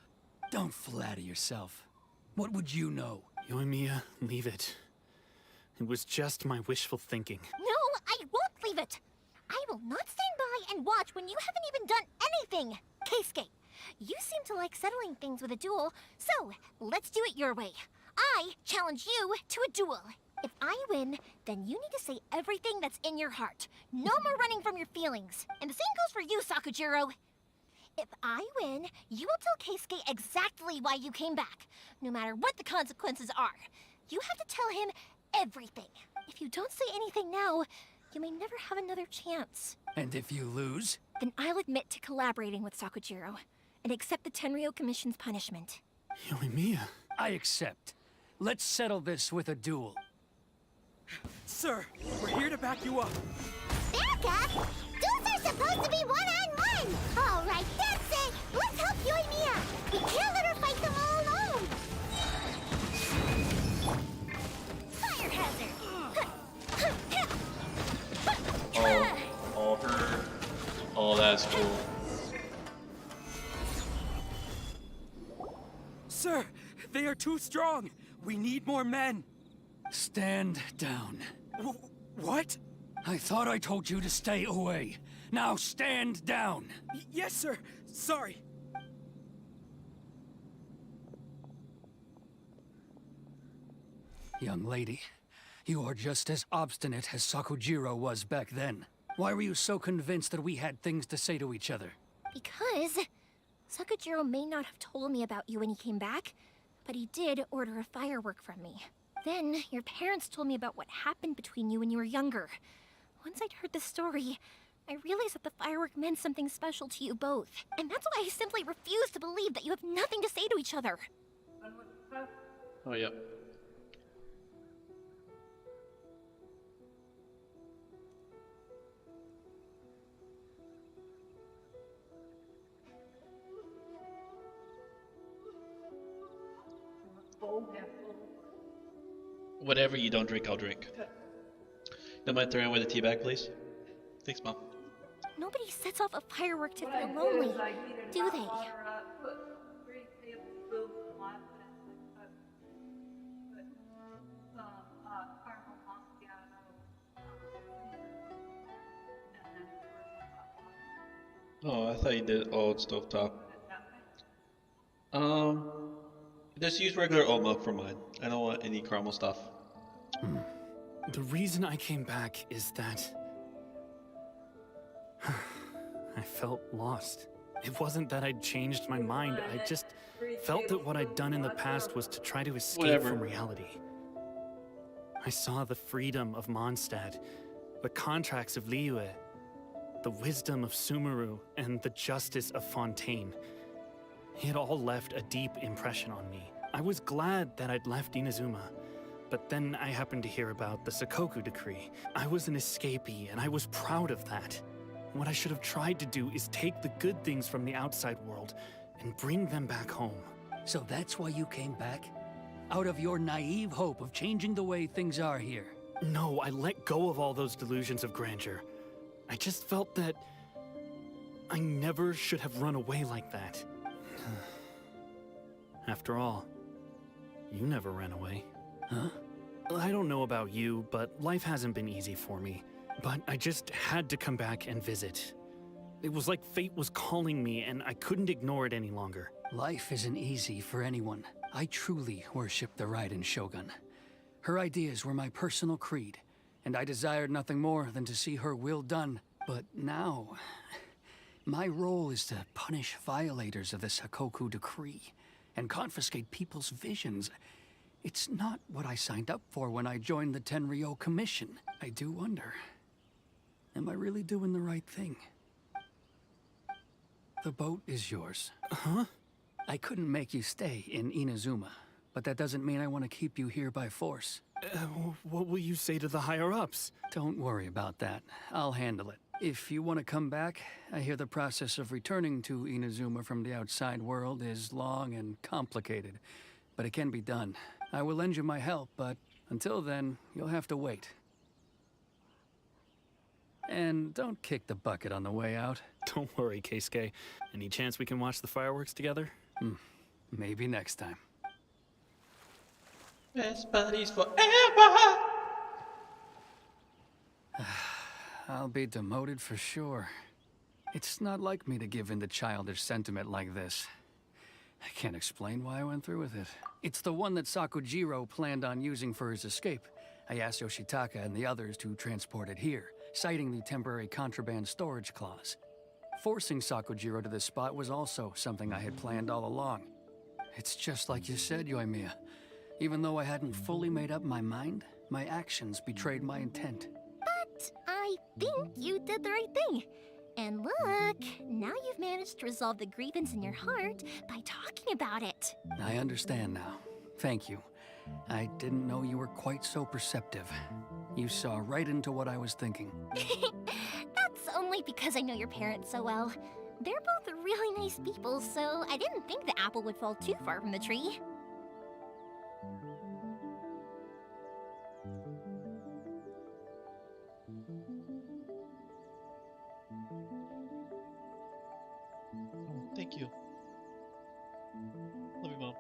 Don't flatter yourself. What would you know? Yoimiya, leave it. It was just my wishful thinking. No, I won't leave it. I will not stand by and watch when you haven't even done anything. Keisuke, you seem to like settling things with a duel, so let's do it your way. I challenge you to a duel. If I win, then you need to say everything that's in your heart. No more running from your feelings. And the same goes for you, Sakujiro. If I win, you will tell Keisuke exactly why you came back, no matter what the consequences are. You have to tell him everything. If you don't say anything now, you may never have another chance. And if you lose? Then I'll admit to collaborating with Sakujiro and accept the Tenryo Commission's punishment. Yoimiya, I accept. Let's settle this with a duel. Sir, we're here to back you up. Back up? Duels are supposed to be one-on-one! All right, that's it! Let's help Yoimiya! We can't let her fight them all alone! Fire hazard! Oh, her. Oh, that's cool. Sir, they are too strong. We need more men. Stand down. What? I thought I told you to stay away. Now stand down. Yes, sir. Sorry. Young lady, you are just as obstinate as Sakujiro was back then. Why were you so convinced that we had things to say to each other? Because Sakujiro may not have told me about you when he came back, but he did order a firework from me. Then your parents told me about what happened between you when you were younger. Once I'd heard the story, I realized that the firework meant something special to you both. And that's why I simply refuse to believe that you have nothing to say to each other. Oh, yep. Whatever you don't drink, I'll drink. Don't mind throwing away the tea bag, please? Thanks, Mom. Nobody sets off a firework to feel lonely, do they? Oh, I thought you did old stovetop. Just use regular oat milk for mine. I don't want any caramel stuff. The reason I came back is that I felt lost. It wasn't that I'd changed my mind, I just felt that what I'd done in the past was to try to escape from reality. I saw the freedom of Mondstadt, the contracts of Liyue, the wisdom of Sumeru, and the justice of Fontaine. It all left a deep impression on me. I was glad that I'd left Inazuma, but then I happened to hear about the Sakoku decree. I was an escapee, and I was proud of that. What I should have tried to do is take the good things from the outside world and bring them back home. So that's why you came back? Out of your naive hope of changing the way things are here? No, I let go of all those delusions of grandeur. I just felt that I never should have run away like that. After all, you never ran away. Huh? I don't know about you, but life hasn't been easy for me. But I just had to come back and visit. It was like fate was calling me, and I couldn't ignore it any longer. Life isn't easy for anyone. I truly worship the Raiden Shogun. Her ideas were my personal creed, and I desired nothing more than to see her will done. But now, my role is to punish violators of the Sakoku Decree and confiscate people's visions. It's not what I signed up for when I joined the Tenryo Commission. I do wonder, am I really doing the right thing? The boat is yours. Huh? I couldn't make you stay in Inazuma, but that doesn't mean I want to keep you here by force. What will you say to the higher-ups? Don't worry about that. I'll handle it. If you want to come back, I hear the process of returning to Inazuma from the outside world is long and complicated, but it can be done. I will lend you my help, but until then, you'll have to wait. And don't kick the bucket on the way out. Don't worry, Keisuke. Any chance we can watch the fireworks together? Maybe next time. Best buddies forever! I'll be demoted for sure. It's not like me to give in to childish sentiment like this. I can't explain why I went through with it. It's the one that Sakujiro planned on using for his escape. I asked Yoshitaka and the others to transport it here, citing the temporary contraband storage clause. Forcing Sakujiro to this spot was also something I had planned all along. It's just like you said, Yoimiya. Even though I hadn't fully made up my mind, my actions betrayed my intent. But I think you did the right thing. And look, now you've managed to resolve the grievance in your heart by talking about it. I understand now. Thank you. I didn't know you were quite so perceptive. You saw right into what I was thinking. That's only because I know your parents so well. They're both really nice people, so I didn't think the apple would fall too far from the tree. Thank you. Love you, Mom.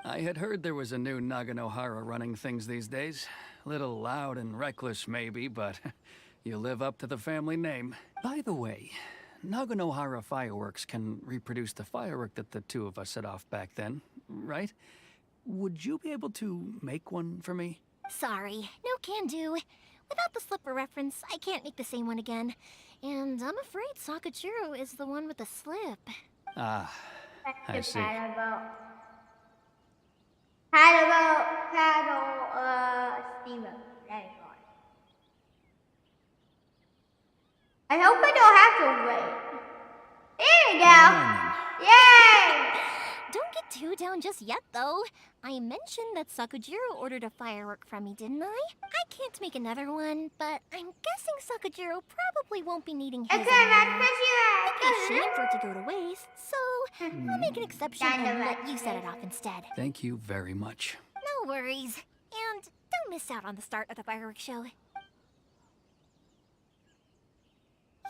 I had heard there was a new Naganohara running things these days. Little loud and reckless, maybe, but you live up to the family name. By the way, Naganohara fireworks can reproduce the firework that the two of us set off back then, right? Would you be able to make one for me? Sorry, no can do. Without the slipper reference, I can't make the same one again. And I'm afraid Sakujiro is the one with the slip. Ah, I see. Steamer. There you go. I hope I don't have to wait. There you go. Yay! Don't get too down just yet, though. I mentioned that Sakujiro ordered a firework from me, didn't I? I can't make another one, but I'm guessing Sakujiro probably won't be needing his anymore. It'd be a shame for it to go to waste, so I'll make an exception and let you set it off instead. Thank you very much. No worries. And don't miss out on the start of the fireworks show.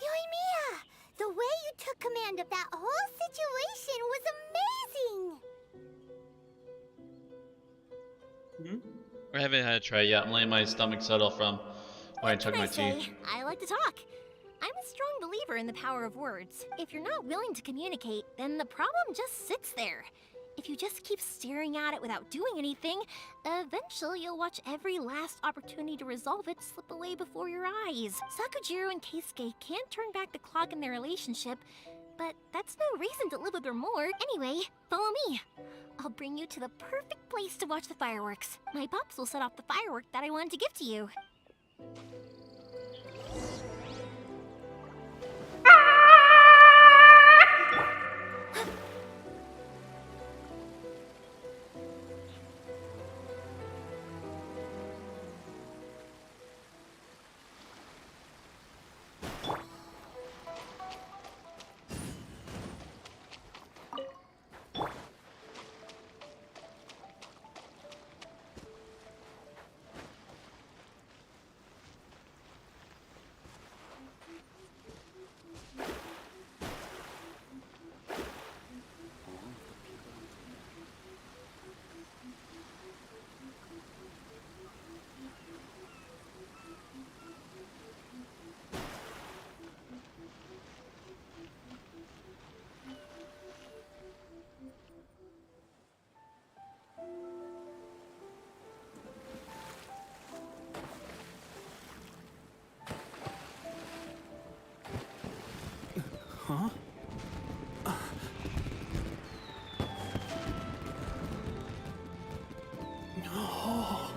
Yoimiya! The way you took command of that whole situation was amazing! I haven't had a try yet. I'm letting my stomach settle from when I took my tea. I like to talk. I'm a strong believer in the power of words. If you're not willing to communicate, then the problem just sits there. If you just keep staring at it without doing anything, eventually you'll watch every last opportunity to resolve it slip away before your eyes. Sakujiro and Keisuke can't turn back the clock in their relationship, but that's no reason to live with her more. Anyway, follow me. I'll bring you to the perfect place to watch the fireworks. My pops will set off the firework that I wanted to give to you. Huh? Oh.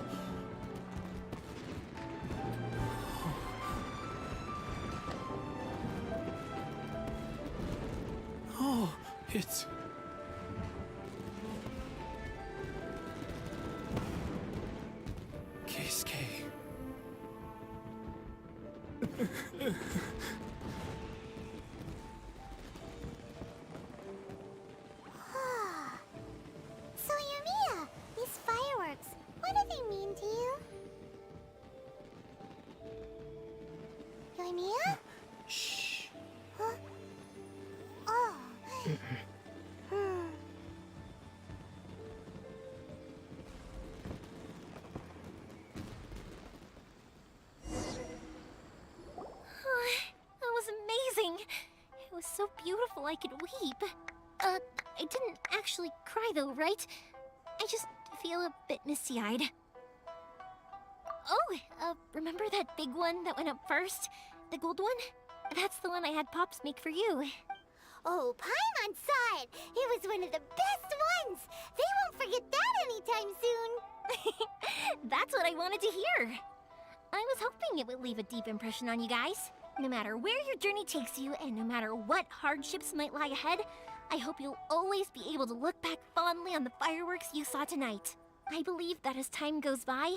Oh, it's... Keisuke. So, Yumiya, these fireworks, what do they mean to you? Yumiya? Shh. Huh? Oh. That was amazing. It was so beautiful I could weep. I didn't actually cry though, right? I just feel a bit misty-eyed. Oh, remember that big one that went up first? The gold one? That's the one I had Pops make for you. Oh, Paimon saw it! It was one of the best ones! They won't forget that anytime soon! That's what I wanted to hear. I was hoping it would leave a deep impression on you guys. No matter where your journey takes you, and no matter what hardships might lie ahead, I hope you'll always be able to look back fondly on the fireworks you saw tonight. I believe that as time goes by,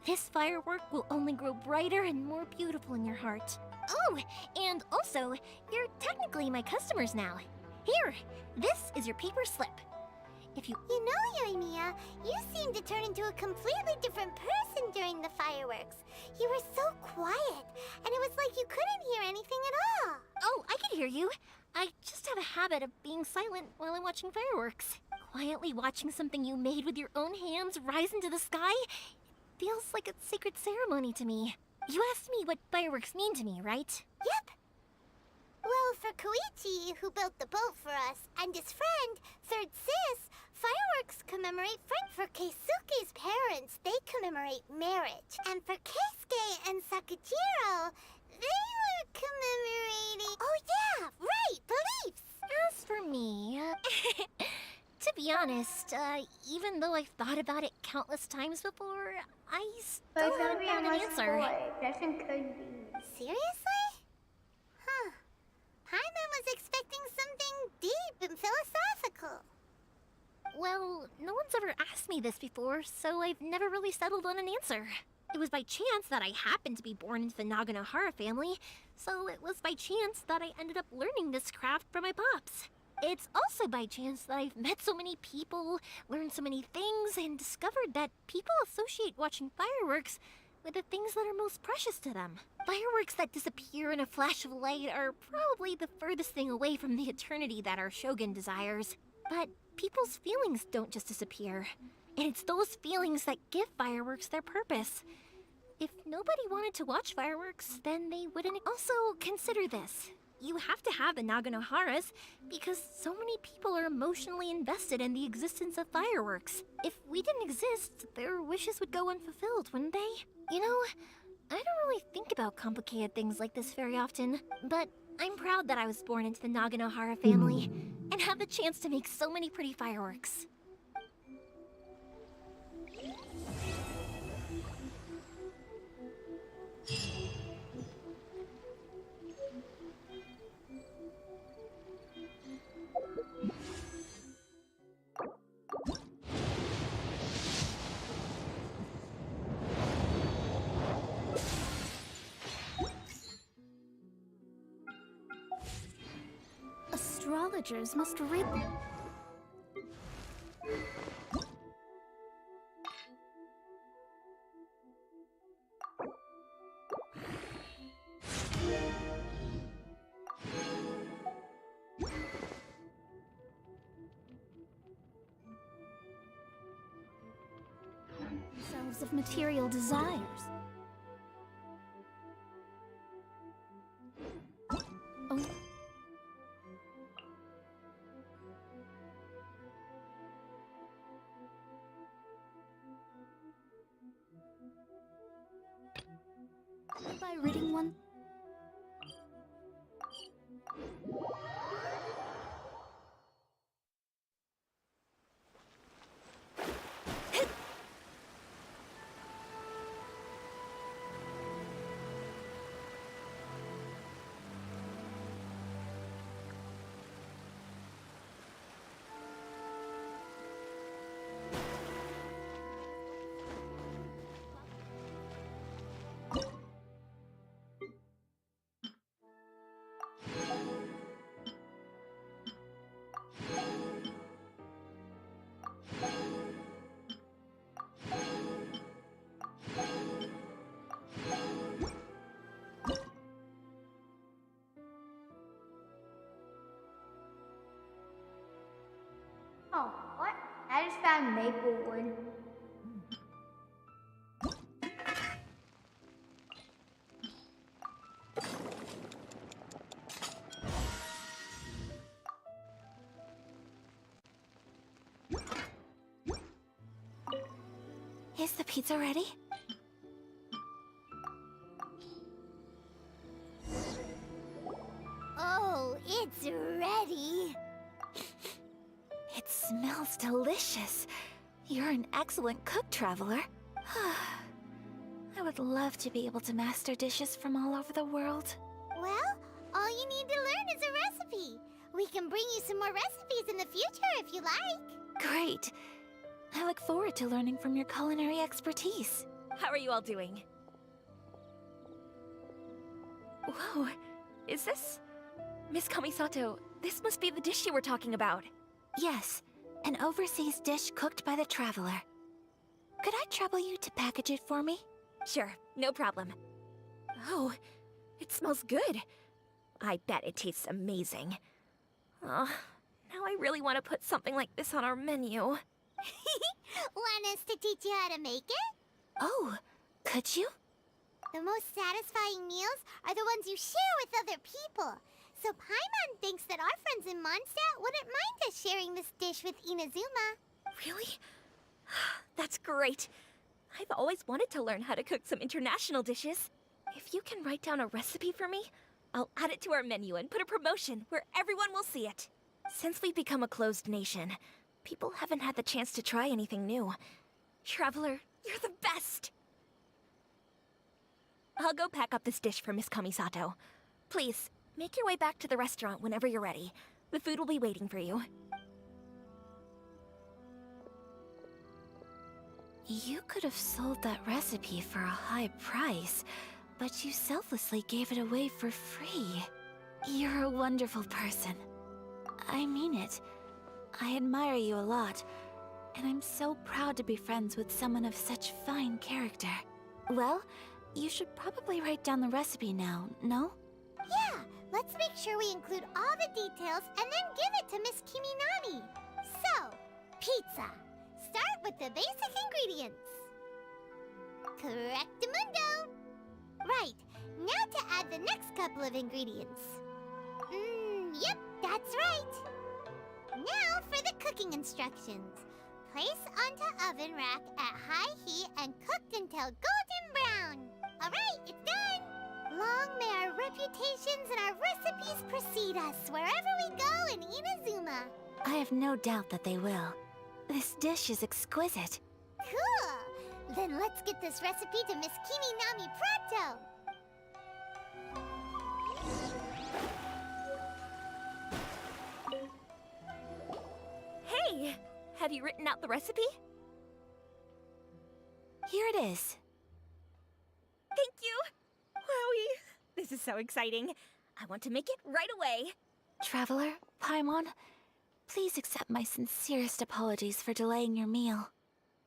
this firework will only grow brighter and more beautiful in your heart. Oh, and also, you're technically my customers now. Here, this is your paper slip. If you... You know, Yumiya, you seemed to turn into a completely different person during the fireworks. You were so quiet, and it was like you couldn't hear anything at all. Oh, I could hear you. I just have a habit of being silent while I'm watching fireworks. Quietly watching something you made with your own hands rise into the sky, it feels like a sacred ceremony to me. You asked me what fireworks mean to me, right? Yep. Well, for Koichi, who built the boat for us, and his friend, Third Sis, fireworks commemorate friend. For Keisuke's parents, they commemorate marriage. And for Keisuke and Sakujiro, they were commemorating... Oh yeah, right, beliefs! As for me, to be honest, even though I've thought about it countless times before, I still haven't found an answer. Seriously? Huh. Paimon was expecting something deep and philosophical. Well, no one's ever asked me this before, so I've never really settled on an answer. It was by chance that I happened to be born into the Naganohara family, so it was by chance that I ended up learning this craft from my pops. It's also by chance that I've met so many people, learned so many things, and discovered that people associate watching fireworks with the things that are most precious to them. Fireworks that disappear in a flash of light are probably the furthest thing away from the eternity that our shogun desires. But people's feelings don't just disappear. And it's those feelings that give fireworks their purpose. If nobody wanted to watch fireworks, then they wouldn't. Also, consider this. You have to have the Naganoharas because so many people are emotionally invested in the existence of fireworks. If we didn't exist, their wishes would go unfulfilled, wouldn't they? You know, I don't really think about complicated things like this very often, but I'm proud that I was born into the Naganohara family and have the chance to make so many pretty fireworks. Astrologers must read... themselves of material desires. Oh. By reading one... Oh, what? I just found maple wood. Is the pizza ready? Oh, it's ready. It smells delicious. You're an excellent cook, Traveler. I would love to be able to master dishes from all over the world. Well, all you need to learn is a recipe. We can bring you some more recipes in the future if you like. Great. I look forward to learning from your culinary expertise. How are you all doing? Whoa, is this... Miss Kamisato, this must be the dish you were talking about. Yes, an overseas dish cooked by the Traveler. Could I trouble you to package it for me? Sure, no problem. Oh, it smells good. I bet it tastes amazing. Oh, now I really want to put something like this on our menu. Want us to teach you how to make it? Oh, could you? The most satisfying meals are the ones you share with other people. So Paimon thinks that our friends in Mondstadt wouldn't mind us sharing this dish with Inazuma. Really? That's great. I've always wanted to learn how to cook some international dishes. If you can write down a recipe for me, I'll add it to our menu and put a promotion where everyone will see it. Since we've become a closed nation, people haven't had the chance to try anything new. Traveler, you're the best! I'll go pack up this dish for Miss Kamisato. Please, make your way back to the restaurant whenever you're ready. The food will be waiting for you. You could have sold that recipe for a high price, but you selflessly gave it away for free. You're a wonderful person. I mean it. I admire you a lot, and I'm so proud to be friends with someone of such fine character. Well, you should probably write down the recipe now, no? Yeah, let's make sure we include all the details and then give it to Miss Kiminami. So, pizza. Start with the basic ingredients. Correctamundo. Right, now to add the next couple of ingredients. Yep, that's right. Now for the cooking instructions. Place onto oven rack at high heat and cooked until golden brown. Alright, it's done! Long may our reputations and our recipes precede us wherever we go in Inazuma. I have no doubt that they will. This dish is exquisite. Cool! Then let's get this recipe to Miss Kiminami pronto! Hey! Have you written out the recipe? Here it is. Thank you! Wowie! This is so exciting. I want to make it right away. Traveler, Paimon, please accept my sincerest apologies for delaying your meal.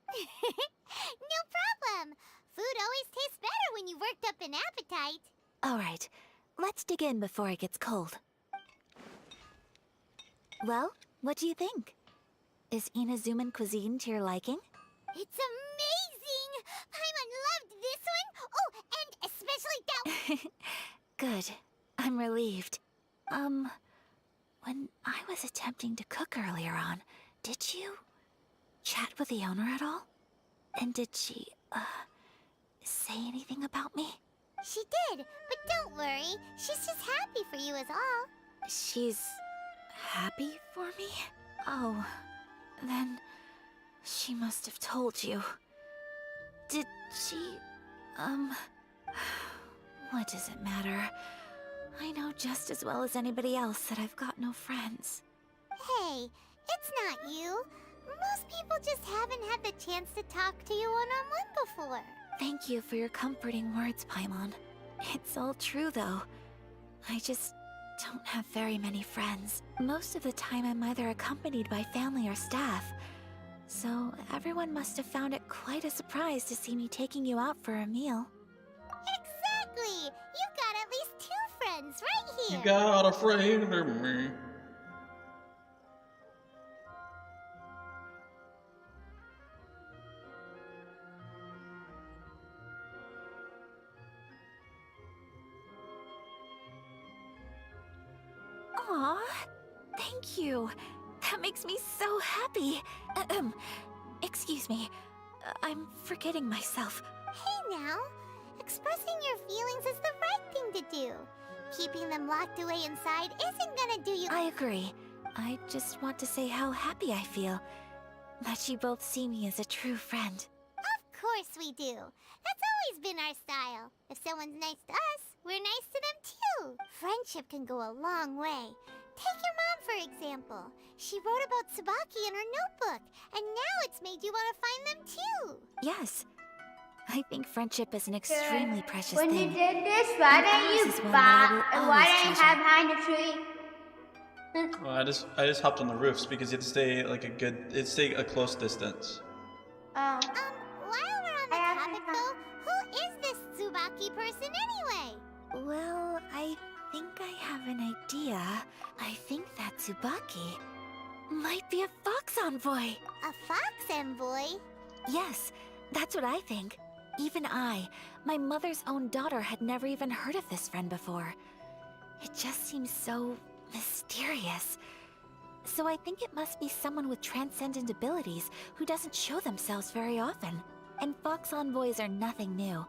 No problem! Food always tastes better when you've worked up an appetite. Alright, let's dig in before it gets cold. Well, what do you think? Is Inazuman cuisine to your liking? It's amazing! Paimon loved this one! Oh, and especially that Good. I'm relieved. When I was attempting to cook earlier on, did you chat with the owner at all? And did she, say anything about me? She did, but don't worry. She's just happy for you is all. She's happy for me? Oh, then she must have told you. Did she, what does it matter? I know just as well as anybody else that I've got no friends. Hey, it's not you. Most people just haven't had the chance to talk to you one-on-one before. Thank you for your comforting words, Paimon. It's all true, though. I just don't have very many friends. Most of the time I'm either accompanied by family or staff. So everyone must have found it quite a surprise to see me taking you out for a meal. Exactly! You've got at least 2 friends right here! You got a friend in me. Aw, thank you. That makes me so happy. Excuse me. I'm forgetting myself. Hey now, expressing your feelings is the right thing to do. Keeping them locked away inside isn't gonna do you— I agree. I just want to say how happy I feel that you both see me as a true friend. Of course we do. That's always been our style. If someone's nice to us, we're nice to them too. Friendship can go a long way. Take your mom, for example. She wrote about Tsubaki in her notebook, and now it's made you want to find them too. Yes. I think friendship is an extremely precious When thing. you did this, why And don't ours you is one that I will why always don't you treasure. hide behind a tree? Well, I just hopped on the roofs because you have to stay like stay a close distance. While we're on the topic though, who is this Tsubaki person anyway? Well, I think I have an idea. I think that Tsubaki might be a fox envoy. A fox envoy? Yes, that's what I think. Even I, my mother's own daughter, had never even heard of this friend before. It just seems so mysterious. So I think it must be someone with transcendent abilities who doesn't show themselves very often. And fox envoys are nothing new.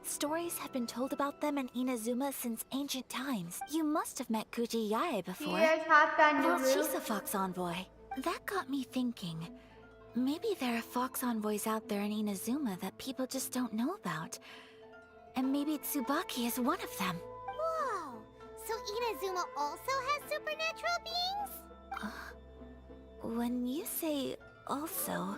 Stories have been told about them in Inazuma since ancient times. You must have met Kuji Yae before. You guys hopped on the Well, roof? she's a fox envoy. That got me thinking. Maybe there are fox envoys out there in Inazuma that people just don't know about. And maybe Tsubaki is one of them. Whoa! So Inazuma also has supernatural beings? When you say also...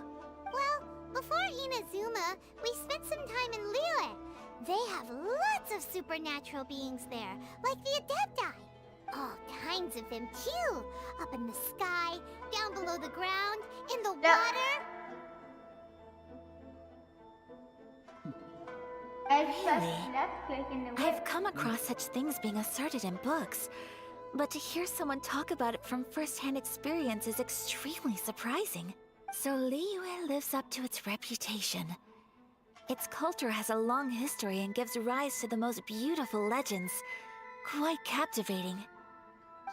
Well, before Inazuma, we spent some time in Liyue. They have lots of supernatural beings there, like the Adepti. All kinds of them too. Up in the sky, down below the ground, in the water. Really? I've come across such things being asserted in books, but to hear someone talk about it from first-hand experience is extremely surprising. So Liyue lives up to its reputation. Its culture has a long history and gives rise to the most beautiful legends. Quite captivating.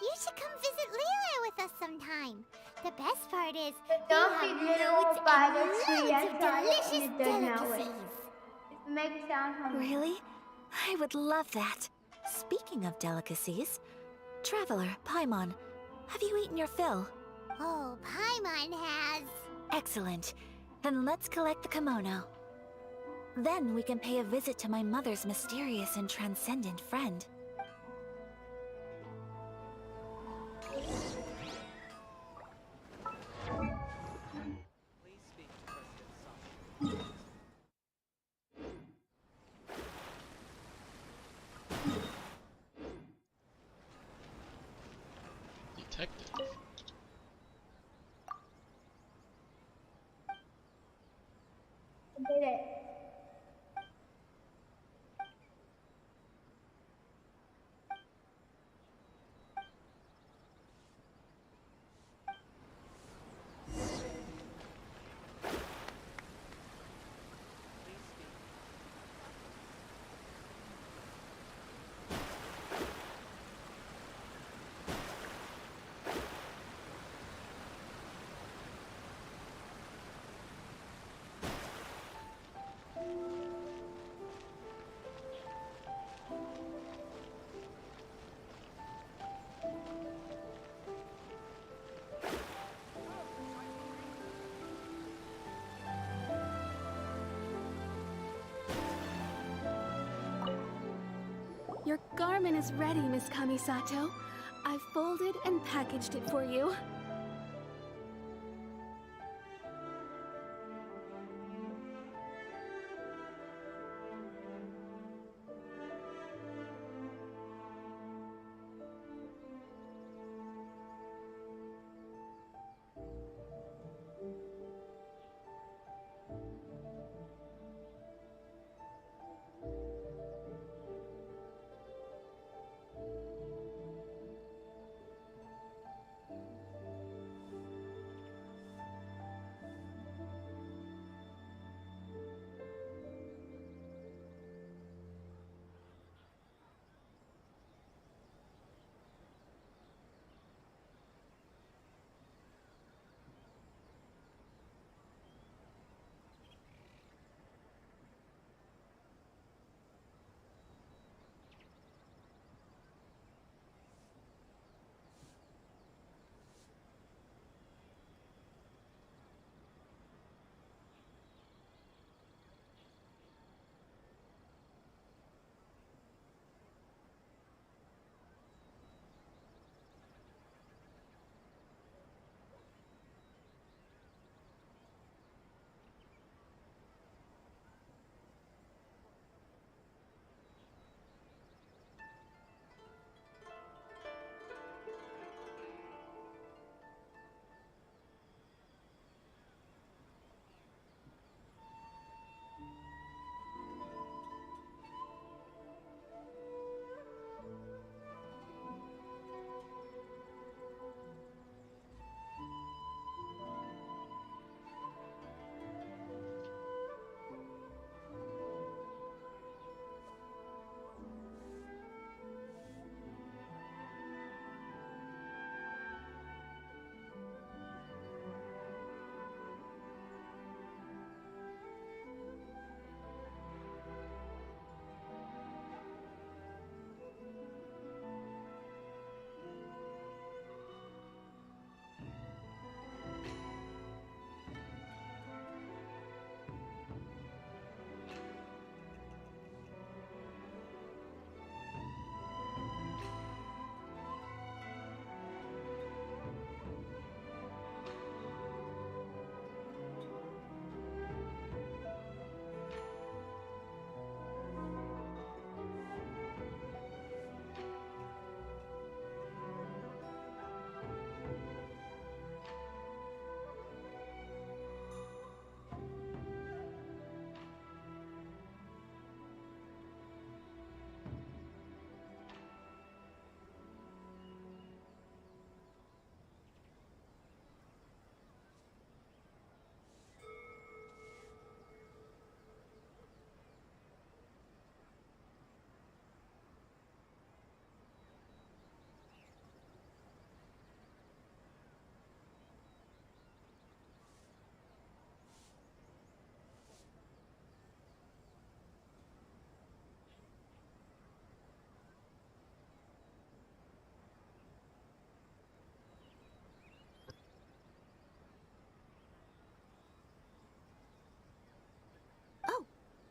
You should come visit Liyue with us sometime. The best part is Don't they be have little loads by and the tree loads and of try it delicious and it does not work. delicacies. It makes sound hungry. Really? I would love that. Speaking of delicacies, Traveler, Paimon, have you eaten your fill? Oh, Paimon has. Excellent. Then let's collect the kimono. Then we can pay a visit to my mother's mysterious and transcendent friend. Detective. Did it. Your garment is ready, Miss Kamisato. I've folded and packaged it for you.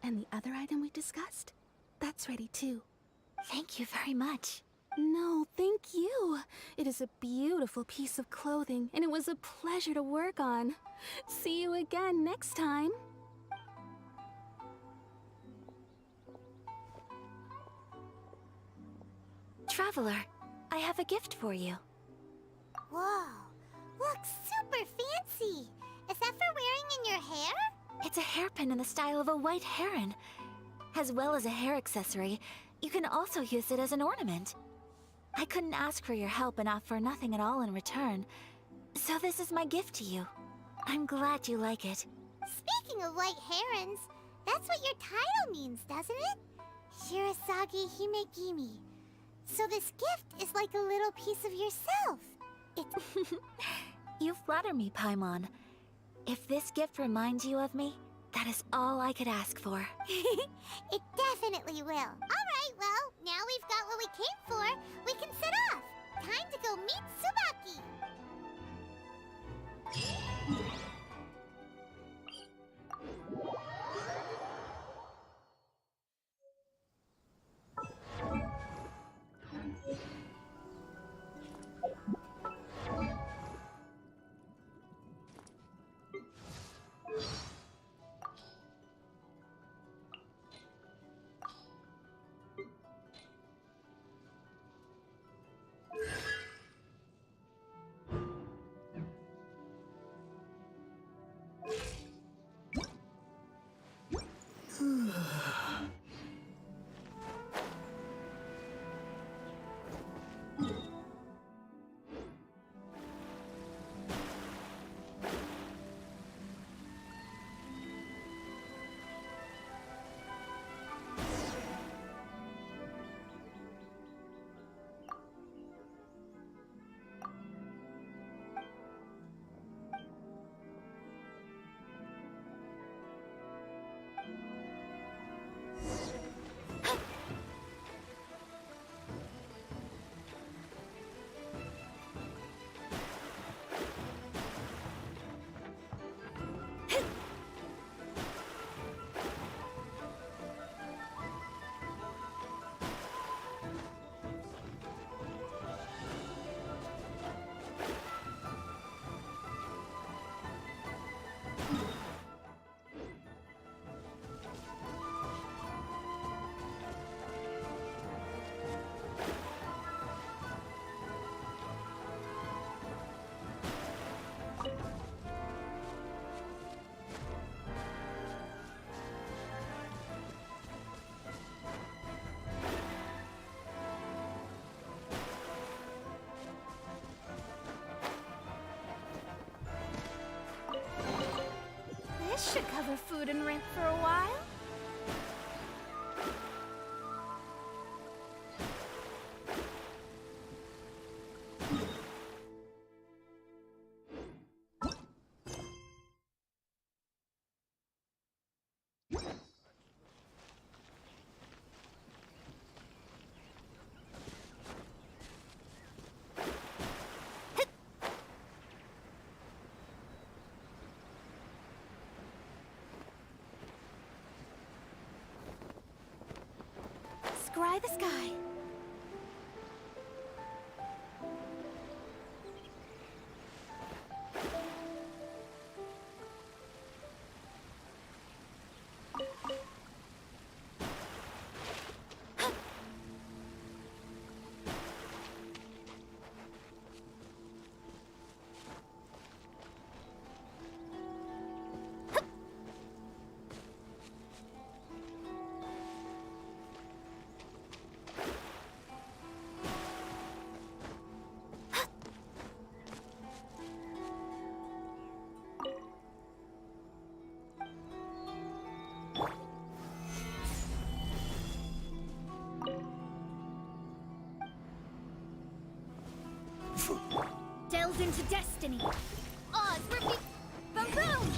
And the other item we discussed? That's ready too. Thank you very much. No, thank you. It is a beautiful piece of clothing, and it was a pleasure to work on. See you again next time. Traveler, I have a gift for you. Whoa, looks super fancy. Is that for wearing in your hair? It's a hairpin in the style of a white heron. As well as a hair accessory, you can also use it as an ornament. I couldn't ask for your help and offer nothing at all in return, so this is my gift to you. I'm glad you like it. Speaking of white herons, that's what your title means, doesn't it? Shirasagi Himegimi. So this gift is like a little piece of yourself. It's... You flatter me, Paimon. If this gift reminds you of me, that is all I could ask for. It definitely will. Alright, well, now we've got what we came for. We can set off. Time to go meet Tsubaki. This should cover food and rent for a while. Scry the sky. Delve into destiny. Oz, repeat. Boom, boom.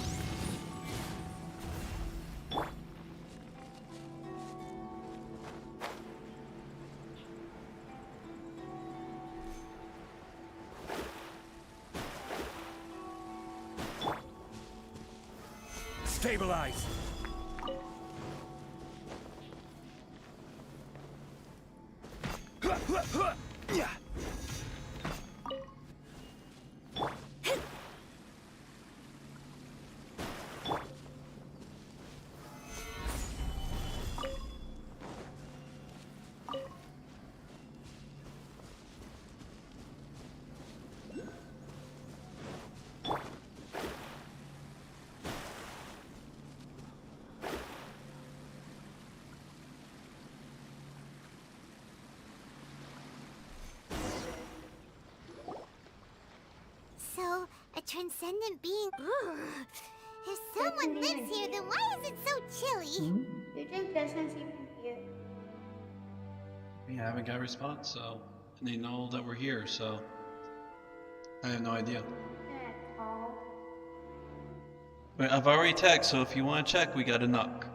Stabilize. So, a transcendent being. Ugh. If someone lives here, then why is it so chilly? Do you think Desmond's even here? We haven't got a response, so and they know that we're here, so I have no idea. That's all. But I've already texted, so if you want to check, we got to knock.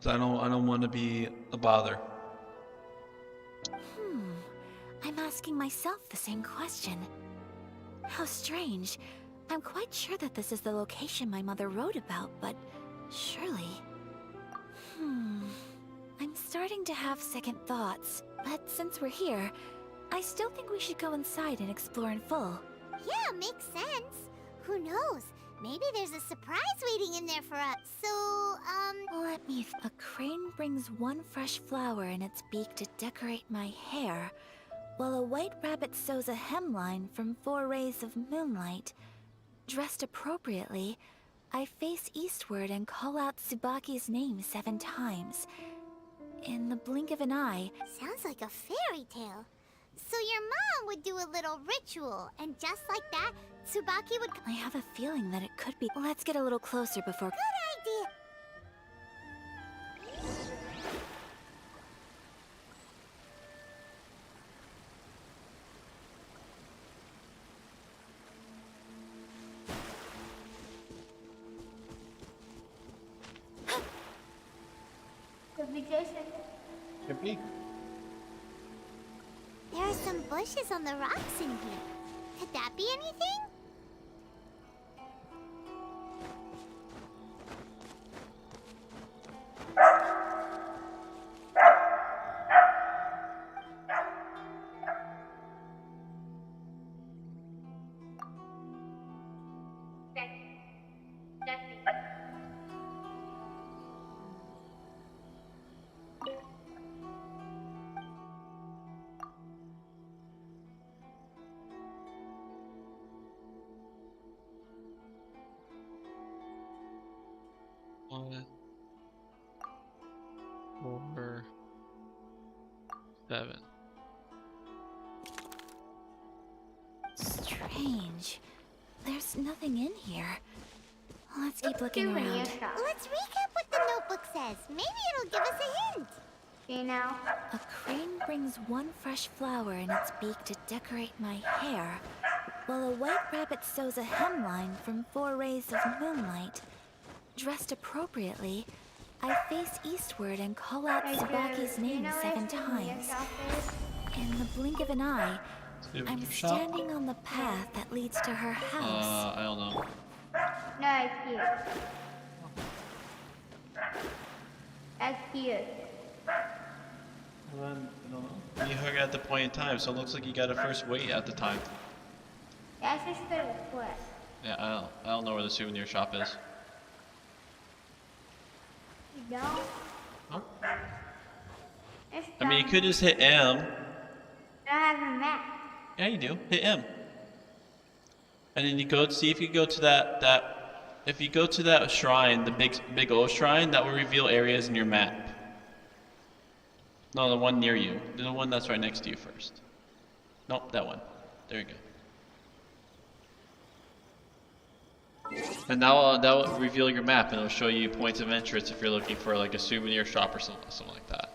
So I don't want to be a bother. I'm asking myself the same question. How strange. I'm quite sure that this is the location my mother wrote about, but surely... I'm starting to have second thoughts, but since we're here, I still think we should go inside and explore in full. Yeah, makes sense. Who knows? Maybe there's a surprise waiting in there for us. So, Let me... A crane brings one fresh flower in its beak to decorate my hair, while a white rabbit sews a hemline from 4 rays of moonlight. Dressed appropriately, I face eastward and call out Tsubaki's name 7 times. In the blink of an eye... Sounds like a fairy tale. So your mom would do a little ritual, and just like that, Tsubaki would... I have a feeling that it could be... Let's get a little closer before... Good idea! Could be Jason. Could be. There are some bushes on the rocks in here. Could that be anything? One, 4, 7. Strange. There's nothing in here. Let's keep looking Souvenir around. shop. Let's recap what the notebook says. Maybe it'll give us a hint. You know? A crane brings one fresh flower in its beak to decorate my hair, while a white rabbit sews a hemline from 4 rays of moonlight. Dressed appropriately, I face eastward and call out Tsubaki's name 7 times. In the blink of an eye, I'm standing on the path that leads to her house. I don't know. No, it's here. That's here. Well, then, I don't know. You heard at the point in time, so it looks like you got a first wait at the time. That's just for the quest. Yeah, I don't know where the souvenir shop is. You don't? Huh? It's I mean, you done. could just hit M. I don't have a map. Yeah, you do. Hit M. And then you go see if you go to that if you go to that shrine, the big old shrine, that will reveal areas in your map. No, the one near you. The one that's right next to you first. Nope, that one. There you go. And now that will reveal your map, and it'll show you points of interest if you're looking for like a souvenir shop or something like that.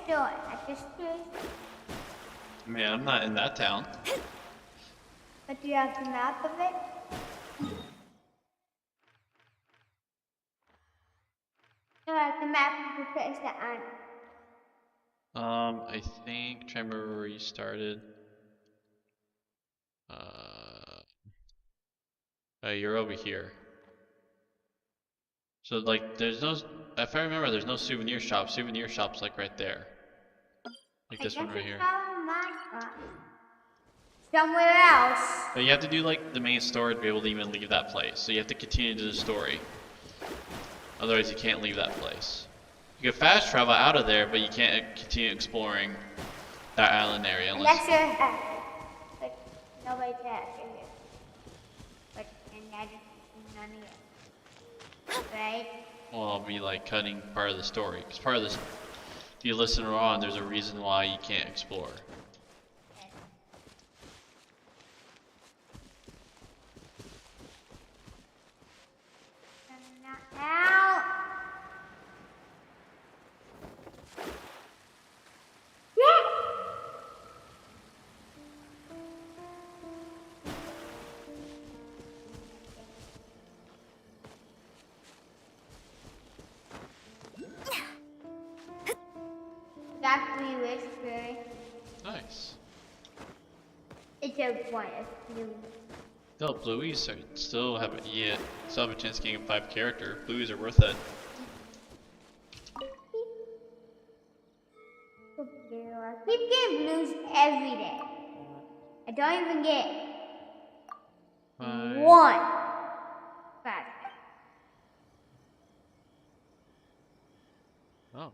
store at the street. Man, I'm not in that town. But do you have the map of it? No, the map of the place that I'm. I think, trying to remember where you started. You're over here. So like, there's no, if I remember, there's no souvenir shop. Souvenir shop's like right there. Like this one right here. Somewhere else. But you have to do like the main story to be able to even leave that place. So you have to continue to do the story. Otherwise you can't leave that place. You can fast travel out of there, but you can't continue exploring that island area unless... Unless you're happy. But nobody's happy here. But, and that is none of it. Right? Well, I'll be like cutting part of the story. Because part of this, if you listen on, there's a reason why you can't explore. Out. Yeah. That's me whispering. Nice. It's a point of blue. No, Blueies still have a chance of getting a 5 character. Blueies are worth it. I keep getting blues every day. I don't even get one. Oh.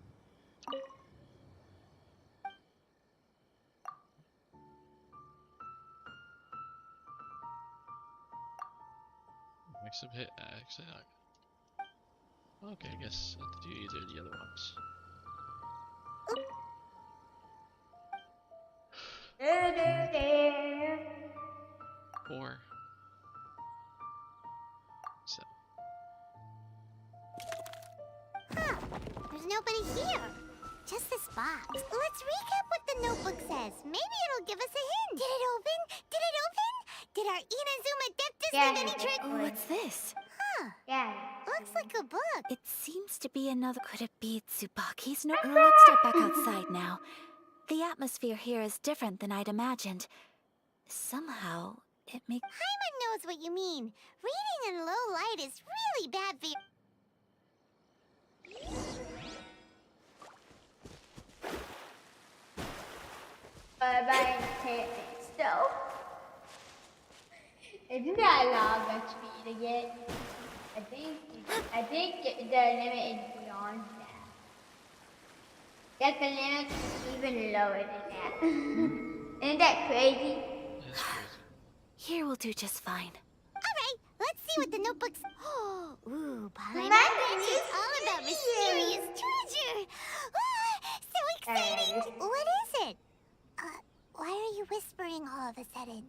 Mix up hit, actually not. Okay, I guess I'll have to do either of the other ones. Four. Seven. Huh. There's nobody here. Just this box. Let's recap what the notebook says. Maybe it'll give us a hint. Did it open? Did it open? Did our Inazuma Adeptus leave any trick? What's this? Huh. Yeah. Looks like a book. It seems to be another. Could it be Tsubaki's note? Let's step back outside now. The atmosphere here is different than I'd imagined. Somehow, it makes... Paimon knows what you mean. Reading in low light is really bad for you. Bye-bye, so... Isn't that allowed much speed again? I think the limit is beyond that. That the limit is even lower than that. Isn't that crazy? Here will do just fine. Alright, let's see what the notebook's... Ooh, Paimon is all about mysterious treasure! Ah, so exciting! What is it? Why are you whispering all of a sudden?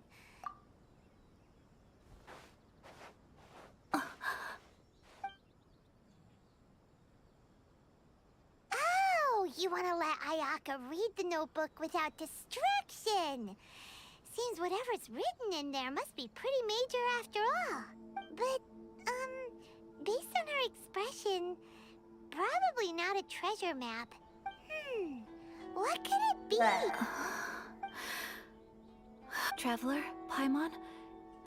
Oh, you want to let Ayaka read the notebook without distraction. Seems whatever's written in there must be pretty major after all. But, based on her expression, probably not a treasure map. What could it be? Traveler, Paimon,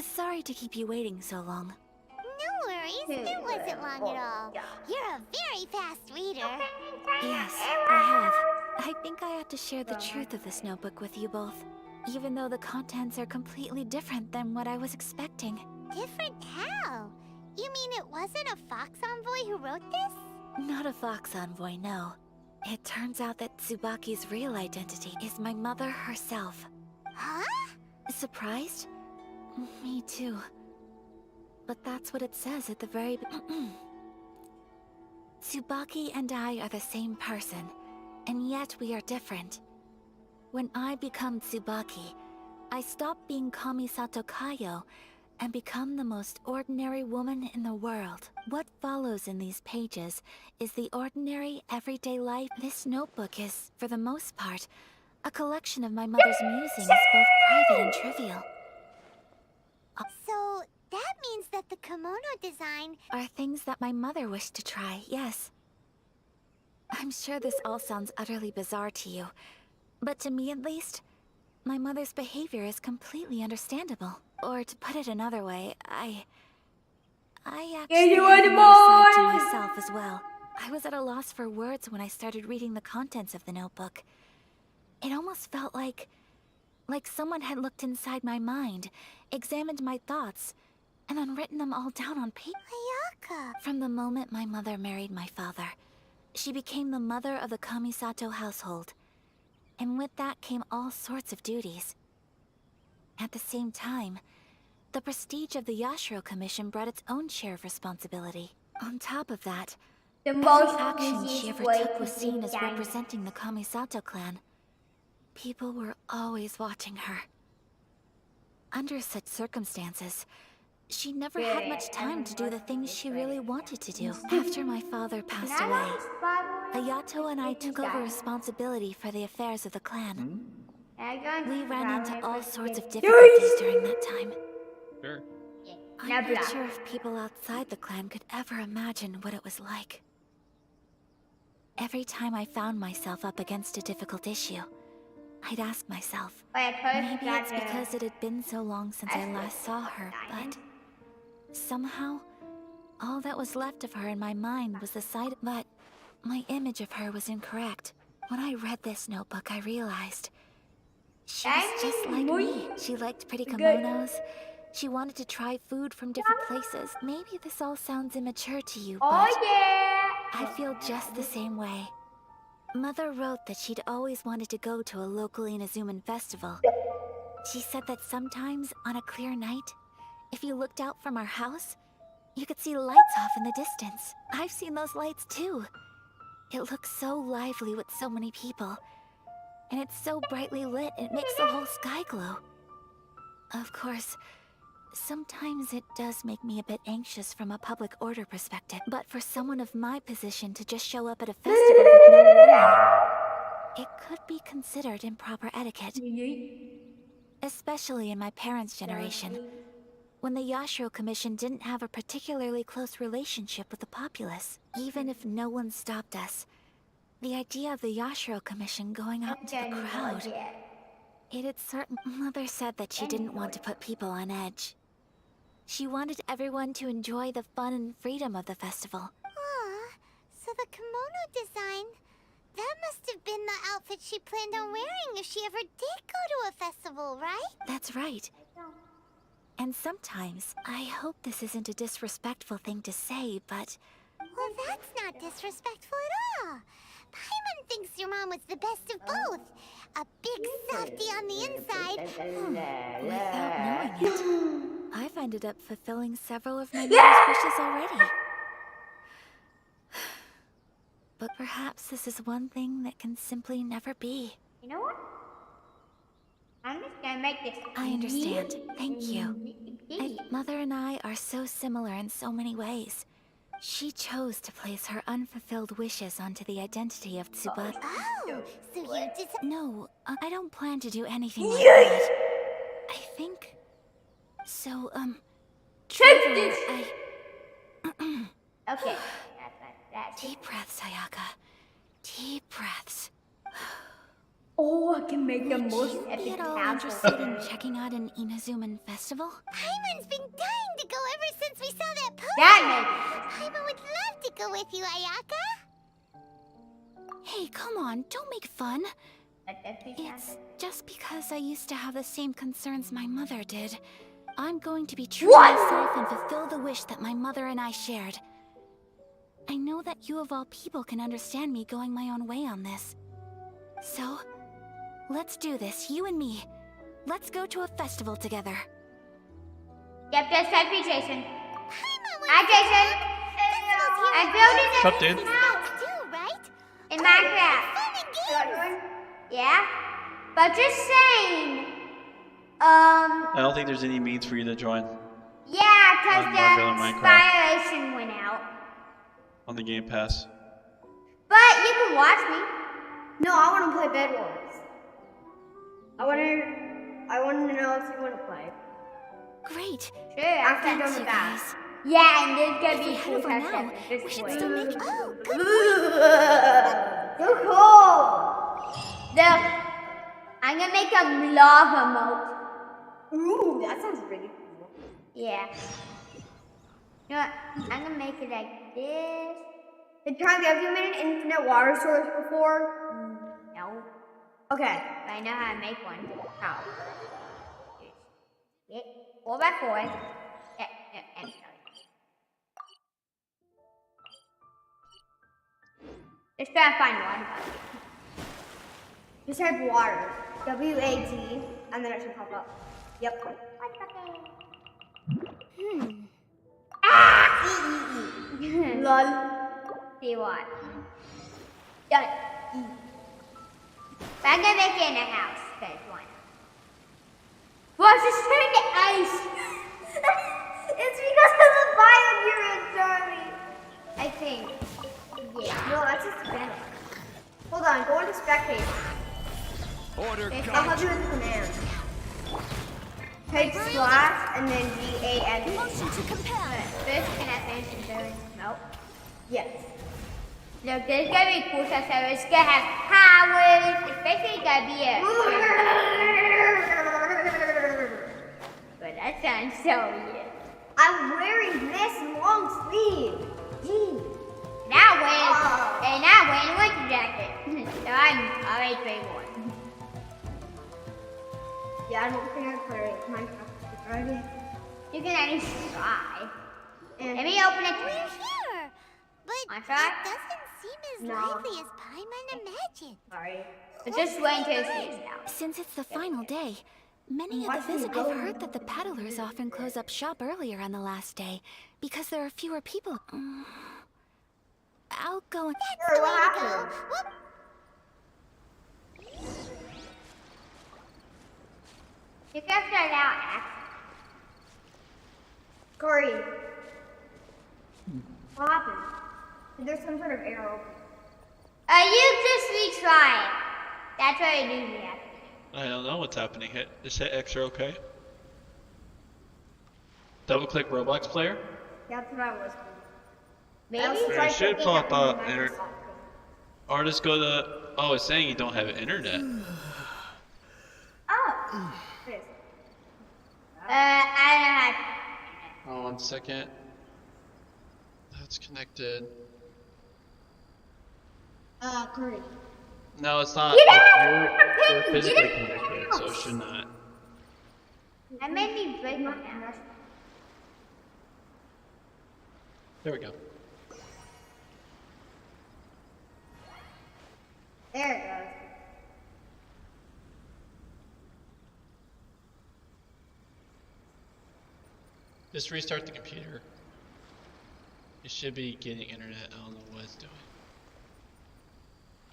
sorry to keep you waiting so long. No worries, it wasn't long at all. You're a very fast reader. Yes, I have. I think I ought to share the truth of this notebook with you both, even though the contents are completely different than what I was expecting. Different how? You mean it wasn't a Fox Envoy who wrote this? Not a Fox Envoy, no. It turns out that Tsubaki's real identity is my mother herself. Huh? Surprised? Me too. But that's what it says at the very Tsubaki and I are the same person, and yet we are different. When I become Tsubaki, I stop being Kamisato Kayo and become the most ordinary woman in the world. What follows in these pages is the ordinary, everyday life. This notebook is, for the most part, a collection of my mother's musings, both private and trivial. So, that means that the kimono design Are things that my mother wished to try, yes. I'm sure this all sounds utterly bizarre to you, but to me at least, my mother's behavior is completely understandable. Or to put it another way, I actually have another side to myself as well. I was at a loss for words when I started reading the contents of the notebook. It almost felt like someone had looked inside my mind, examined my thoughts, and then written them all down on paper. Ayaka! From the moment my mother married my father, she became the mother of the Kamisato household. And with that came all sorts of duties. At the same time, the prestige of the Yashiro Commission brought its own share of responsibility. On top of that, every action she ever took was seen as representing the Kamisato clan. People were always watching her. Under such circumstances, she never had much time to do the things she really wanted to do. After my father passed away, Ayato and I took over responsibility for the affairs of the clan. We ran into all sorts of difficulties during that time. Sure. I'm not sure if people outside the clan could ever imagine what it was like. Every time I found myself up against a difficult issue, I'd ask myself, maybe it's because it had been so long since I last saw her, but somehow, all that was left of her in my mind was the sight. But my image of her was incorrect. When I read this notebook, I realized she was just like me. She liked pretty kimonos. She wanted to try food from different places. Maybe this all sounds immature to you, but I feel just the same way. Mother wrote that she'd always wanted to go to a local Inazuman festival. She said that sometimes, on a clear night, if you looked out from our house, you could see lights off in the distance. I've seen those lights too. It looks so lively with so many people. And it's so brightly lit, it makes the whole sky glow. Of course, sometimes it does make me a bit anxious from a public order perspective, but for someone of my position to just show up at a festival with no warning, it could be considered improper etiquette. Especially in my parents' generation, when the Yashiro Commission didn't have a particularly close relationship with the populace. Even if no one stopped us, the idea of the Yashiro Commission going out into the crowd, it'd certain... Mother said that she didn't want to put people on edge. She wanted everyone to enjoy the fun and freedom of the festival. So the kimono design, that must have been the outfit she planned on wearing if she ever did go to a festival, right? That's right. And sometimes, I hope this isn't a disrespectful thing to say, but... Well, that's not disrespectful at all. Paimon thinks your mom was the best of both. A big softie on the inside. Without knowing it, I've ended up fulfilling several of my mother's wishes already. But perhaps this is one thing that can simply never be. You know what? I'm just gonna make this. I understand. Thank you. Mother and I are so similar in so many ways. She chose to place her unfulfilled wishes onto the identity of Tsubasa. Oh, so you just... No, I don't plan to do anything like that. I think... So, Traveler, Okay. Deep breaths, Ayaka. Deep breaths. Oh, I can make the most Would you be epic at all castle. interested in checking out an Inazuman festival? Paimon's been dying to go ever since we saw that poster. That Paimon would love to go with you, Ayaka. Hey, come on, don't make fun. It's just because I used to have the same concerns my mother did. I'm going to be true to myself and fulfill the wish that my mother and I shared. I know that you of all people can understand me going my own way on this. So, let's do this, you and me. Let's go to a festival together. Yep, that's type me, Jason. Hi, Jason. I'm building What's up, dude? house too, right? In Minecraft. Yeah, but just saying. I don't think there's any means for you to join. because On the regular Minecraft. violation went out. On the Game Pass. But you can watch me. No, I want to play Bed Wars. I want to know if you want to play. Great. Sure, after you're done with that. Yeah, and there's gonna be cool now. We should still make it. Oh, So cool. I'm gonna make a lava moat. Ooh, that sounds really cool. Yeah. You know what? I'm gonna make it like this. Have you made an infinite water source before? No. Okay, but I know how to make one. How? Get 4x4. I'm sorry. Just try to find one. Just type water. W-A-T, and then it should pop up. Yep. E-E-E. Lol. See what? Done. E. But I'm gonna make it in a house, because why not? Well, it's just turning to ice. It's because of the biome you're in, Charlie. I think. Yeah. No, that's just better. Hold on, go into spectator. Order I'll help you with the command. Type slash and then G-A-N. Motion to compare. This can advance and there is nope. Yes. Look, this is gonna be cool stuff, so it's gonna have powers. It's basically gonna be a. But that sounds so weird. I'm wearing this long sleeve. Gee. Now wearing a winter jacket. So I'm already pretty warm. Yeah, I don't think I could play Minecraft already. You can at least try. Let me open it. We're here, but it doesn't seem as lively as Paimon imagined. Sorry. But just wait until it sees now. Since it's the final day, many of the visitors. I've heard that the peddlers often close up shop earlier on the last day because there are fewer people. I'll go and. That's the way to go. Whoop. You can start out, Axe. Corey. What happened? Is there some sort of arrow? You just retry it. That's what I do here. I don't know what's happening. Just hit X, okay? Double click Roblox player. That's what I was doing. Maybe It should pop up. Or just go to. Oh, it's saying you don't have internet. Oh. I don't Oh, 1 second. That's connected. have. Corey. No, it's not. You're physically connected, so it should not. That made me break my camera. There we go. There it goes. Just restart the computer. You should be getting internet. I don't know what it's doing.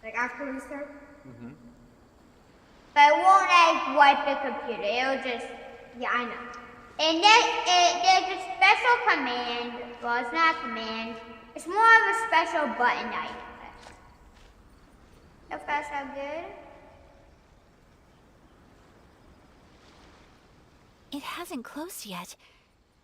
Like after we start? Mm-hmm. But it won't like wipe the computer. It'll just, yeah, I know. And then there's a special command. Well, it's not a command. It's more of a special button I press. If that sound good? It hasn't closed yet.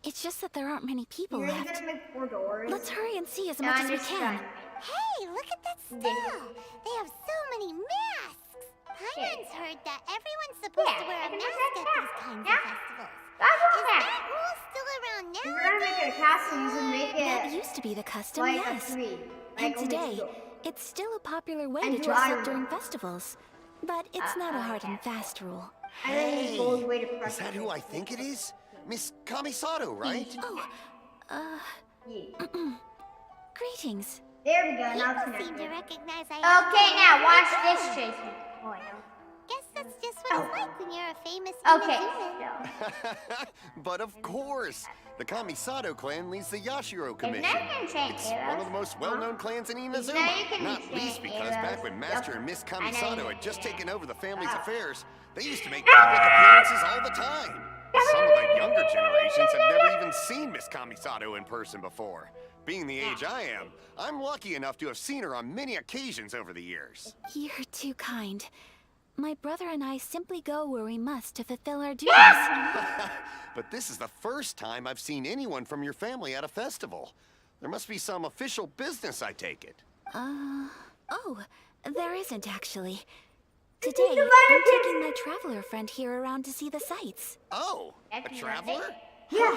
It's just that there aren't many people You're left. gonna make 4 doors. Let's hurry and see as much as we can. Hey, look at that stall. They have so many masks. Paimon's heard that everyone's supposed to wear a mask at these kinds of festivals. Is that rule still around now? If we're gonna make it a castle, you should make That it used to be the custom, like yes. a tree. And Like only today, 2. it's still a popular way And to do dress iron. up during festivals. But it's not a hard and fast rule. Hey, gold way to press is that who I think it is? Miss Kamisato, right? Greetings. There we go, now it's People seem connected. to recognize I Okay, now watch this, Jason. Oh, I know. Guess that's just what it's like when you're a famous Okay, Inazuma. But of course! The Kamisato clan leads the Yashiro There's Commission. no enchant It's one of arrows. the most well-known clans in Inazuma. No, you can Not enchant least because arrows. back when Master and Miss I know Kamisato you had just can. taken over the family's affairs, they used to make public appearances all the time. Some of the younger generations have never even seen Miss Kamisato in person before. Being the age I am, I'm lucky enough to have seen her on many occasions over the years. You're too kind. My brother and I simply go where we must to fulfill our duties. But this is the first time I've seen anyone from your family at a festival. There must be some official business, I take it. Oh, there isn't actually. Today, I'm taking my traveler friend here around to see the sights. Oh, a traveler? Yeah.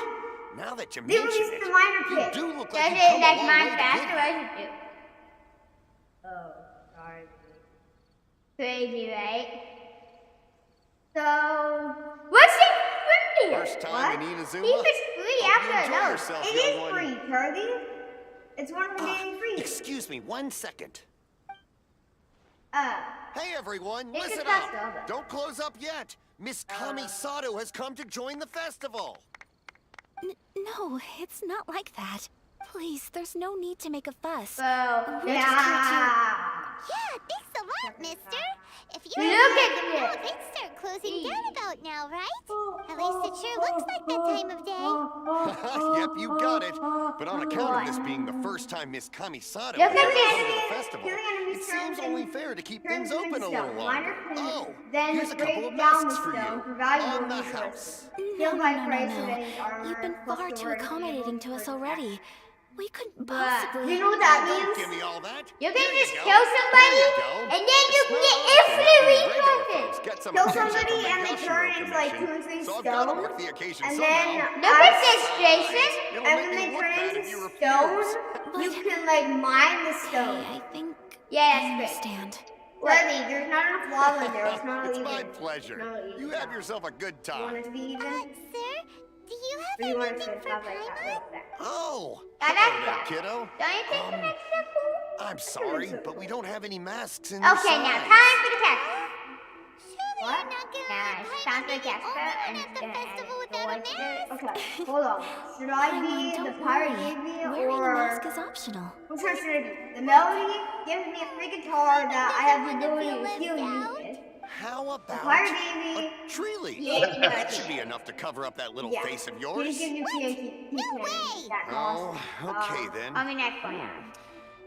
Now that you This mention is it, the minor you kid. do look Does like you've it come a like long mine way to faster? get I here. should do. Oh, sorry. Crazy, right? So, what's it free? First time in Inazuma? See if it's free Hope you after enjoy no. yourself, It young is one. free, Charlie. It's one of the daily free. Excuse me, 1 second. Uh, Hey everyone, It's a listen festival. up. Don't close up yet. Miss Kamisato has come to join the festival. No, it's not like that. Please, there's no need to make a fuss. Well, We're just here Yeah, thanks a lot, mister. If you Look hadn't at had the this. mall, they'd start closing down about now, right? At least it sure looks like that time of day. Yep, you got it. But on account of this being the first time Miss Kamisato Look has at ever the come to enemy. the festival, Kill the enemies it seems turns only in- fair to keep turns things into open a little stone. longer. Minor cleanup. Oh, Then here's a break couple of down masks the for stone you. for valuable On the resources. house. Kill by price no. of any armor. You've been plus far the too word accommodating to us enable already. We couldn't But possibly. you know what that Don't means? give me all that. You can Here just you go. kill somebody, There you go. and then you It's can not get often that infinite we regular resources. folks get some Kill attention somebody from the and they Yashiro turn into like 2 or Commission, 3 so I've got to stone. work the occasion And somehow. then look at this, Jason. It'll And make when me they look turn bad if into you refuse. stone, you can like mine the stone. I think Yeah, I that's great. understand. Lily, there's not enough lava in there. It's not It's even. my pleasure. You have yourself a good You want time. it to be even? Sir, do you have Or you want it anything to for have like that Paimon? like that? Oh, I hello like there, that. kiddo. Don't you think it makes it cool? I'm sorry, but we don't have any masks in Okay, your now size. time for the test. Surely What? you're not gonna Nah, let it's Paimon time for be the the test. only one And at it's the gonna festival end. without a mask. Okay, hold on. Should I be Paimon, the don't pirate worry. Davy Wearing a or mask is optional. which one should I be? The melody gives me a free guitar that I have the ability to heal you with. How about Pirate Davy. a tree leaf? Yeah, That should be enough to cover up that little Yeah. face of He yours. just gives you TNT. No way. That's Oh, awesome. okay then. I mean, next one.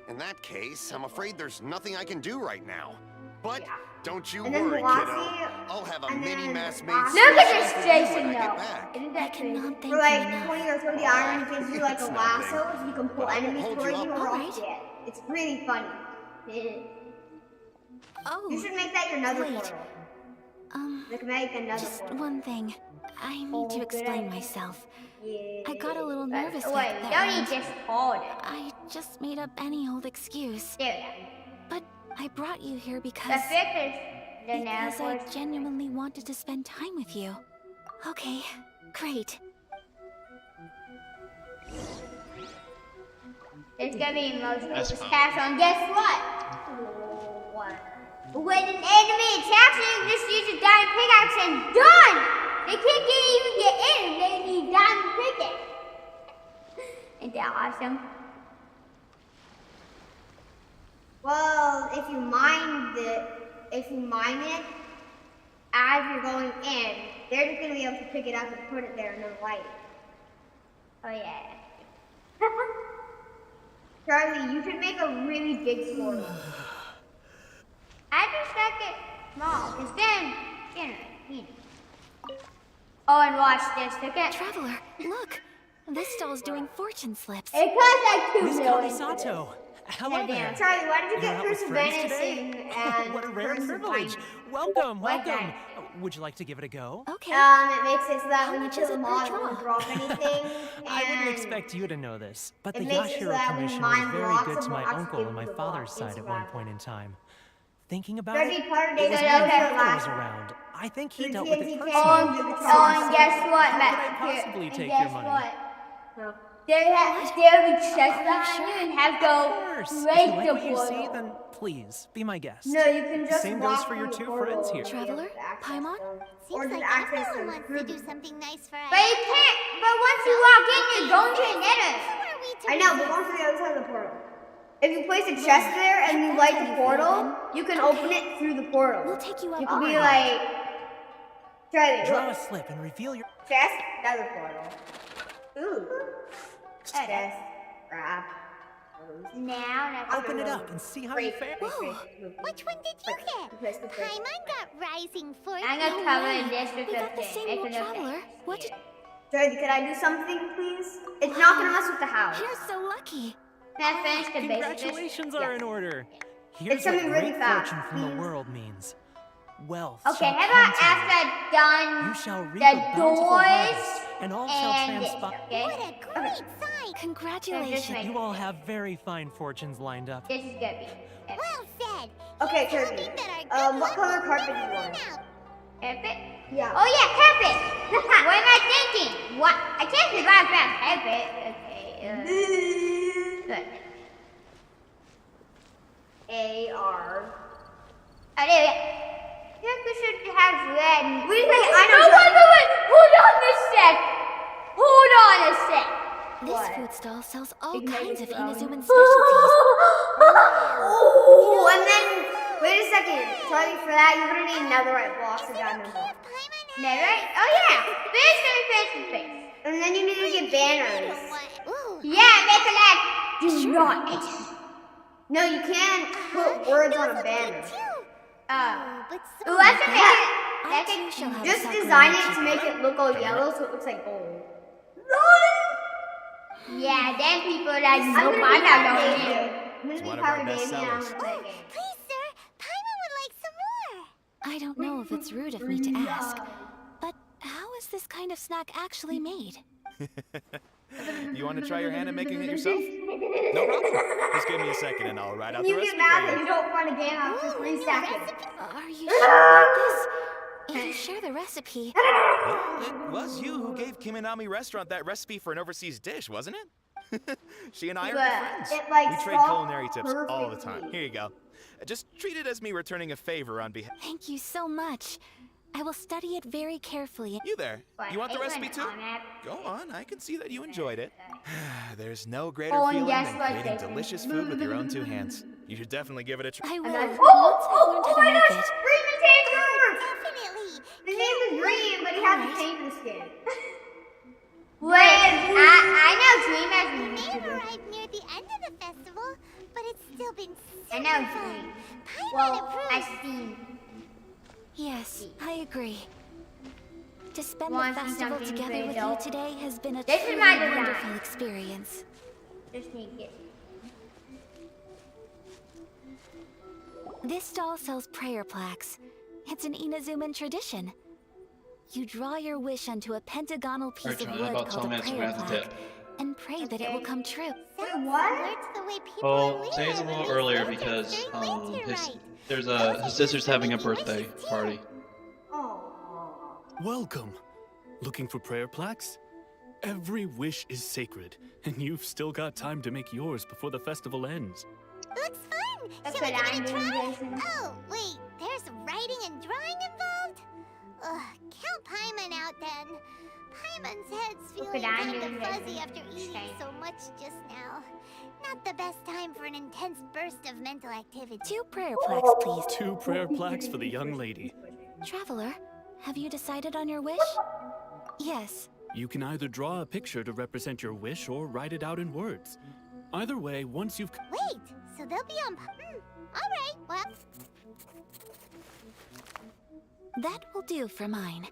In that case, I'm afraid there's nothing I can do right now. But don't you And then worry, Velocity, kiddo. I'll have a and mini then- mask made Look at specially this for you Jason when I get though. back. Isn't that crazy? cannot thank For like you enough. 20 or 30 iron gives you like a It's lasso nothing. so you can pull But I won't enemies hold toward you you up. or Alright. off it. It's really funny. Oh. You should make that your nether wait. portal. Like make another Just portal. one thing. I need to explain myself. I got a little nervous Wait, back there. don't you and just hold it? I just made up any old excuse. There we go. But I brought you here The because fifth is the because I nether genuinely wanted to spend time with you. Okay, great. It's gonna be emotional That's fine. attacks on. Guess what? When an enemy attacks you, just use a diamond pickaxe and done! They can't even get in. They need diamond pickaxe. Isn't that awesome? Well, if you mine it as you're going in, they're just gonna be able to pick it up and put it there and then light it. Oh yeah. Charlie, you should make a really big portal. I just like it small, because then, you know. Oh, and watch this, okay? Traveler, look. This doll's doing fortune slips. It costs like 2 Miss million. Kamisato, hello Yeah, there. damn. Charlie, why did you You're get out through with some friends venison today? and What a rare some privilege. pine? Welcome, Like welcome. that. Would you like to give it a go? Okay. It makes it so that How when you much kill is it them per all, it draw? won't drop anything. I wouldn't and expect you to know this, but it the makes it so Yashiro that when Commission mine was very blocks, good it to will my actually uncle give on my you the father's block. side It's at one right. point in time. Thinking about That'd it, be part of it was it, when my okay, father relax. was around. I think he The dealt with it TNT personally. and guess what, How Matt? could I possibly And take guess your money? what? No. There'll be chests behind you and have to Of go course. If break you like the what you see, portal. then please, be my guest. No, you can just Same walk goes for your through the two portal friends here. and be able Traveler? to access Paimon? them. Seems Or just like access everyone them wants to through do the- something nice for us. But you can't. But once you walk in, you're going to a nether. I know, but once to the other side of the portal. If you place a chest there and you light the portal, you can open it through the portal. We'll take you up You can be on it. like, try this. Draw a slip and reveal your... Chest, nether portal. Ooh. That is. Grab. Now let's Open it up and see how you fare. Which one did you get? Paimon got Rising Force. I'm gonna cover this with We got the same old traveler. What did... Jordy, could I do something, please? It's not gonna mess with the house. You're so lucky. Can I finish the basic? Congratulations are in order. Here's It's something what really great fast, fortune from the world means. Wealth Okay, shall how come about to you. after I've done You shall reap the a bountiful doors harvest, and all shall and this, transpire. okay? What a great sight. Congratulations. You all have very fine fortunes lined up. This is gonna be Well said. Okay, Here's Kirby. hoping that our good What luck color will carpet do never you run want? out. Carpet? Yeah. Oh yeah, carpet! What am I thinking? What? I can't survive without carpet. Okay, good. A-R. Oh, there we go. I think we should have red. Wait, I know. Wait. Hold on a sec. This food stall sells all kinds of Inazuman specialties. Oh, and then, wait a second. Sorry for that. You're gonna need another right blocks of diamond block. Netherite? Oh yeah. Face. And then you need to get banners. Yeah, make a lag. Do not enter. No, you can't put words on a banner. Let's just make it. Just design it to make it look all yellow, so it looks like gold. Yeah, then people are like, no, I'm not going in. It's one of our best sellers. Please, sir, Paimon would like some more. I don't know if it's rude of me to ask, but how is this kind of snack actually made? You want to try your hand at making it yourself? No problem. Just give me a second and I'll write out the You recipe get mad for that you. you don't want a game after 3 seconds. Are you sure about this? If you share the recipe... Well, it was you who gave Kiminami Restaurant that recipe for an overseas dish, wasn't it? She and I are good friends. We trade culinary tips all the time. Here you go. Just treat it as me returning a favor on behalf... Thank you so much. I will study it very carefully. You there. You want the recipe too? Go on, I can see that you enjoyed it. There's no greater feeling than creating delicious food with your own 2 hands. You should definitely give it a try. I will. Once I've learned how to make it. Definitely. The name is Dream, but he has to change the skin. Wait, I know Dream has We may have arrived near the end of the festival, but it's still been super I know fun. Dream. Paimon Well, approves. I see. Yes, I agree. To spend Want the to see festival something together very with dope? you today has been a This is truly my design. wonderful experience. Just need it. This stall sells prayer plaques. It's an Inazuman tradition. You draw your wish onto a pentagonal piece of Alright, wood about called 10 a minutes, we're prayer gonna have to plaque, and pray that it will come true. Well, today's a little earlier because his sister's having a birthday party. Welcome. Looking for prayer plaques? Every wish is sacred, and you've still got time to make yours before the festival ends. Looks fun. That's Shall we what give I'm it a doing, try? Jason. Oh, wait. There's writing and drawing involved? Ugh, count Paimon out then. Paimon's head's Look feeling what I'm kind of doing, fuzzy Jason. after eating so much just now. Not the best time for an intense burst of mental activity. 2 prayer plaques, please. 2 prayer plaques for the young lady. Traveler, have you decided on your wish? Yes. You can either draw a picture to represent your wish or write it out in words. Either way, once you've... Wait, so they'll be on... all right, well... That will do for mine.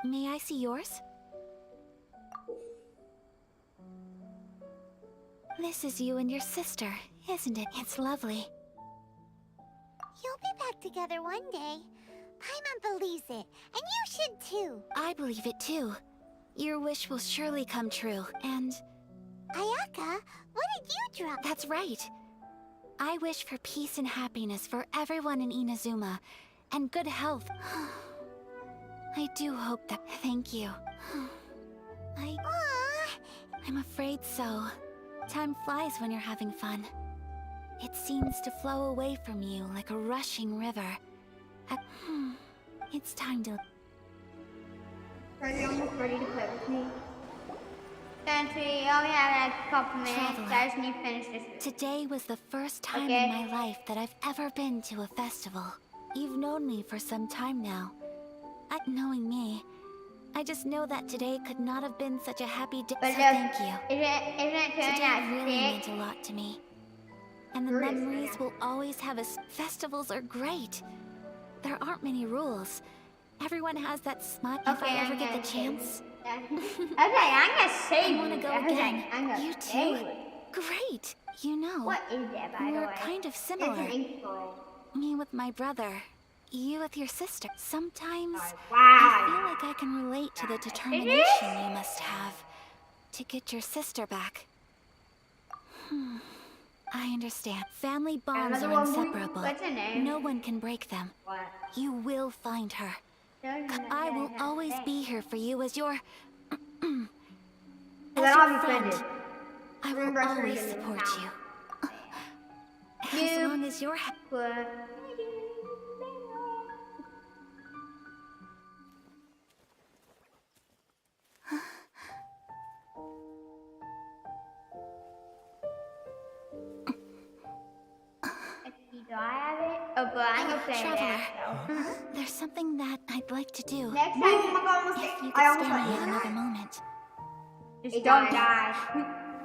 May I see yours? This is you and your sister, isn't it? It's lovely. You'll be back together one day. Paimon believes it, and you should too. I believe it too. Your wish will surely come true, and... Ayaka, what did you draw? That's right. I wish for peace and happiness for everyone in Inazuma, and good health. I do hope that... Thank you. I'm afraid so. Time flies when you're having fun. It seems to flow away from you like a rushing river. It's time to... Are you almost ready to play with me? Since we only have a couple minutes, I just need to finish this. Today was the first time in my life that I've ever been to a festival. You've known me for some time now. Knowing me, I I just know that today could not have been such a happy day. But So thank you. Isn't it turning Today out really meant sick? a lot to me. And the Fruit is memories turning will always have us. Festivals are great. There aren't many rules. Everyone has that smile if I ever get the chance. Okay, I'm gonna save I want to you. go Okay, again. I'm gonna You save too? you. Great. You know, What is that, by the we're way? kind of It's similar. an ink pearl. Me with my brother. You with your sister. Sometimes Wow. I feel like I can relate to the determination you must have to get your sister back. I understand. Family bonds Another are one, inseparable. what's her name? No one can break them. What? You will find her. I will always be here for you as your Well, as I'll your be friend. offended. I will Remember, I always said support you. you. As long as you're happy. Do I have it? Oh, but I'm gonna play Traveler, that, though. there's something that I'd like to do. Next time, oh my god, almost If you I could almost spare me went. at another moment. Just don't die.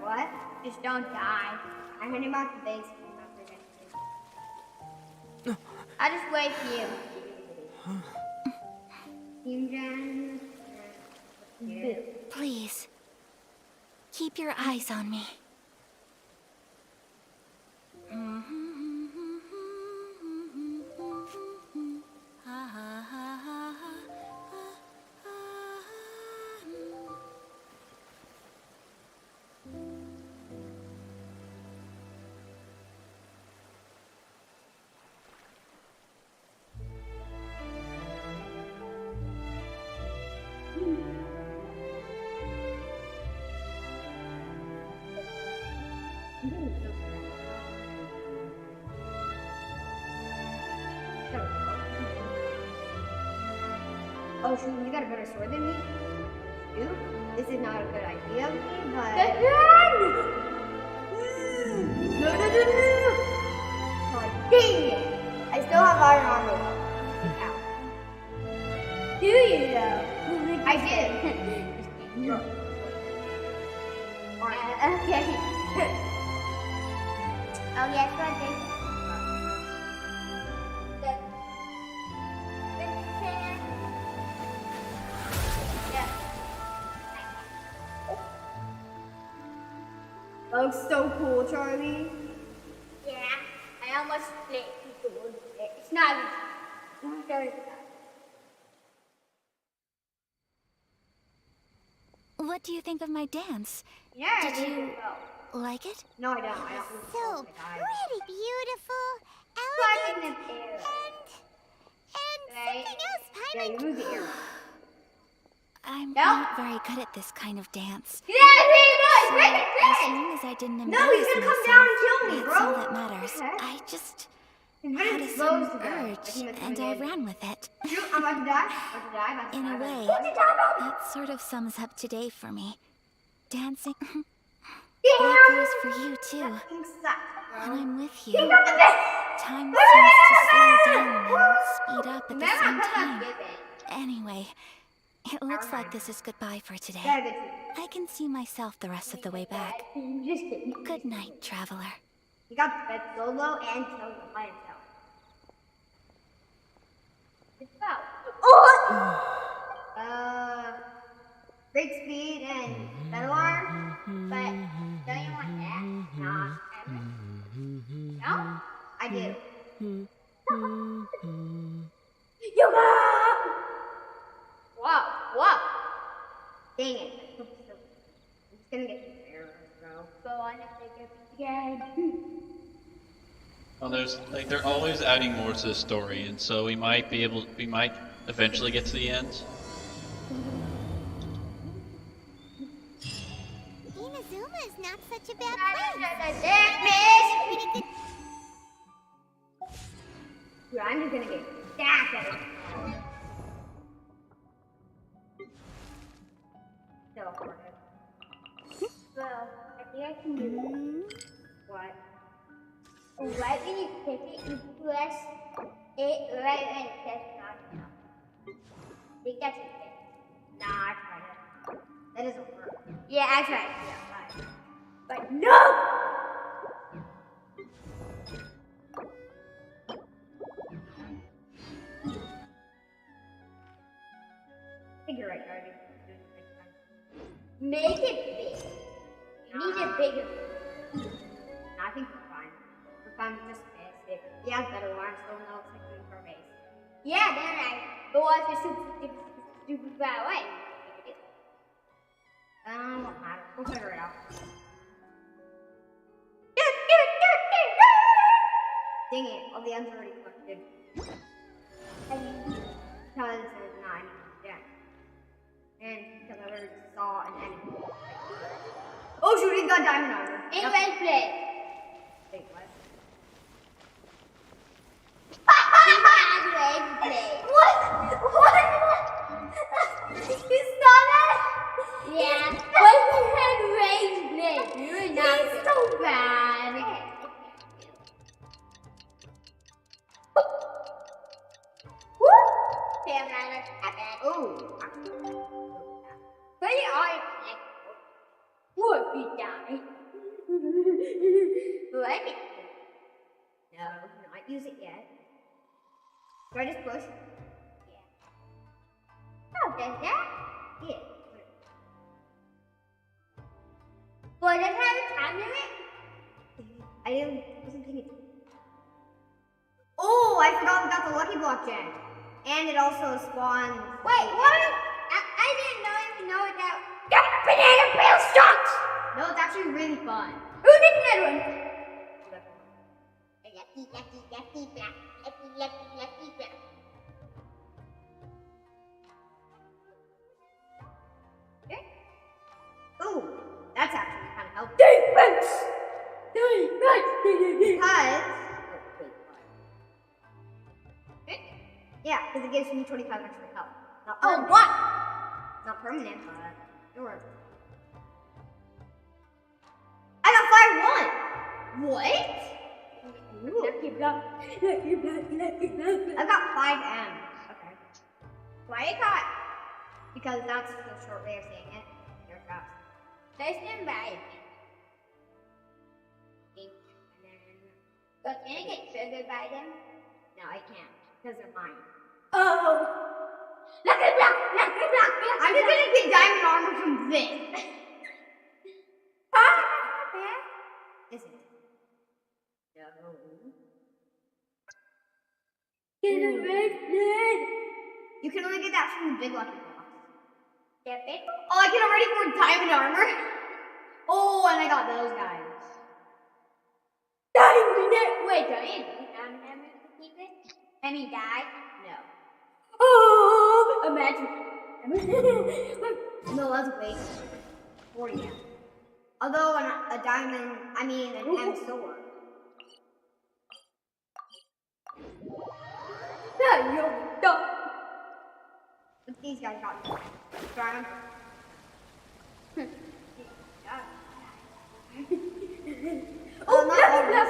What? Just don't die. I'm heading back to base. I'll just wait for you. Please, keep your eyes on me. Oh shoot, you got a better sword than me? You? This is not a good idea of me, but... No, no, no, no, no! Oh, dang it! I still have iron armor. Ow. Do you though? I did. Okay. Oh yes, what this? That looks so cool, Charlie. Yeah, I almost split people with it. It's not even. What do you think of my dance? Yeah, Did you like it? No, I don't. I don't. So pretty, beautiful, elegant, and something else, Yeah, you lose the arrow. I'm not very good at this kind of dance. Yeah, he was! So, Break it, break as it! long as I didn't No, embarrass he's gonna come myself, down and kill me, that's bro. all that matters. Okay. I just He's had very a exposed sudden to that. urge, and I ran with it. Shoot, I'm about to die. About to die. About to In die. a way, What you talking about? that sort of sums up today for me. Dancing. Yeah. That goes for you too. That sucks, bro. When I'm with you, King of the best. time seems to slow down and speed up at the Remember, same I'm not time. giving. Anyway, it looks like this is goodbye for today. Yeah, good. I can see myself the rest of the way back. Just kidding. Good night, traveler. You got the bed solo and solo by himself. Let's go. Oh! Break speed and battle arm, but don't you want that? Nah. No? I do. You go! Whoa, whoa! Dang it. I'm just gonna get some arrows, bro. Go on if they get again. Well, they're always adding more to the story, and so we might eventually get to the end. Inazuma is not such a bad place. Dude, I'm just gonna get stacked at it. So hard. Well, I think I can do what? Right when you pick it, you press it right when it says not enough. I think that's it. Not That doesn't work. Yeah, I tried. Yeah, right. But no! I think you're right, Harvey. Make it big. You need it bigger. No, I think we're fine. We're fine with just basic. Yeah, better one. Still no second for base. Yeah, then but what if you're super far away? Won't matter. We'll figure it out. Dang it, all the ends are already collected. Because there's not anything there. And because I already saw an enemy. Oh shoot, he's got diamond armor. And well played. Wait, what? What? You saw that? Yeah. But he had rage blade. You're not so bad. Woo! Damn, ooh. But you are would be die. Let me. No, not use it yet. Do I just push? Yeah. Oh, does that? Yeah. Well, does it have a time limit? I wasn't thinking. Oh, I forgot about the lucky block gen. And it also spawns. Wait, what? I didn't even know that. Got a banana peel shot! No, it's actually really fun. Who did that one? Lucky black. Lucky black. Okay. Ooh, that's actually kind of helpful. Defense! Because. Yeah, because it gives me 25 extra health. Not permanent. What? Not permanent, but sure. I got 5-1! What? Lucky block. I got 5M. Okay. Why I got? Because that's the short way of saying it. Your traps. They stand by it. But can I get triggered by them? No, I can't. Because they're mine. Oh! Lucky block! Lucky block! I'm just gonna get diamond armor from this. Is it? No. Get a red blood! You can only get that from the big lucky blocks. Yeah, big? Oh, I can already afford diamond armor. Oh, and I got those guys. Diamond! Wait, don't you need diamond armor to keep it? I mean, die? No. Oh, imagine. No, let's wait. 40 now. Although a diamond, an M sword. But these guys got me. Try them. Oh, not all this.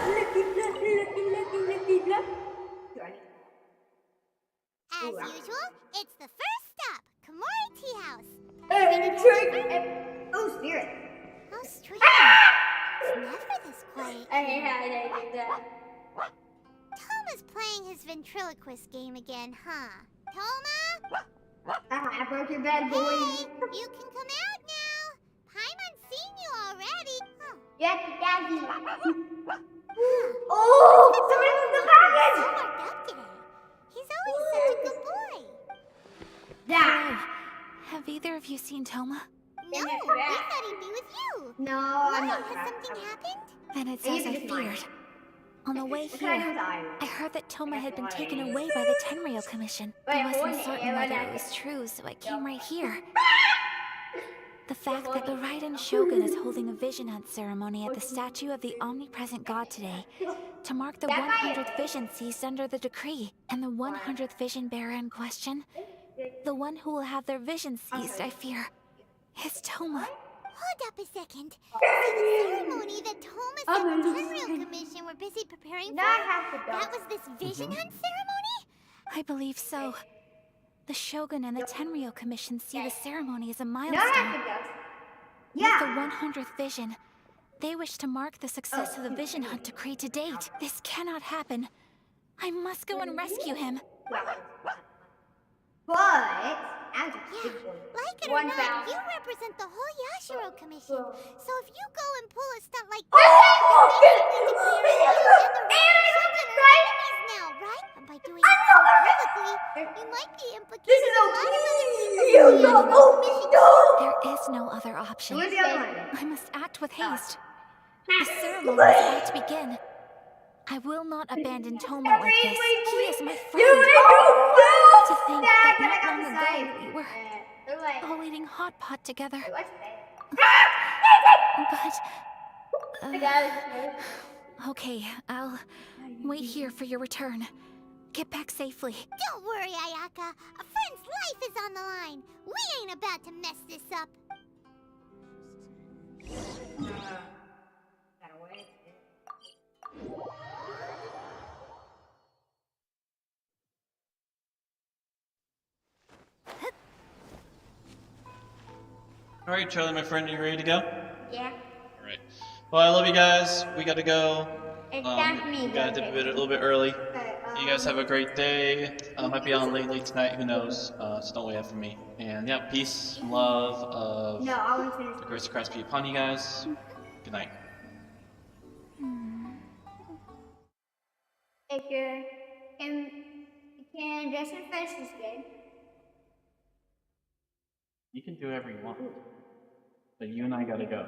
As usual, it's the first stop, Komori Tea House. Oh, spirit. How strange. It's never this quiet. I hate how they do that. Toma's playing his ventriloquist game again, huh? Toma? I broke your bed, boy. Hey, you can come out now. Paimon's seen you already. Huh. Yes, Daddy. Oh, somebody moved the package. So worked up today. He's always such a good boy. Yeah. Have either of you seen Toma? No, we thought he'd be with you. No, Why? I'm not. Has something happened? Then it's as I feared. On the way here, I heard that Toma had been taken away by the Tenryou Commission. I wasn't certain whether it was true, so I came right here. The fact that the Raiden Shogun is holding a vision hunt ceremony at the statue of the omnipresent god today to mark the 100th vision seized under the decree, and the 100th vision bearer in question, the one who will have their vision seized, I fear, is Toma. Hold up a second. So the ceremony that Thomas and the Tenryou Commission were busy preparing for, that was this vision hunt ceremony? I believe so. The Shogun and the Tenryo Commission see the ceremony as a No milestone. refugees. With Yeah. the 100th vision, they wish to mark the success of the vision hunt decree to date. This cannot happen. I must go and rescue him. But I'm just Yeah, like it or not, you represent the whole Yashiro Commission. So if you go and pull a stunt like that, you're basically declaring you and the Shogun are enemies now, right? And by doing it so publicly, you might be implicating a lot of other people in the Yashiro Commission. There is no other option. Who's the other one? I must act with haste. The ceremony is about to begin. I will not abandon Tomo like this. He is my friend. To think that not long ago we were all eating hot pot together. But okay, I'll wait here for your return. Get back safely. Don't worry, Ayaka. A friend's life is on the line. We ain't about to mess this up. Alright, Charlie, my friend, you ready to go? Yeah. Alright. Well, I love you guys. We gotta go. It's time for me We gotta dip a little bit early. You guys have a great day. Might be on late tonight, who knows? So don't wait out for me. And yeah, peace, love of No, I want to finish. the grace of Christ be upon you guys. Good night. If can Justin finish this game? You can do whatever you want. But you and I gotta go.